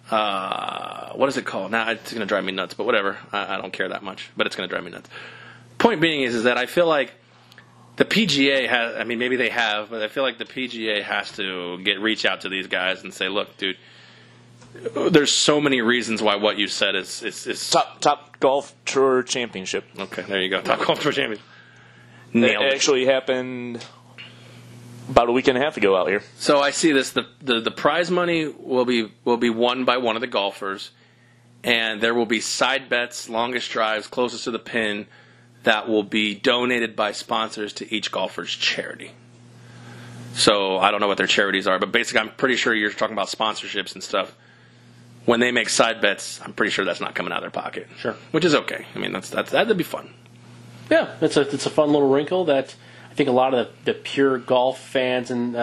What is it called? Now it's going to drive me nuts, but whatever. I don't care that much, but it's going to drive me nuts. Point being is that I feel like the PGA has, I mean, maybe they have, but I feel like the PGA has to reach out to these guys and say, look, dude, there's so many reasons why what you said is
Top Golf Tour Championship.
Okay, there you go. Top Golf Tour Championship.
Nailed it. Actually happened about a week and a half ago out here.
So I see this. The prize money will be won by one of the golfers, and there will be side bets, longest drives, closest to the pin, that will be donated by sponsors to each golfer's charity. So I don't know what their charities are, but basically I'm pretty sure you're talking about sponsorships and stuff. When they make side bets, I'm pretty sure that's not coming out of their pocket.
Sure.
Which is okay. I mean, that'd be fun.
Yeah, it's a fun little wrinkle that I think a lot of the pure golf fans and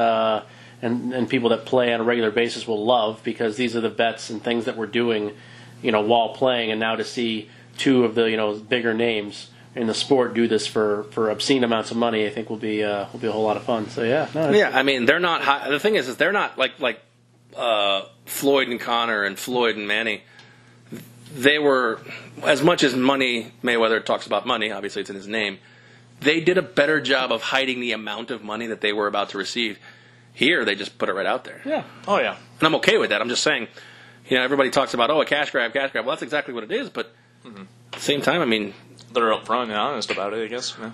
people that play on a regular basis will love, because these are the bets and things that we're doing, while playing, and now to see two of the bigger names in the sport do this for obscene amounts of money, I think will be a whole lot of fun. So yeah,
I mean, they're not high. The thing is they're not like Floyd and Connor and Floyd and Manny. they were, as much as Mayweather talks about money, obviously it's in his name, they did a better job of hiding the amount of money that they were about to receive. Here, they just put it right out there.
Yeah.
Oh, yeah.
And I'm okay with that. I'm just saying, everybody talks about, a cash grab. Well, that's exactly what it is, but at the same time, I mean...
They're upfront and honest about it, I guess. Yeah.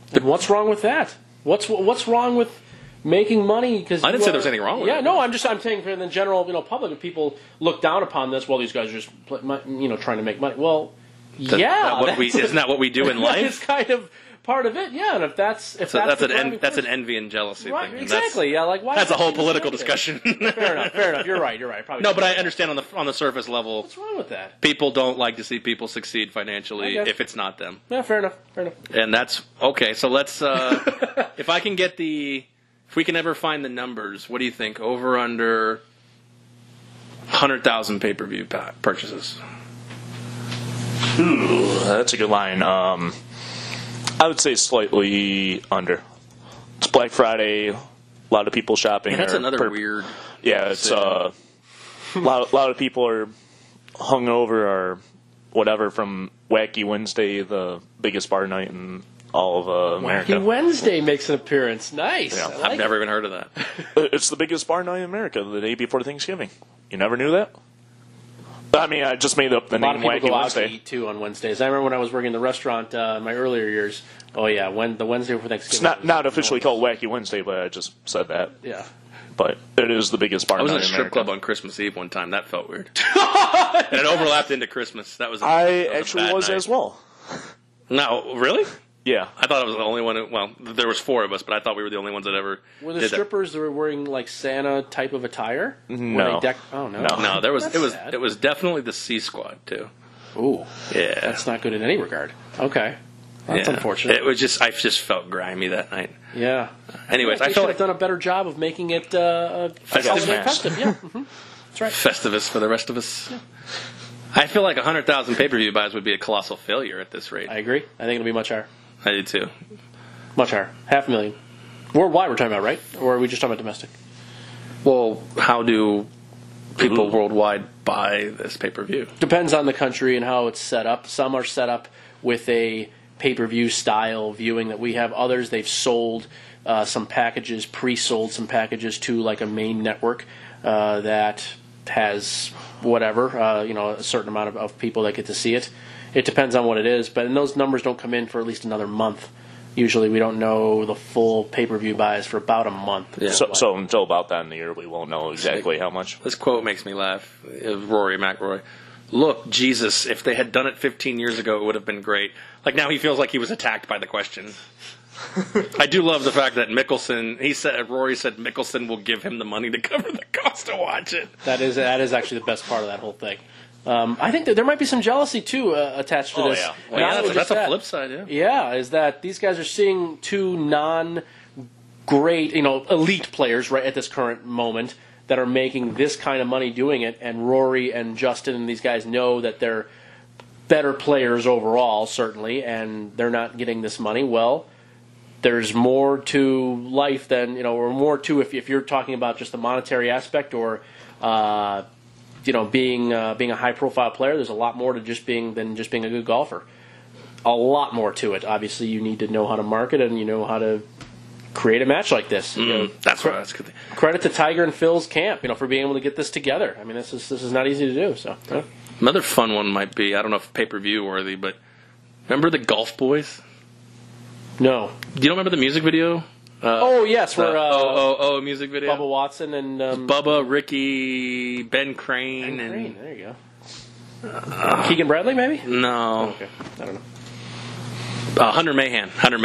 Then what's wrong with that? What's wrong with making money? Because
I didn't say there was anything wrong with it.
Yeah, no, I'm saying for the general public, if people look down upon this, well, these guys are just trying to make money. Well, isn't that
what we do in life?
It's kind of part of it, yeah. And if that's
an envy and jealousy
right,
thing.
Exactly, yeah. Like why?
That's a whole political discussion.
Fair enough. You're right. Probably
no, but I understand on the surface level.
What's wrong with that?
People don't like to see people succeed financially if it's not them.
Yeah, fair enough.
And that's okay. So let's. If we can ever find the numbers, what do you think? Over under 100,000 pay-per-view purchases.
Ooh, that's a good line. I would say slightly under. It's Black Friday. A lot of people shopping.
Yeah, that's another weird.
Yeah, it's a lot of people are hungover or whatever from Wacky Wednesday, the biggest bar night in all of America.
Wacky Wednesday makes an appearance. Nice.
Yeah.
I've never even heard of that.
It's the biggest bar night in America, the day before Thanksgiving. You never knew that? I mean, I just made up the name Wacky Wednesday. A lot of people go out to
eat, too, on Wednesdays. I remember when I was working in the restaurant in my earlier years. Oh, yeah, the Wednesday before Thanksgiving.
It's not officially called Wacky Wednesday, but I just said that.
Yeah.
But it is the biggest bar night in America.
I was in a strip club on Christmas Eve one time. That felt weird. And it overlapped into Christmas. That was
actually was
night.
As well.
No, really?
Yeah.
I thought I was the only one. Well, there was 4 of us, but I thought we were the only ones that ever
Were the strippers that were wearing like Santa type of attire?
No.
Oh, no.
No, there was
Sad.
it was definitely the C Squad too.
Ooh.
Yeah.
That's not good in any regard. Okay. That's unfortunate.
It was I just felt grimy that night.
Yeah.
Anyways,
they
I felt
have done a better job of making it
festive.
Yeah. That's right.
Festivus for the rest of us. Yeah. I feel like 100,000 pay-per-view buys would be a colossal failure at this rate.
I agree. I think it'll be much higher.
I do too.
Much higher. 500,000. Worldwide we're talking about, right? Or are we just talking about domestic?
Well, how do people worldwide buy this pay-per-view?
Depends on the country and how it's set up. Some are set up with a pay-per-view style viewing that we have. Others, they've sold some packages, pre-sold some packages to like a main network that has whatever, a certain amount of people that get to see it. It depends on what it is, but those numbers don't come in for at least another month. Usually we don't know the full pay-per-view buys for about a month.
Yeah. So until about that in the year, we won't know exactly how much.
This quote makes me laugh. Rory McIlroy. Look, Jesus, if they had done it 15 years ago, it would have been great. Like now he feels like he was attacked by the question. I do love the fact that Rory said Mickelson will give him the money to cover the cost to watch it.
That is actually the best part of that whole thing. I think that there might be some jealousy too attached to this.
Yeah. Well, yeah, that's a flip side. Yeah.
Yeah, is that these guys are seeing 2 non-great, elite players right at this current moment that are making this kind of money doing it, and Rory and Justin and these guys know that they're better players overall, certainly, and they're not getting this money. Well, there's more to life than or more to if you're talking about just the monetary aspect or. Being a high-profile player, there's a lot more to just being a good golfer. A lot more to it. Obviously, you need to know how to market and you know how to create a match like this.
That's right. That's good.
Credit to Tiger and Phil's camp, for being able to get this together. I mean, this is not easy to do. So
another fun one might be, I don't know if pay-per-view worthy, but remember the Golf Boys?
No.
Do you don't remember the music video?
Yes,
where music video.
Bubba Watson and
Bubba, Ricky, Ben Crane, and
there you go. Keegan Bradley, maybe?
No.
Okay, I don't know.
Hunter Mahan. Hunter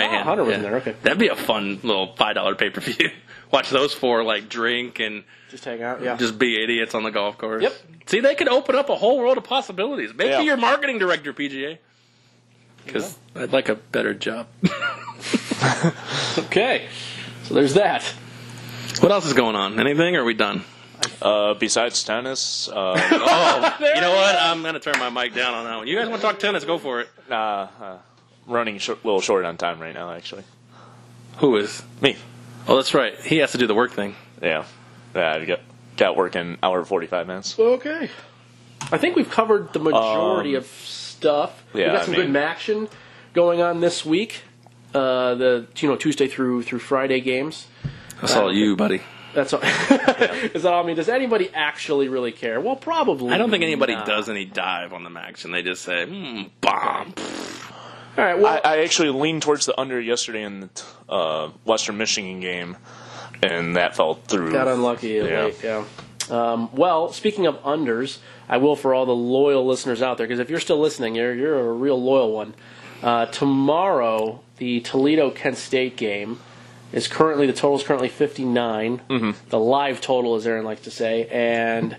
was in there. Okay,
that'd be a fun little $5 pay-per-view. Watch those 4 drink and
just hang out. Yeah,
just be idiots on the golf course.
Yep.
See, they could open up a whole world of possibilities. Make me your marketing director, PGA. Because I'd like a better job.
Okay, so there's that.
What else is going on? Anything, or are we done?
Besides tennis.
You know what? I'm going to turn my mic down on that one. You guys want to talk tennis? Go for it.
Running a little short on time right now, actually.
Who is?
Me.
Oh, that's right. He has to do the work thing.
Yeah. I got work in hour 45 minutes.
Okay. I think we've covered the majority of stuff.
Yeah,
We've got some good action going on this week. Tuesday through Friday games.
That's all you, buddy.
That's all. Is that all? I mean, does anybody actually really care? Well, probably.
I don't think anybody does any dive on the action. They just say, bomb.
All right. Well,
I actually leaned towards the under yesterday in the Western Michigan game, and that fell through.
Got unlucky late, yeah. Well, speaking of unders, I will for all the loyal listeners out there, because if you're still listening, you're a real loyal one. Tomorrow, the Toledo-Kent State game the total is currently 59. Mm-hmm. The live total, as Aaron likes to say, and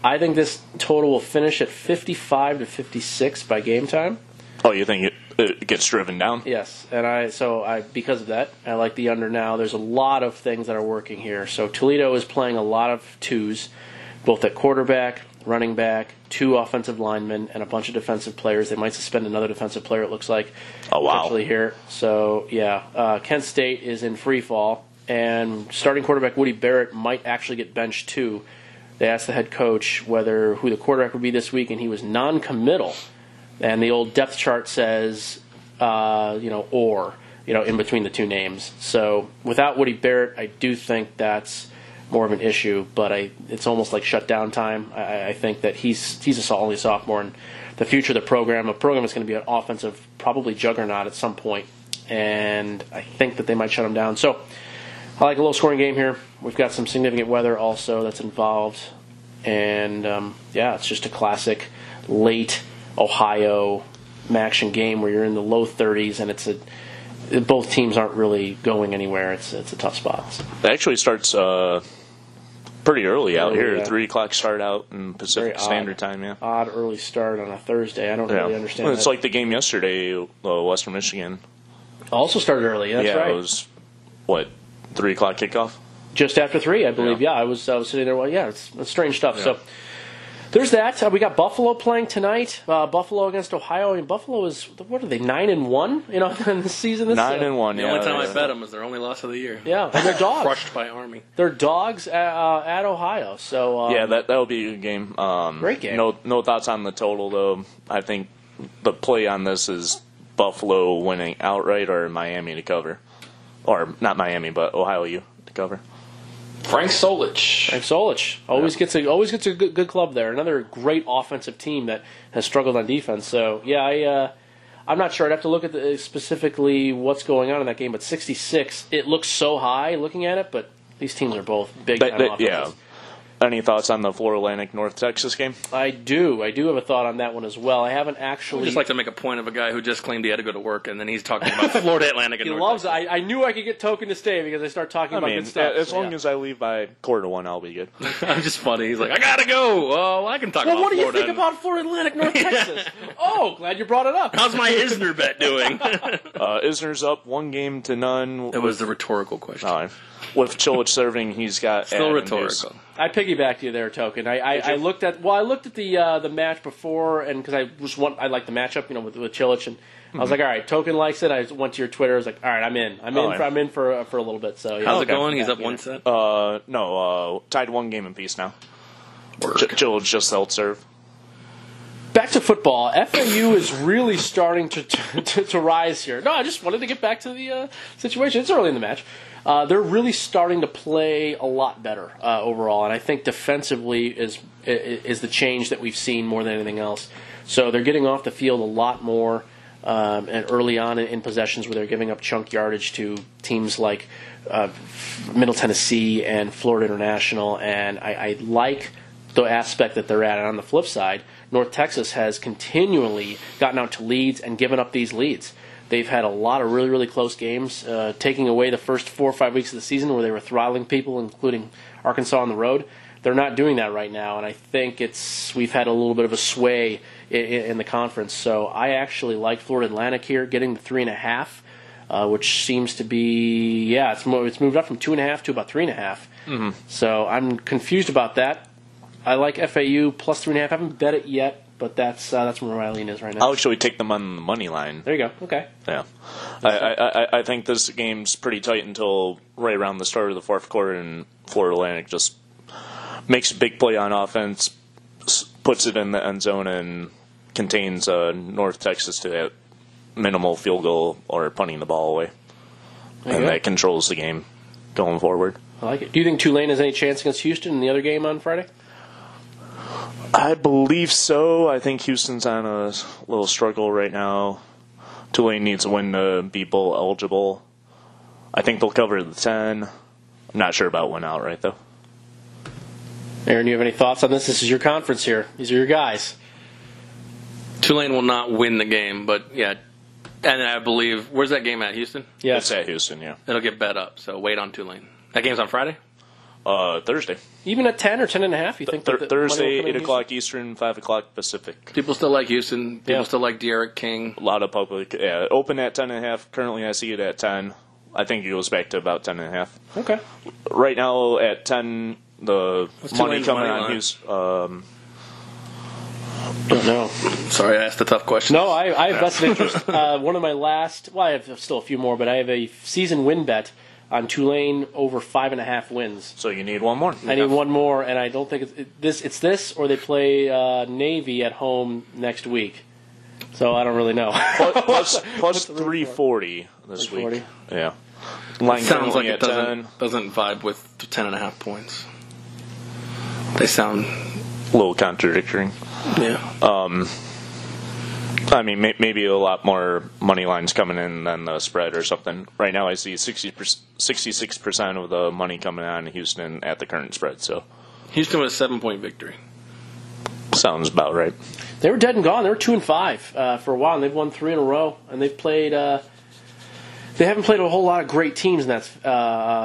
I think this total will finish at 55 to 56 by game time.
Oh, you think it gets driven down?
Yes, and because of that, I like the under now. There's a lot of things that are working here. So Toledo is playing a lot of twos, both at quarterback, running back, 2 offensive linemen, and a bunch of defensive players. They might suspend another defensive player, it looks like.
Oh, wow.
Potentially here. So, yeah, Kent State is in free fall, and starting quarterback Woody Barrett might actually get benched too. They asked the head coach who the quarterback would be this week, and he was non-committal. And the old depth chart says, in between the two names. So without Woody Barrett, I do think that's more of an issue, but it's almost like shutdown time. I think that he's only a sophomore, and the future of the program is going to be an offensive, probably juggernaut at some point, and I think that they might shut him down. So I like a low-scoring game here. We've got some significant weather also that's involved, and it's just a classic late Ohio action game where you're in the low 30s, and both teams aren't really going anywhere. It's a tough spot.
It actually starts pretty early out here. Yeah. 3 o'clock start out in Pacific Standard Time. Yeah,
odd early start on a Thursday. I don't really understand.
Well, it's like the game yesterday, Western Michigan.
Also started early. That's right.
It was 3 o'clock kickoff.
Just after 3, I believe. Yeah, I was sitting there. Well, it's strange stuff. Yeah. So there's that. We got Buffalo playing tonight. Buffalo against Ohio. I mean, Buffalo is, what are they, 9-1? In the season.
9-1.
The only time I bet them was their only loss of the year.
Yeah, and they're dogs.
Crushed by Army.
They're dogs at Ohio. So
that'll be a good game.
Great game.
No thoughts on the total though. I think the play on this is Buffalo winning outright or Miami to cover, or not Miami, but Ohio U to cover.
Frank Solich
always gets a good club there. Another great offensive team that has struggled on defense. So I'm not sure. I'd have to look at specifically what's going on in that game. But 66, it looks so high looking at it. But these teams are both big time offenses.
Yeah. Any thoughts on the Florida Atlantic North Texas game?
I do have a thought on that one as well. I haven't actually.
I just like to make a point of a guy who just claimed he had to go to work, and then he's talking about Florida Atlantic and
He
North
loves it. I knew I could get Token to stay because I start talking about good stuff.
As long as I leave by 1:15, I'll be good.
I'm just funny. He's like, I gotta go. Oh, I can talk about Florida.
Well, what do you think about Florida Atlantic North Texas? Oh, glad you brought it up.
How's my Isner bet doing?
Isner's up 1-0.
It was a rhetorical question.
With Chilich serving, he's got
still rhetorical.
I piggybacked you there, Token. I looked at the match before, and because I like the matchup, with Chilich, and I was like, all right, Token likes it. I went to your Twitter. I was like, all right, I'm in for a little bit. So yeah.
How's it going? He's up 1 set.
No, tied 1 game apiece now. Chilich just held serve.
Back to football. FAU is really starting to rise here. No, I just wanted to get back to the situation. It's early in the match. They're really starting to play a lot better overall, and I think defensively is the change that we've seen more than anything else. So they're getting off the field a lot more, and early on in possessions where they're giving up chunk yardage to teams like Middle Tennessee and Florida International, and I like the aspect that they're at. And on the flip side, North Texas has continually gotten out to leads and given up these leads. They've had a lot of really, really close games, taking away the first 4 or 5 weeks of the season where they were throttling people, including Arkansas on the road. They're not doing that right now, and I think we've had a little bit of a sway in the conference. So I actually like Florida Atlantic here, getting the 3.5, which seems to be, it's moved up from 2.5 to about 3.5. Mm-hmm. So I'm confused about that. I like FAU plus 3.5. I haven't bet it yet, but that's where my lean is right now.
I'll actually take them on the money line.
There you go. Okay.
Yeah. I think this game's pretty tight until right around the start of the fourth quarter, and Florida Atlantic just makes a big play on offense, puts it in the end zone and contains North Texas to that minimal field goal or punting the ball away. And that controls the game going forward.
I like it. Do you think Tulane has any chance against Houston in the other game on Friday?
I believe so. I think Houston's on a little struggle right now. Tulane needs a win to be bowl eligible. I think they'll cover the 10. I'm not sure about win outright, though.
Aaron, you have any thoughts on this? This is your conference here. These are your guys.
Tulane will not win the game, but yeah. And I believe, where's that game at, Houston?
Yeah.
It's at Houston, yeah.
It'll get bet up, so wait on Tulane. That game's on Friday?
Thursday.
Even at 10 or 10.5, you think?
Thursday, 8 o'clock Eastern, 5 o'clock Pacific.
People still like Houston. People still like De'Aaron King.
A lot of public. Yeah, open at 10.5. Currently, I see it at 10. I think it goes back to about 10.5.
Okay.
Right now, at 10, the money coming on
line?
Don't know.
Sorry, I asked a tough question.
No, I have vested interest. One of my last, well, I have still a few more, but I have a season win bet on Tulane over 5.5 wins.
So you need one more.
I need one more, and I don't think it's this, or they play Navy at home next week. So I don't really know.
plus 340 this week. Yeah.
Line sounds like it doesn't vibe with 10.5 points. They sound
a little contradictory.
Yeah.
I mean, maybe a lot more money lines coming in than the spread or something. Right now, I see 66% of the money coming on Houston at the current spread. So
Houston was a 7-point victory.
Sounds about right.
They were dead and gone. They were 2-5 for a while, and they've won 3 in a row. And they've played. They haven't played a whole lot of great teams in that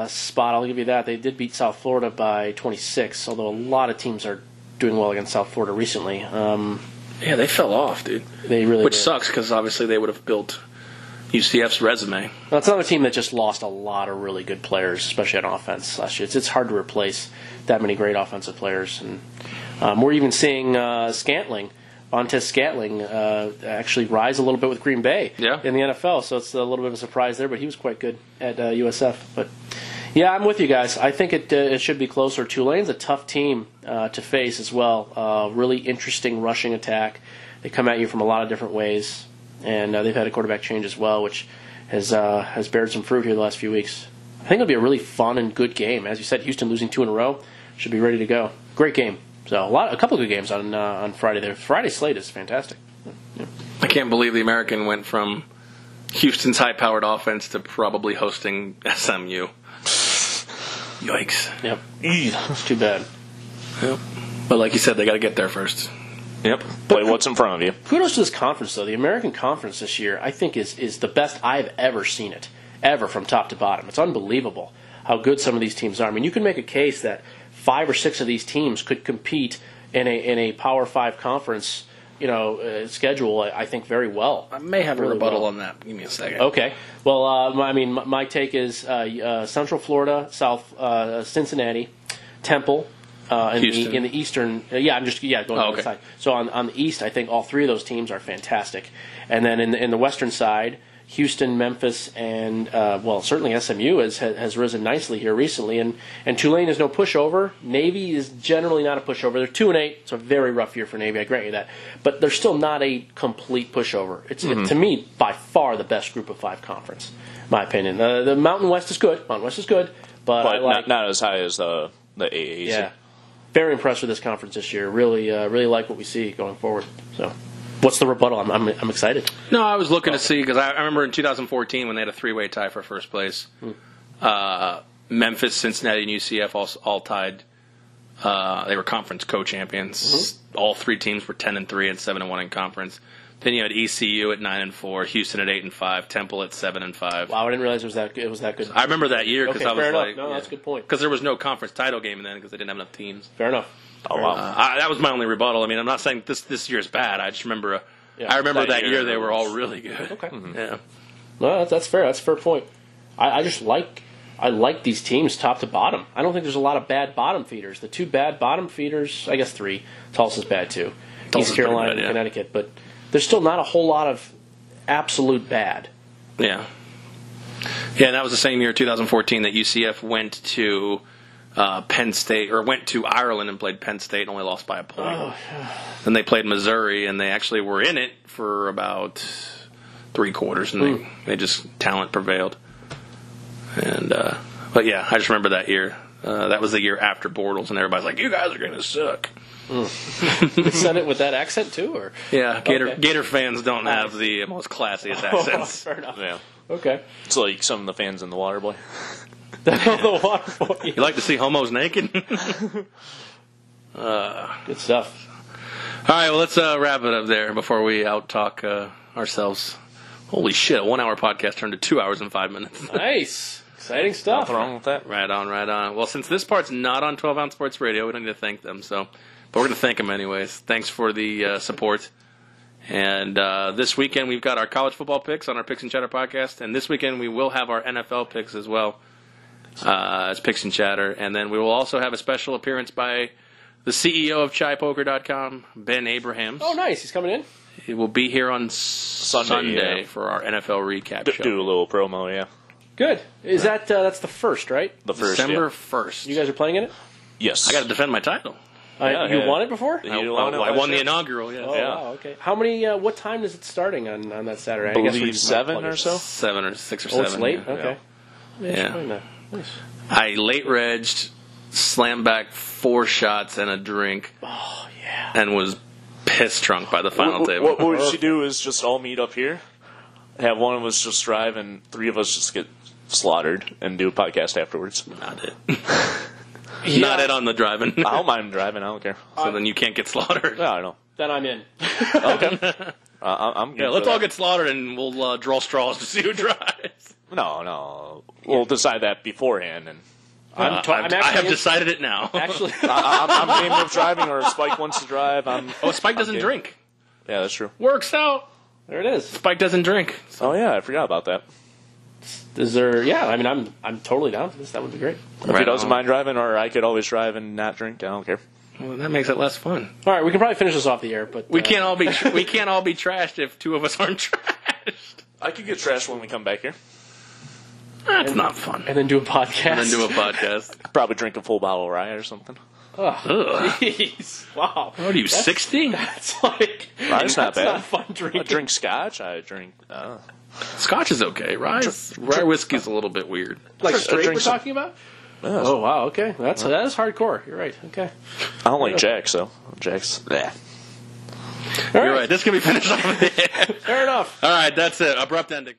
spot. I'll give you that. They did beat South Florida by 26, although a lot of teams are doing well against South Florida recently.
Yeah, they fell off, dude.
They really
Which
did.
sucks because obviously they would have built UCF's resume.
Well, it's another team that just lost a lot of really good players, especially on offense last year. It's hard to replace that many great offensive players. And we're even seeing Montez Scantling, actually rise a little bit with Green Bay in the NFL. So it's a little bit of a surprise there, but he was quite good at USF. But yeah, I'm with you guys. I think it should be closer. Tulane's a tough team to face as well. Really interesting rushing attack. They come at you from a lot of different ways, and they've had a quarterback change as well, which has bared some fruit here the last few weeks. I think it'll be a really fun and good game. As you said, Houston losing 2 in a row should be ready to go. Great game. So a couple of good games on Friday. There, Friday slate is fantastic. Yeah.
I can't believe the American went from Houston's high-powered offense to probably hosting SMU. Yikes.
Yep. It's too bad.
Yep. But like you said, they got to get there first.
Yep. Play what's in front of you.
Kudos to this conference, though. The American Conference this year, I think, is the best I've ever seen it, ever from top to bottom. It's unbelievable how good some of these teams are. I mean, you can make a case that 5 or 6 of these teams could compete in a Power 5 conference, schedule. I think very well.
I may have a rebuttal on that. Give me a second.
Okay. Well, I mean, my take is Central Florida, South Cincinnati, Temple. In the Eastern, going on the side. So on the East, I think all 3 of those teams are fantastic, and then in the Western side, Houston, Memphis, and certainly SMU has risen nicely here recently, and Tulane is no pushover. Navy is generally not a pushover. They're 2-8. It's a very rough year for Navy. I grant you that, but they're still not a complete pushover. It's to me by far the best Group of 5 conference, in my opinion. The Mountain West is good. But I like,
not as high as the AAC.
Yeah. Very impressed with this conference this year. Really like what we see going forward. So, what's the rebuttal? I'm excited.
No, I was looking to see because I remember in 2014 when they had a 3-way tie for first place. Memphis, Cincinnati, and UCF all tied. They were conference co-champions. Mm-hmm. All 3 teams were 10-3 and 7-1 in conference. Then you had ECU at 9-4, Houston at 8-5, Temple at 7-5.
Wow, I didn't realize it was that good.
I remember that year because I was like,
no, that's a good point.
Because there was no conference title game then because they didn't have enough teams.
Fair enough.
Oh wow,
that was my only rebuttal. I mean, I'm not saying this year is bad. I just remember. I remember that year they were all really good.
Okay.
Mm-hmm. Yeah.
No, that's fair. That's a fair point. I just like these teams top to bottom. I don't think there's a lot of bad bottom feeders. The 2 bad bottom feeders, I guess 3. Tulsa's bad too.
Tulsa's
East Carolina
bad,
and Connecticut, but there's still not a whole lot of absolute bad.
Yeah. Yeah, and that was the same year, 2014, that UCF went to Penn State, or went to Ireland and played Penn State and only lost by a point. Then they played Missouri, and they actually were in it for about 3 quarters, and they just talent prevailed. And but yeah, I just remember that year. That was the year after Bortles, and everybody's like, "You guys are going to suck."
They said it with that accent too, or
yeah, Gator fans don't have the most classiest accents.
Fair enough.
Yeah.
Okay.
It's like some of the fans in the Waterboy.
The Waterboy.
You like to see homos naked?
Good stuff.
All right, well, let's wrap it up there before we out-talk ourselves. Holy shit, a 1-hour podcast turned to 2 hours and 5 minutes.
Nice. Exciting stuff.
Nothing wrong with that.
Right on, right on. Well, since this part's not on 12 Ounce Sports Radio, we don't need to thank them, but we're going to thank them anyways. Thanks for the support. And this weekend we've got our college football picks on our Picks and Chatter podcast, and this weekend we will have our NFL picks as well as Picks and Chatter. And then we will also have a special appearance by the CEO of ChaiPoker.com, Ben Abrahams.
Oh, nice. He's coming in?
He will be here on Sunday for our NFL recap show.
Do a little promo, yeah.
Good. Is that that's the first, right?
The first,
December 1st.
You guys are playing in it?
Yes.
I got to defend my title.
You won it before?
You
I won the inaugural, yeah.
Oh, wow, okay. How many? What time is it starting on that Saturday?
I believe 7 or so.
7 or 6 or 7.
Oh, it's late?
Yeah.
Okay.
Yeah.
Nice.
I late regged, slammed back 4 shots and a drink.
Oh, yeah.
And was piss drunk by the final table.
What we should do is just all meet up here, have one of us just drive, and 3 of us just get slaughtered and do a podcast afterwards.
Not it. Not it on the driving.
I don't mind driving. I don't care.
So then you can't get slaughtered.
No, I know.
Then I'm in.
Okay. I'm good.
Yeah, let's all get slaughtered and we'll draw straws to see who drives.
No. We'll decide that beforehand. And
I have decided it now.
Actually,
I'm game of driving, or if Spike wants to drive.
Spike doesn't drink.
Yeah, that's true.
Works out.
there it is.
Spike doesn't drink.
Oh yeah, I forgot about that.
Is there? Yeah, I mean, I'm totally down for this. That would be great.
If he doesn't mind driving, or I could always drive and not drink, I don't care.
Well, that makes it less fun.
All right, we can probably finish this off the air, but
We can't all be trashed if 2 of us aren't trashed.
I could get trashed when we come back here.
That's not fun.
and then do a podcast.
And then do a podcast.
Probably drink a full bottle of rye or something.
Ugh.
Jeez, wow.
What are you, 60?
That's like
Rye's not
that's
bad.
not fun drinking.
I drink scotch. I drink.
Scotch is okay. Rye whiskey's a little bit weird.
Like
I
straight
drink
we're
some-
talking about? Oh wow, okay. That is hardcore. You're right. Okay.
I don't like Jack, so Jack's. Yeah.
All
You're right. This can be finished off.
Fair enough.
All right, that's it. Abrupt ending.